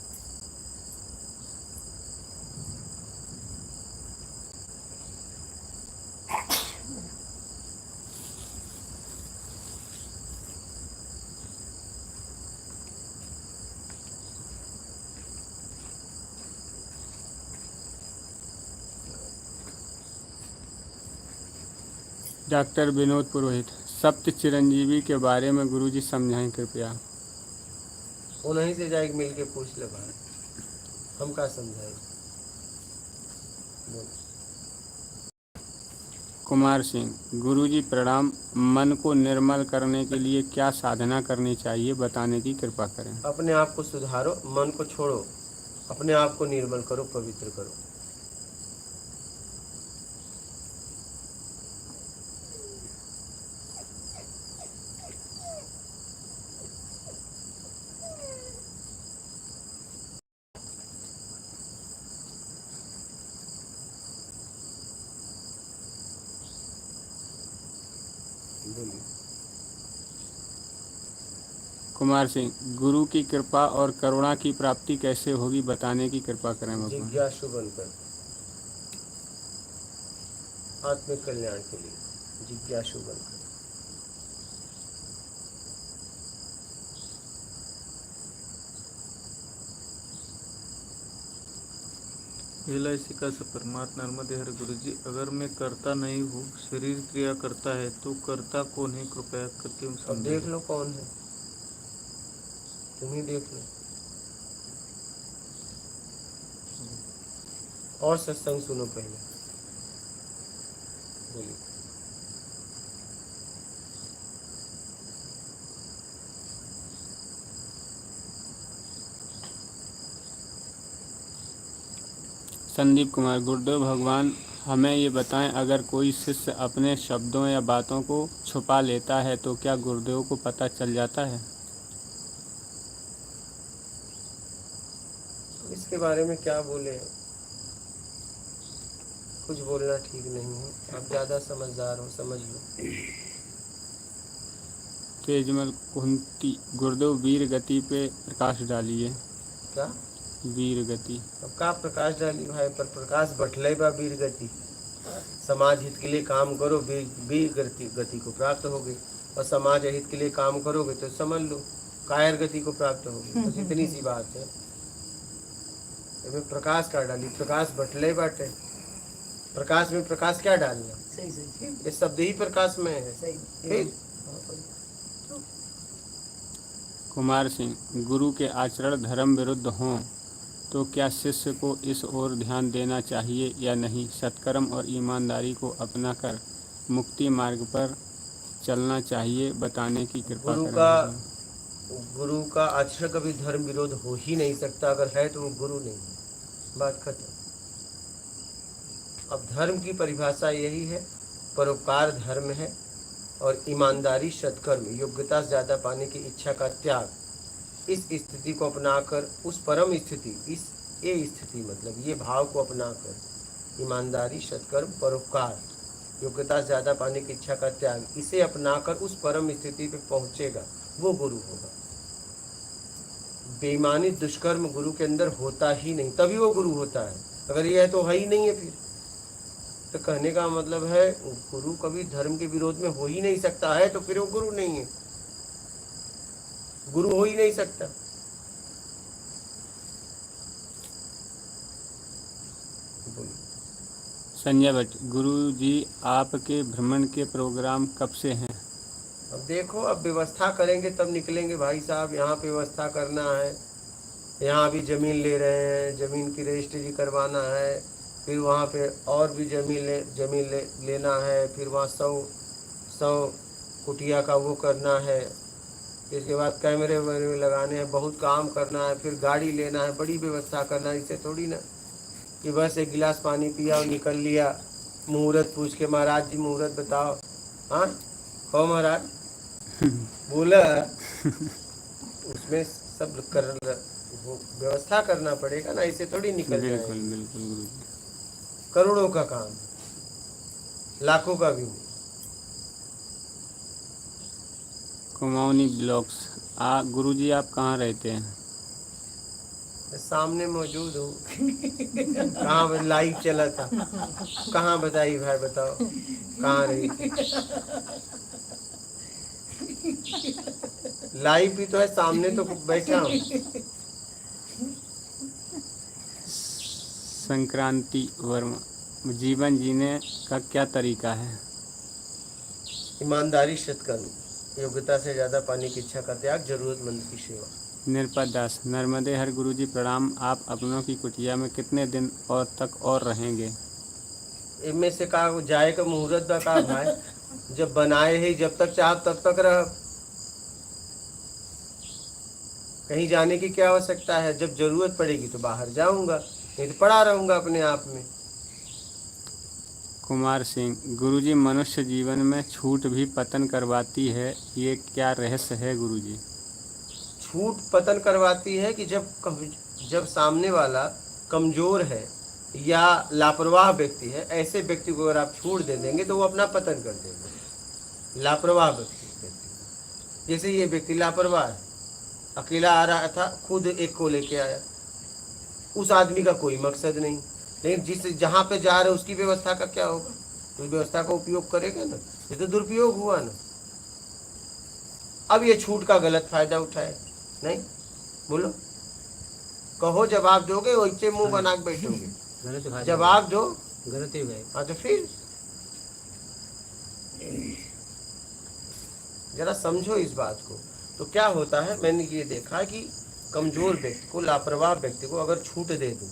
डॉक्टर विनोद पुरोहित, सप्त चिरंजीवी के बारे में गुरुजी समझाएं कृपया। उन्हीं से जाके मिल के पूछ ले भाई, हम क्या समझाए। कुमार सिंह, गुरुजी प्रणाम। मन को निर्मल करने के लिए क्या साधना करनी चाहिए, बताने की कृपा करें। अपने आप को सुधारो, मन को छोड़ो, अपने आप को निर्मल करो, पवित्र करो। बोलिए। कुमार सिंह, गुरु की कृपा और करुणा की प्राप्ति कैसे होगी, बताने की कृपा करें भगवान। जिज्ञासु बनकर, आत्मिक कल्याण के लिए जिज्ञासु बनकर। LIC का परमात्मा नर्मदे हर गुरुजी, अगर मैं करता नहीं हूँ, शरीर क्रिया करता है तो करता कौन है, कृपया करके अब समझाइए। देख लो कौन है, तुम ही देख लो। और सत्संग सुनो पहले। बोलिए। संदीप कुमार, गुरुदेव भगवान हमें ये बताएं, अगर कोई शिष्य अपने शब्दों या बातों को छुपा लेता है तो क्या गुरुदेव को पता चल जाता है? इसके बारे में क्या बोले, कुछ बोलना ठीक नहीं है। आप ज्यादा समझदार हो, समझ लो। तेजमल कुंती, गुरुदेव वीर गति पे प्रकाश डालिए। क्या वीर गति, अब का प्रकाश डाली भाई, पर प्रकाश बटले बा वीर गति। समाज हित के लिए काम करो, वीर गति को प्राप्त होगे। और समाज हित के लिए काम करोगे तो समझ लो कायर गति को प्राप्त होगी। बस इतनी सी बात है। इसमें प्रकाश का डाली, प्रकाश बटले बाटे। प्रकाश में प्रकाश क्या डालना, सही सही ये शब्द ही प्रकाश में है। सही। फिर कुमार सिंह, गुरु के आचरण धर्म विरुद्ध हों तो क्या शिष्य को इस ओर ध्यान देना चाहिए या नहीं? सत्कर्म और ईमानदारी को अपनाकर मुक्ति मार्ग पर चलना चाहिए, बताने की कृपा करें। गुरु का आचरण कभी धर्म विरोध हो ही नहीं सकता। अगर है तो वो गुरु नहीं, बात खत्म। अब धर्म की परिभाषा यही है, परोपकार धर्म है और ईमानदारी सत्कर्म, योग्यता से ज्यादा पाने की इच्छा का त्याग। इस स्थिति को अपनाकर उस परम स्थिति, ये स्थिति मतलब ये भाव को अपनाकर, ईमानदारी सत्कर्म परोपकार, योग्यता से ज्यादा पाने की इच्छा का त्याग, इसे अपनाकर उस परम स्थिति पे पहुंचेगा, वो गुरु होगा। बेईमानी दुष्कर्म गुरु के अंदर होता ही नहीं, तभी वो गुरु होता है। अगर ये है तो है ही नहीं है। फिर तो कहने का मतलब है गुरु कभी धर्म के विरोध में हो ही नहीं सकता है, तो फिर वो गुरु नहीं है, गुरु हो ही नहीं सकता। संजय भट्ट, गुरु जी आपके भ्रमण के प्रोग्राम कब से हैं? अब देखो, अब व्यवस्था करेंगे तब निकलेंगे भाई साहब। यहाँ पे व्यवस्था करना है, यहाँ भी जमीन ले रहे हैं, जमीन की रजिस्ट्री करवाना है, फिर वहाँ पे और भी जमीन लेना है, फिर वहाँ 100 कुटिया का वो करना है, इसके बाद कैमरे वैमरे लगाने हैं, बहुत काम करना है, फिर गाड़ी लेना है, बड़ी व्यवस्था करना है। इसे थोड़ी ना कि बस एक गिलास पानी पिया और निकल लिया। मुहूर्त पूछ के, महाराज जी मुहूर्त बताओ। हाँ हो महाराज बोला, उसमें सब कर व्यवस्था करना पड़ेगा ना, इसे थोड़ी निकल जाएगा। बिल्कुल बिल्कुल गुरु जी। करोड़ों का काम, लाखों का भी नहीं। कुमाऊनी ब्लॉक्स, गुरु जी आप कहाँ रहते हैं? सामने मौजूद हूँ। कहाँ लाइव चला था, कहाँ बताइए भाई, बताओ कहाँ रही थी? लाइव भी तो है, सामने तो बैठा हूँ। संक्रांति वर्मा, जीवन जीने का क्या तरीका है? ईमानदारी सत्कर्म, योग्यता से ज्यादा पाने की इच्छा का त्याग, जरूरतमंद की सेवा। निरपत दास, नर्मदे हर गुरु जी प्रणाम। आप अपनों की कुटिया में कितने दिन और तक और रहेंगे? इनमें से का जाए का मुहूर्त बा का भाई जब बनाए है जब तक चाह तब तक रह। कहीं जाने की क्या आवश्यकता है? जब जरूरत पड़ेगी तो बाहर जाऊंगा, नहीं तो पड़ा रहूंगा अपने आप में। कुमार सिंह, गुरुजी मनुष्य जीवन में छूट भी पतन करवाती है, ये क्या रहस्य है गुरुजी? छूट पतन करवाती है कि जब सामने वाला कमजोर है या लापरवाह व्यक्ति है, ऐसे व्यक्ति को अगर आप छूट दे देंगे तो वो अपना पतन कर देंगे। लापरवाह व्यक्ति, जैसे ये व्यक्ति लापरवाह है, अकेला आ रहा था, खुद एक को लेके आया, उस आदमी का कोई मकसद नहीं, लेकिन जिस जहाँ पे जा रहे उसकी व्यवस्था का क्या होगा? तो व्यवस्था का उपयोग करेगा ना, ये तो दुरुपयोग हुआ ना। अब ये छूट का गलत फायदा उठाए नहीं, बोलो, कहो जवाब दोगे, वैसे मुंह बना के बैठोगे? गलत फायदा जवाब दो। गलत ही गए। हाँ तो फिर जरा समझो इस बात को। तो क्या होता है, मैंने ये देखा कि कमजोर व्यक्ति को, लापरवाह व्यक्ति को अगर छूट दे दूं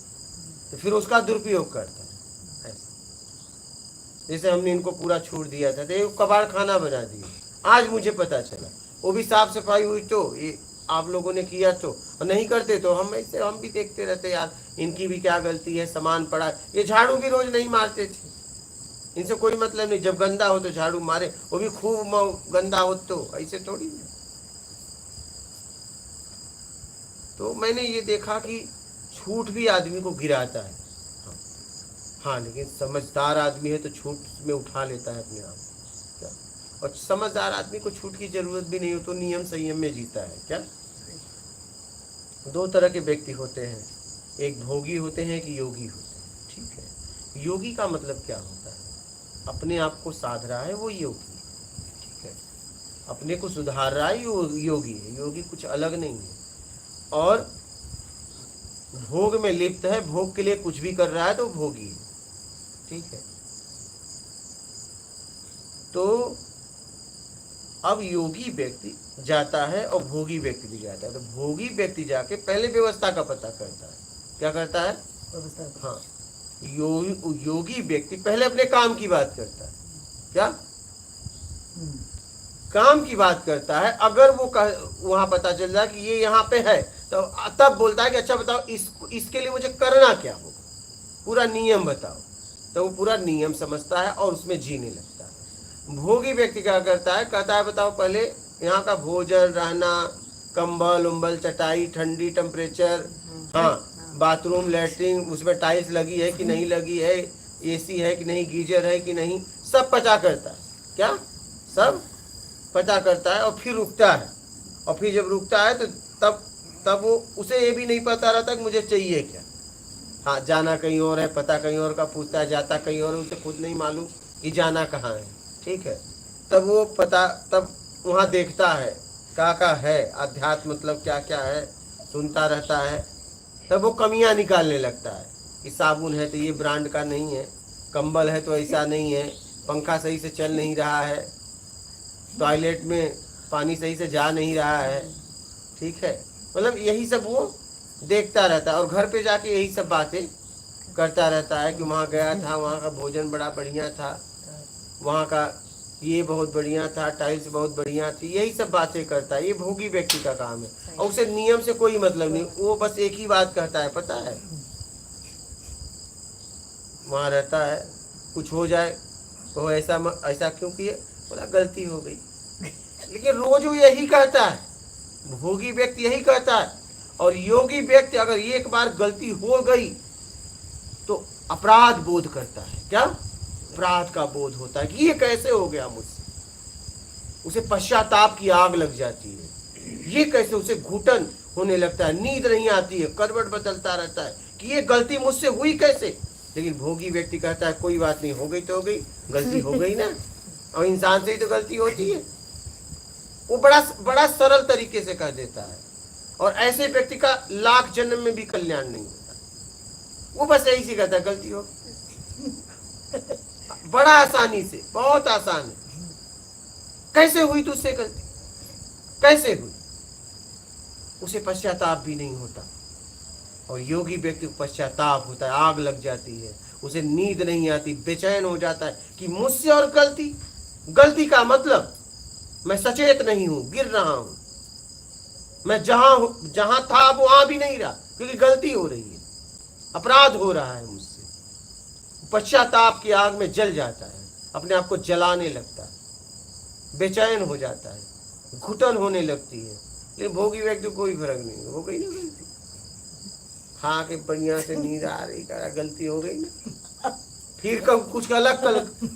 तो फिर उसका दुरुपयोग करता है। ऐसा जैसे हमने इनको पूरा छूट दिया था, तो ये कबाड़ खाना बना दिया। आज मुझे पता चला, वो भी साफ सफाई हुई तो ये आप लोगों ने किया तो, और नहीं करते तो हम भी देखते रहते, यार इनकी भी क्या गलती है, सामान पड़ा है। ये झाड़ू भी रोज नहीं मारते थे, इनसे कोई मतलब नहीं, जब गंदा हो तो झाड़ू मारे, वो भी खूब गंदा हो तो, ऐसे थोड़ी है। तो मैंने ये देखा कि छूट भी आदमी को गिराता है। हाँ, लेकिन समझदार आदमी है तो छूट में उठा लेता है अपने आप। क्या? और समझदार आदमी को छूट की जरूरत भी नहीं हो तो नियम संयम में जीता है। क्या? दो तरह के व्यक्ति होते हैं, एक भोगी होते हैं, एक योगी होते हैं। ठीक है, योगी का मतलब क्या होता है? अपने आप को साध रहा है वो योगी। ठीक है, अपने को सुधार रहा है योगी है। योगी कुछ अलग नहीं है। और भोग में लिप्त है, भोग के लिए कुछ भी कर रहा है तो भोगी है। ठीक है, तो अब योगी व्यक्ति जाता है और भोगी व्यक्ति भी जाता है। तो भोगी व्यक्ति जाके पहले व्यवस्था का पता करता है। क्या करता है? व्यवस्था। हाँ, योगी व्यक्ति पहले अपने काम की बात करता है। क्या? काम की बात करता है। अगर वो वहां पता चल जाए कि ये यहाँ पे है, तो तब बोलता है कि अच्छा बताओ इसके लिए मुझे करना क्या होगा, पूरा नियम बताओ। तो वो पूरा नियम समझता है और उसमें जीने लगता है। भोगी व्यक्ति क्या करता है? कहता है बताओ पहले यहाँ का भोजन, रहना, कंबल उम्बल, चटाई, ठंडी टेम्परेचर, हाँ, बाथरूम, लैट्रिन, उसमें टाइल्स लगी है कि नहीं लगी है, एसी है कि नहीं, गीजर है कि नहीं, सब पता करता है। क्या? सब पता करता है और फिर रुकता है। और फिर जब रुकता है तो तब वो उसे ये भी नहीं पता रहता कि मुझे चाहिए क्या। हाँ, जाना कहीं और है, पता कहीं और का पूछता है, जाता कहीं और, उसे खुद नहीं मालूम कि जाना कहाँ है। ठीक है, तब वो पता, तब वहाँ देखता है क्या है, अध्यात्म मतलब क्या क्या है, सुनता रहता है। तब वो कमियां निकालने लगता है कि साबुन है तो ये ब्रांड का नहीं है, कंबल है तो ऐसा नहीं है, पंखा सही से चल नहीं रहा है, टॉयलेट में पानी सही से जा नहीं रहा है। ठीक है, मतलब यही सब वो देखता रहता है और घर पे जाके यही सब बातें करता रहता है कि वहाँ गया था, वहाँ का भोजन बड़ा बढ़िया था, वहाँ का ये बहुत बढ़िया था, टाइल्स बहुत बढ़िया थी, यही सब बातें करता है। ये भोगी व्यक्ति का काम है और उसे नियम से कोई मतलब नहीं। वो बस एक ही बात कहता है, पता है, वहाँ रहता है, कुछ हो जाए तो ऐसा क्यों किए, बोला गलती हो गई। लेकिन रोज वो यही कहता है, भोगी व्यक्ति यही कहता है। और योगी व्यक्ति अगर एक बार गलती हो गई तो अपराध बोध करता है। क्या? अपराध का बोध होता है कि ये कैसे हो गया मुझसे। उसे पश्चाताप की आग लग जाती है। ये कैसे, उसे घुटन होने लगता है, नींद नहीं आती है, करवट बदलता रहता है कि ये गलती मुझसे हुई कैसे। लेकिन भोगी व्यक्ति कहता है कोई बात नहीं, हो गई तो हो गई, गलती हो गई ना, और इंसान से ही तो गलती होती है। वो बड़ा सरल तरीके से कह देता है। और ऐसे व्यक्ति का लाख जन्म में भी कल्याण नहीं होता। वो बस यही से कहता है गलती हो, बड़ा आसानी से, बहुत आसान है। कैसे हुई तुझसे गलती, कैसे हुई, उसे पश्चाताप भी नहीं होता। और योगी व्यक्ति को पश्चाताप होता है, आग लग जाती है, उसे नींद नहीं आती, बेचैन हो जाता है कि मुझसे और गलती का मतलब मैं सचेत नहीं हूं, गिर रहा हूं, मैं जहां था वो वहां भी नहीं रहा, क्योंकि गलती हो रही है, अपराध हो रहा है मुझसे। पश्चाताप की आग में जल जाता है, अपने आप को जलाने लगता है, बेचैन हो जाता है, घुटन होने लगती है। लेकिन भोगी व्यक्ति को कोई फर्क नहीं, हो गई ना गलती, खा के बढ़िया से नींद आ रही, कहा गलती हो गई ना, फिर कल कुछ अलग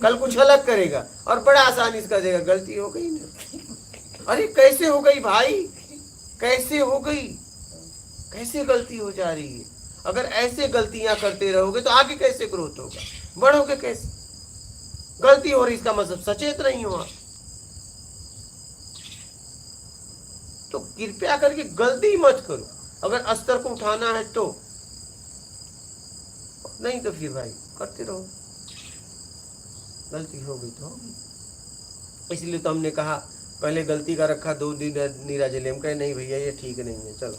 कल कुछ अलग करेगा और बड़ा आसानी से कर देगा, गलती हो गई ना। अरे कैसे हो गई भाई, कैसे हो गई, कैसे गलती हो जा रही है? अगर ऐसे गलतियां करते रहोगे तो आगे कैसे ग्रोथ होगा, बढ़ोगे कैसे? गलती हो रही इसका मतलब सचेत नहीं हो आप। तो कृपया करके गलती मत करो, अगर स्तर को उठाना है तो, नहीं तो फिर भाई करते रहो, गलती हो गई तो होगी। इसलिए तो हमने कहा पहले गलती का रखा 2 दिन नीराजले, हम कहे नहीं भैया ये ठीक नहीं है, चलो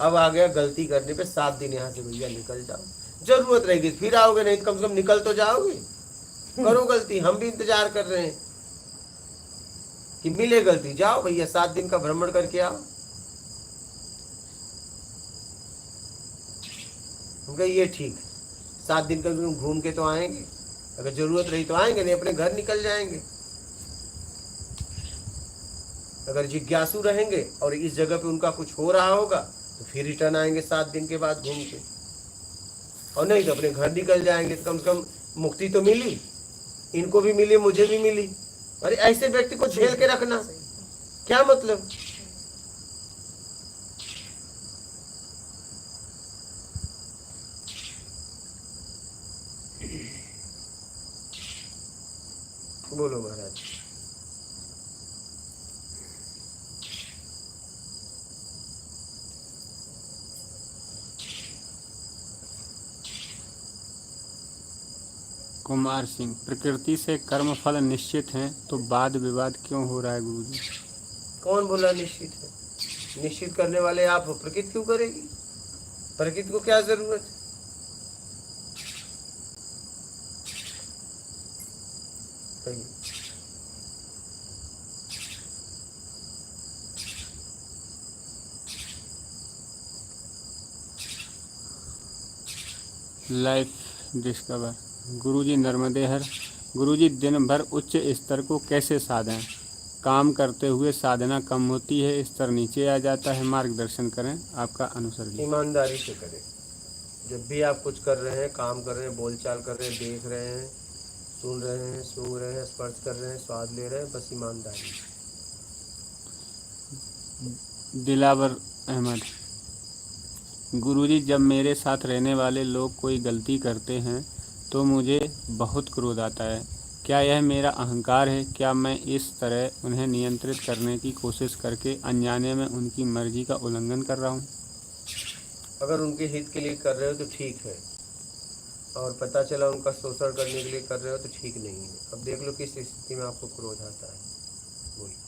अब आ गया गलती करने पे 7 दिन यहाँ से भैया निकल जाओ, जरूरत रहेगी फिर आओगे, नहीं कम से कम निकल तो जाओगे, करो गलती, हम भी इंतजार कर रहे हैं कि मिले गलती, जाओ भैया 7 दिन का भ्रमण करके आओ। हम कहे ये ठीक है, 7 दिन का घूम के तो आएंगे, अगर जरूरत रही तो आएंगे, नहीं अपने घर निकल जाएंगे। अगर जिज्ञासु रहेंगे और इस जगह पे उनका कुछ हो रहा होगा तो फिर रिटर्न आएंगे 7 दिन के बाद घूम के, और नहीं तो अपने घर निकल जाएंगे। तो कम से कम मुक्ति तो मिली, इनको भी मिली, मुझे भी मिली। अरे ऐसे व्यक्ति को झेल के रखना क्या मतलब? बोलो महाराज। कुमार सिंह, प्रकृति से कर्म फल निश्चित हैं तो वाद विवाद क्यों हो रहा है गुरुजी? कौन बोला निश्चित है? निश्चित करने वाले आप हो, प्रकृति क्यों करेगी? प्रकृति को क्या जरूरत है? Life discover. गुरुजी नर्मदे हर। गुरुजी दिन भर उच्च स्तर को कैसे साधें? काम करते हुए साधना कम होती है, स्तर नीचे आ जाता है, मार्गदर्शन करें, आपका अनुसरण। ईमानदारी से करें। जब भी आप कुछ कर रहे हैं, काम कर रहे हैं, बोलचाल कर रहे हैं, देख रहे हैं, सुन रहे हैं, सूंघ रहे हैं, स्पर्श कर रहे हैं, स्वाद ले रहे हैं, बस ईमानदारी। दिलावर अहमद। गुरुजी जब मेरे साथ रहने वाले लोग कोई गलती करते हैं तो मुझे बहुत क्रोध आता है, क्या यह मेरा अहंकार है? क्या मैं इस तरह उन्हें नियंत्रित करने की कोशिश करके अनजाने में उनकी मर्जी का उल्लंघन कर रहा हूँ? अगर उनके हित के लिए कर रहे हो तो ठीक है, और पता चला उनका शोषण करने के लिए कर रहे हो तो ठीक नहीं है। अब देख लो किस स्थिति में आपको क्रोध आता है, बोलिए।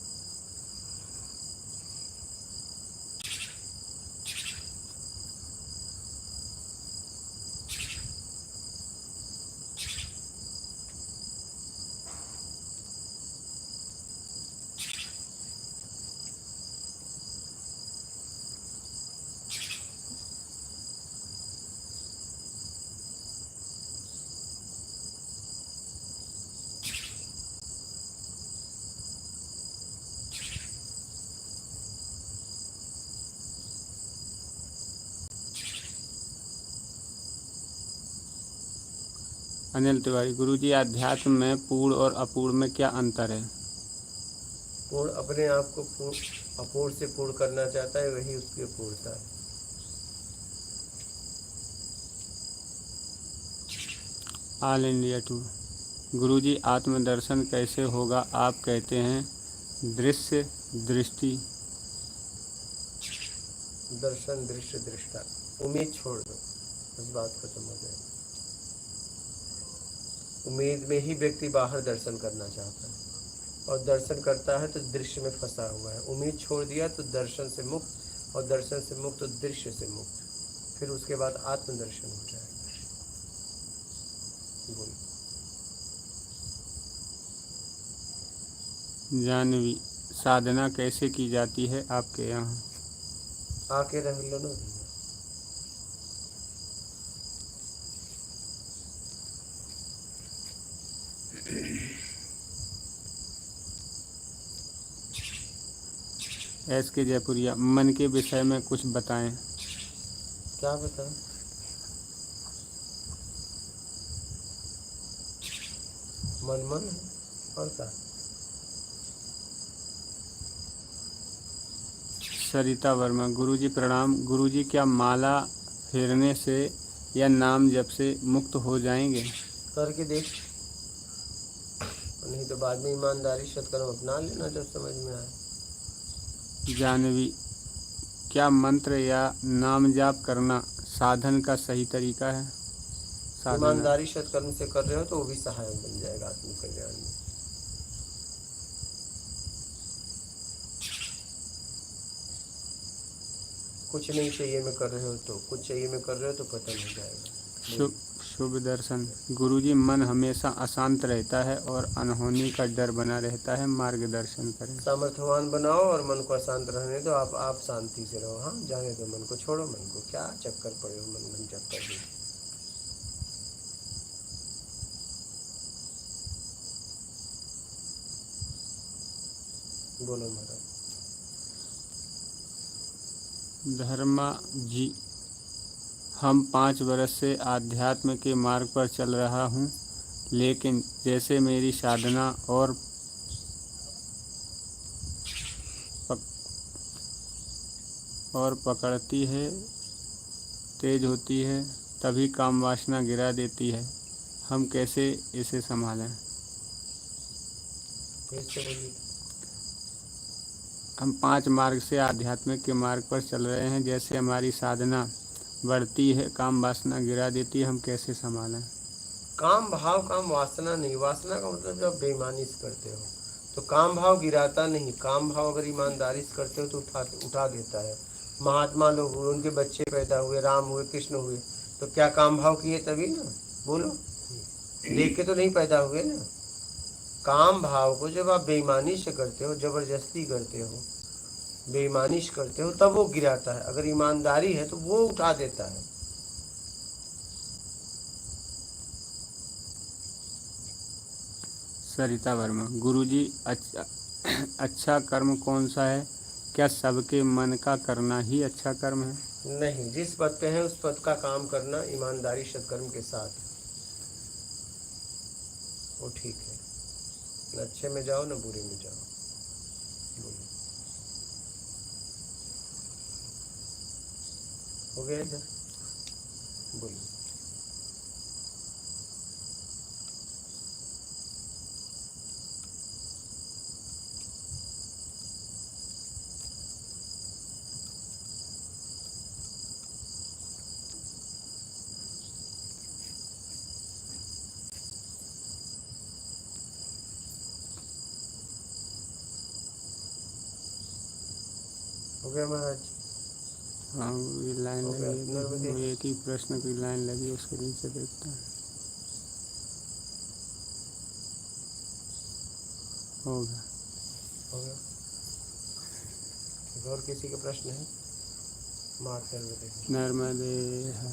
अनिल तिवारी। गुरुजी आध्यात्म में पूर्ण और अपूर्ण में क्या अंतर है? पूर्ण अपने आप को अपूर्ण से पूर्ण करना चाहता है, वही उसकी अपूर्णता है। All India tour. गुरुजी आत्मदर्शन कैसे होगा? आप कहते हैं दृश्य दृष्टि। दर्शन दृश्य दृष्टा, उम्मीद छोड़ दो, बस बात खत्म हो जाएगी। उम्मीद में ही व्यक्ति बाहर दर्शन करना चाहता है, और दर्शन करता है तो दृश्य में फंसा हुआ है। उम्मीद छोड़ दिया तो दर्शन से मुक्त, और दर्शन से मुक्त तो दृश्य से मुक्त। फिर उसके बाद आत्मदर्शन हो जाएगा। बोलो। जानवी, साधना कैसे की जाती है आपके यहाँ? आके रह लो ना भैया। एस के जयपुरिया, मन के विषय में कुछ बताएं। क्या बताएं? मन है और क्या? सरिता वर्मा, गुरुजी प्रणाम। गुरुजी, क्या माला फेरने से या नाम जप से मुक्त हो जाएंगे? करके देख, नहीं तो बाद में ईमानदारी सत्कर्म अपना लेना जब समझ में आए। जानवी, क्या मंत्र या नाम जाप करना साधन का सही तरीका है? साधना। ईमानदारी सत्कर्म से कर रहे हो तो वो भी सहायक बन जाएगा आत्मकल्याण में। कुछ नहीं चाहिए में कर रहे हो तो, कुछ चाहिए में कर रहे हो तो पतन हो जाएगा। शुभ दर्शन। गुरुजी, मन हमेशा अशांत रहता है और अनहोनी का डर बना रहता है, मार्गदर्शन करें। सामर्थ्यवान बनाओ और मन को अशांत रहने दो। आप शांति से रहो। हाँ, जाने दो मन को, छोड़ो मन को, क्या चक्कर पड़े हो मन चक्कर में। बोलो महाराज। धर्मा जी, हम 5 वर्ष से आध्यात्म के मार्ग पर चल रहा हूँ, लेकिन जैसे मेरी साधना और पकड़ती है, तेज होती है, तभी काम वासना गिरा देती है। हम कैसे इसे संभालें? कैसे बोलिए? हम 5 मार्ग से आध्यात्मिक के मार्ग पर चल रहे हैं, जैसे हमारी साधना बढ़ती है, काम वासना गिरा देती है। हम कैसे संभालें? काम भाव, काम वासना नहीं। वासना का मतलब जब बेईमानी से करते हो तो काम भाव गिराता नहीं। काम भाव अगर ईमानदारी से करते हो तो उठा देता है। महात्मा लोग हुए, उनके बच्चे पैदा हुए, राम हुए, कृष्ण हुए, तो क्या काम भाव किए? तभी ना। बोलो, देख के तो नहीं पैदा हुए ना। काम भाव को जब आप बेईमानी से करते हो, जबरदस्ती करते हो, बेईमानी से करते हो, तब वो गिराता है। अगर ईमानदारी है तो वो उठा देता है। सरिता वर्मा, गुरुजी, अच्छा कर्म कौन सा है? क्या सबके मन का करना ही अच्छा कर्म है? नहीं, जिस पद पे है उस पद का काम करना ईमानदारी सत्कर्म के साथ, वो ठीक है। न अच्छे में जाओ न बुरे में जाओ। बोलो, हो गया इधर? बोलो। हो गया महाराज? हाँ, ये लाइन हो गया। लगी है, नर्मदे। वो एक ही प्रश्न की लाइन लगी, उसके नीचे देखता है। हो गया। हो गया। और किसी के प्रश्न है? मार्क नर्मदे। नर्मदे है।